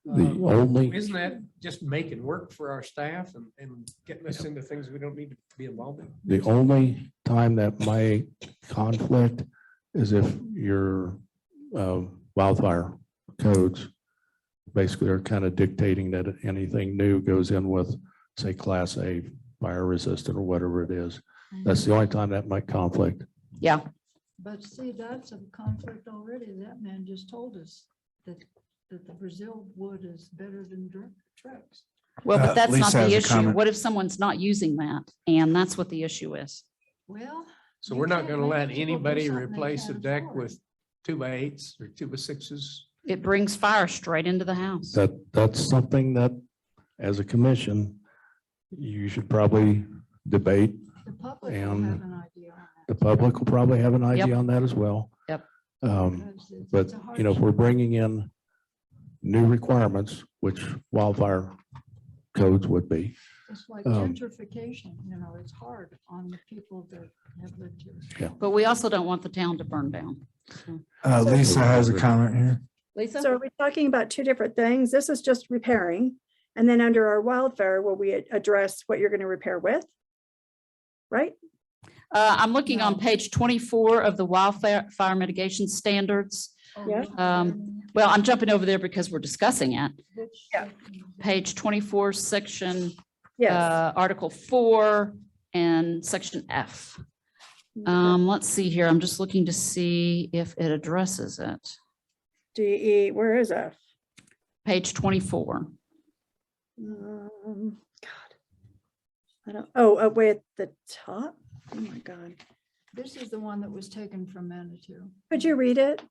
The only, Isn't that just making work for our staff and getting us into things we don't need to be involved in? the only time that might conflict is if your wildfire codes basically are kind of dictating that anything new goes in with, say, Class A fire resistant or whatever it is. That's the only time that might conflict. Yeah. But see, that's a conflict already. That man just told us that the Brazil wood is better than Trex. Well, but that's not Lisa has the a issue. comment. What if someone's not using that? And that's what the issue is. Well. So you we're not can't gonna make let people do anybody something they replace a can't deck afford. with 2x8s or 2x6s. It brings fire straight into the house. That's something that, as a commission, you should probably debate. The public will and have an idea on The public will probably have an idea Yep. on that as well. Yep. Um, that. because it's But, a you know, if hardship. we're bringing in new requirements, which wildfire codes would be, It's like um, gentrification, you know, it's hard on the people that have lived here. But we also don't want the town to burn down. Lisa has a comment here. Lisa? So are we talking about two different things? This is just repairing. And then under our wildfire, will we address what you're going to repair with? Right? I'm looking on No. page 24 of the wildfire mitigation standards. Oh, Yeah. really? Well, I'm jumping over there because we're discussing it. Which Yeah. section is it? Page 24, section, Yes. Article 4 and section F. Let's see here. I'm just looking to see if it addresses it. DE, where is F? Page 24. God. I don't, oh, way at the top? Oh my God. This is the one that was taken from Manitou. Could you read it?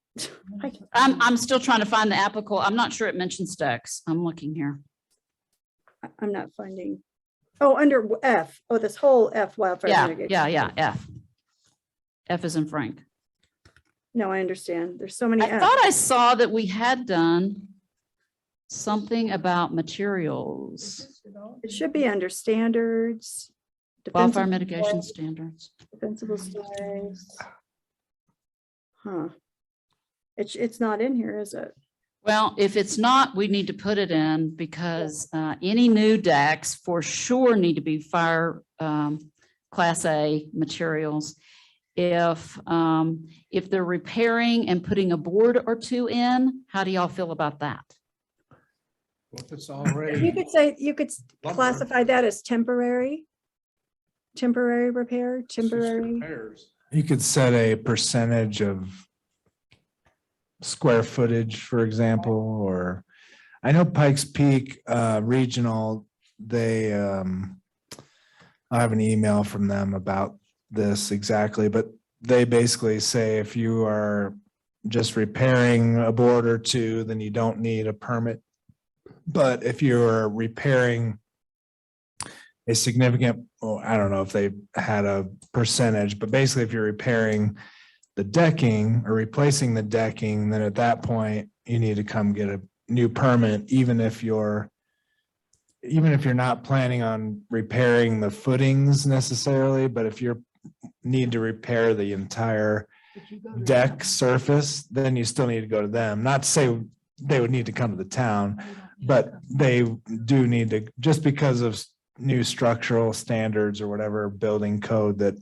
I'm still trying to find the applicable. I'm not sure it mentions decks. I'm looking here. I'm not finding. Oh, under F. Oh, this whole F wildfire. Yeah, mitigation. yeah, F. F is in Frank. No, I understand. There's so many I Fs. thought I saw that we had done something about materials, It should be under standards. wildfire defensible mitigation size, standards. Defensible size. Huh. It's not in here, is it? Well, if it's not, we need to put it in because any new decks for sure need to be fire Class A materials. If they're repairing and putting a board or two in, how do y'all feel about that? Well, if it's You already, could say, you could Lumber. classify that as temporary. Temporary repair, it's just temporary. repairs. You could set a percentage of square footage, for example, or I know Pikes Peak Regional, they, I have an email from them about this exactly, but they basically say if you are just repairing a board or two, then you don't need a permit. But if you're repairing a significant, well, I don't know if they had a percentage, but basically if you're repairing the decking or replacing the decking, then at that point you need to come get a new permit, even if you're not planning on repairing the footings necessarily, but if you're need to repair the entire But you go to deck them. surface, then you still need to go to them. Not to say they would need to come to the town, They don't need to but come. they do need to, just because of new structural standards or whatever building code that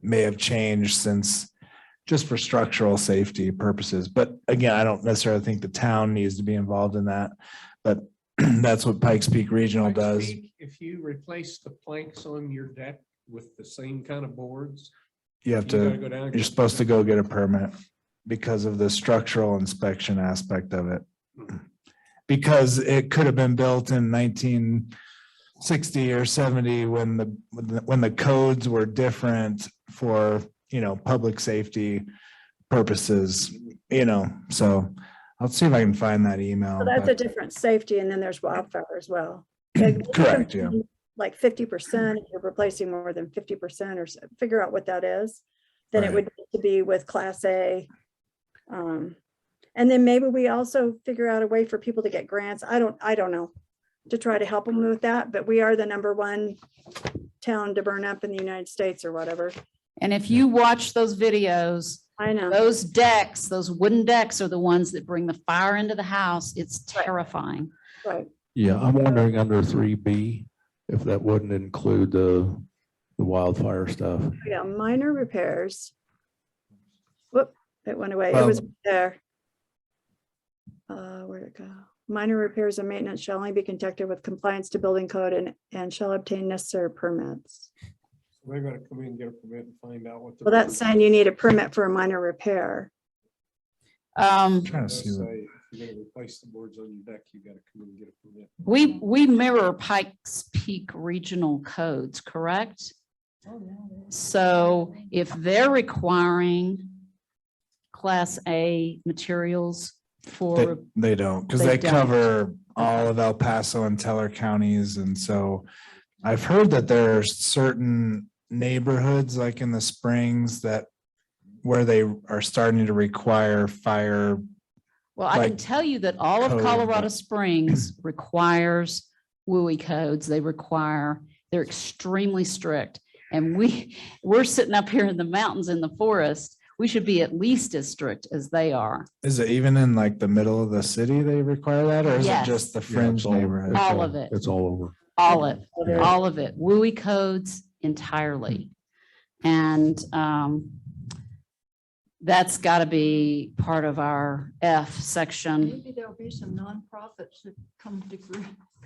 may have changed since, just for structural safety purposes. But again, I don't necessarily think the town needs to be involved in that, but that's what Pikes Peak Regional Pikes does. Peak, if you replace the planks on your deck with the same kind of boards, You have you gotta to, go down. and you're get supposed to permit. go get a permit because of the structural inspection aspect of it. Because it could have been built in 1960 or 70 when the codes were different for, public safety purposes, so I'll see if I can find that email. So that's a but- different safety, and then there's wildfire as well. Yeah, Correct, yeah. Like 50%, if you're replacing more than 50% or figure out what that is, then it Right. would need to be with Class A. And then maybe we also figure out a way for people to get grants. I don't know, to try to help them with that, but we are the #1 town to burn up in the United States or whatever. And if you watch those videos, I know. those decks, those wooden decks are the ones that bring the fire into the house. It's Right. terrifying. Right. Yeah, I'm wondering under 3B, if that wouldn't include the wildfire stuff. Yeah, minor repairs. Whoop, it went away. It was Well- there. Where'd it go? Minor repairs and maintenance shall only be conducted with compliance to building code and shall obtain necessary permits. They're gonna come in and get a permit and find out what. the Well, that's boards saying you need a permit for a minor repair. Trying to does see. what- say. If you're gonna replace the boards on your deck, you gotta come in and get a permit. We mirror Pikes Peak regional codes, correct? Oh, yeah, they- So if they're requiring Class A materials They, for, they don't, because They they don't. cover all of El Paso and Teller counties. And so I've heard that there are certain neighborhoods like in the Springs where they are starting to require fire. well, I can like tell you that all of code, Colorado but- Springs requires WUI codes. They're extremely strict. And we're sitting up here in the mountains in the forest. We should be at least as strict as they are. Is it even in like the middle of the city they require that, or is it Yes. just the Yeah, fringe it's all- neighborhood? it's All of it. It's all over. All of it, WUI codes entirely. And that's got to be part of our F section. Maybe there'll be some nonprofits that come to. come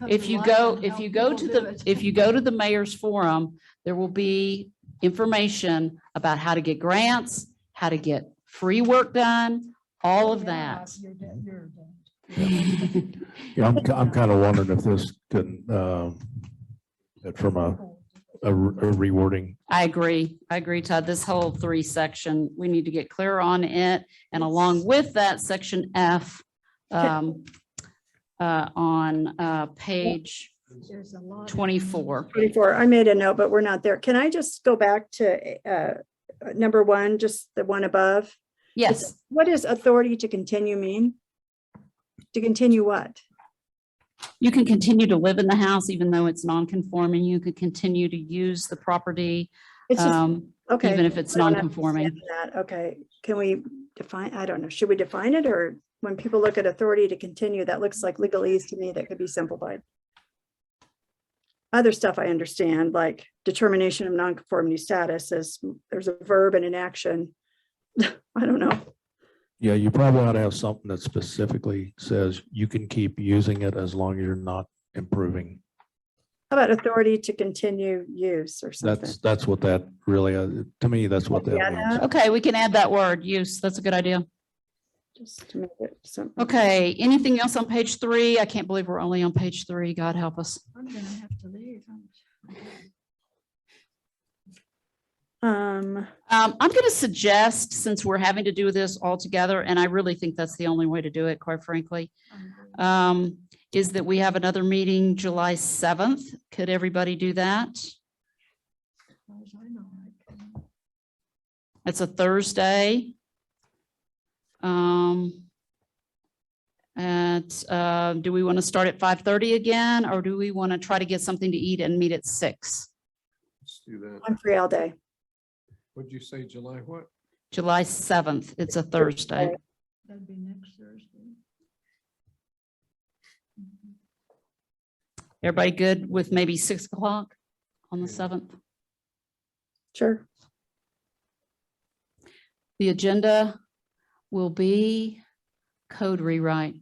If to you life go, and if help you go people to do the, it. if you go to the mayor's forum, there will be information about how to get grants, how to get free work done, all of Yeah, that. you're dead, you're dead. Yeah, I'm kind of wondering if this could, from a rewording. I agree, Todd. This whole 3 section, we need to get clear on it. And along with that, section F on page There's a lot. of- 24. 24, I made a note, but we're not there. Can I just go back to #1, just the one above? Yes, What does authority to continue mean? To continue what? you can continue to live in the house even though it's non-conforming. You could continue to use the property, It's just, okay. even if it's I don't non-conforming. understand that. Okay, can we define, I don't know, should we define it, or when people look at authority to continue, that looks like legalese to me, that could be simplified. Other stuff I understand, like determination of nonconformity status, is there's a verb and an action. I don't know. Yeah, you probably ought to have something that specifically says you can keep using it as long as you're not improving. How about authority to continue use or something? That's what that really, to me, that's what Yeah, that means. Okay, we can add that word, use. That's a good idea. Just to make it simple. Okay, anything else on page 3? I can't believe we're only on page 3. God help us. I'm gonna have to leave. I'm going to suggest, since we're having to do this all together, and I really think that's the only way to do it, quite frankly, is that we have another meeting July 7th. Could everybody do that? As far as I know, I can. It's a Thursday. Do we want to start at 5:30 again, or do we want to try to get something to eat and meet at 6? Let's do that. I'm free all day. What'd you say, July what? July 7th. It's a Thursday. That'd be next Thursday. Everybody good with maybe 6 o'clock on the 7th? Sure. The agenda will be code rewrite.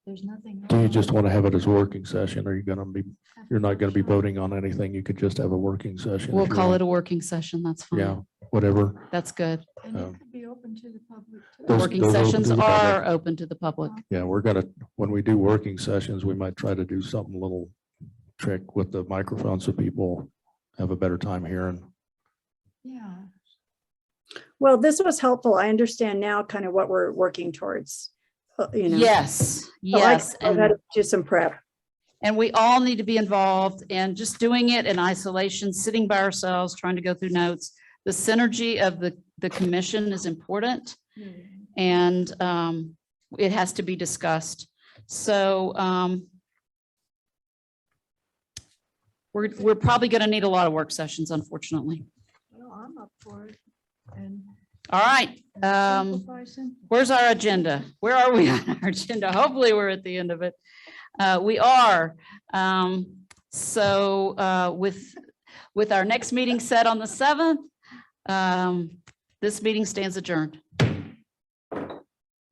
There's nothing. Do you else. just want to have it as a working session? Are you going to be, you're not going to be voting on anything? You could just have a working session. We'll if you call want. it a working session. That's Yeah, fine. whatever. That's good. And um, it could be open to the public too. Those- Working those are open sessions to the public. are open to the public. Yeah, we're gonna, when we do working sessions, we might try to do something a little trick with the microphone so people have a better time hearing. Yeah. Well, this was helpful. I understand now kind of what we're working towards. You know. Yes, So I yes. can go ahead and do some prep. And we all need to be involved, and just doing it in isolation, sitting by ourselves, trying to go through notes. The synergy of the commission is important, and it has to be discussed. So we're probably going to need a lot of work sessions, unfortunately. Well, I'm up for it. And All right. Where's our agenda? Where are we on our agenda? Hopefully we're at the end of it. We are. So with our next meeting set on the 7th, this meeting stands adjourned.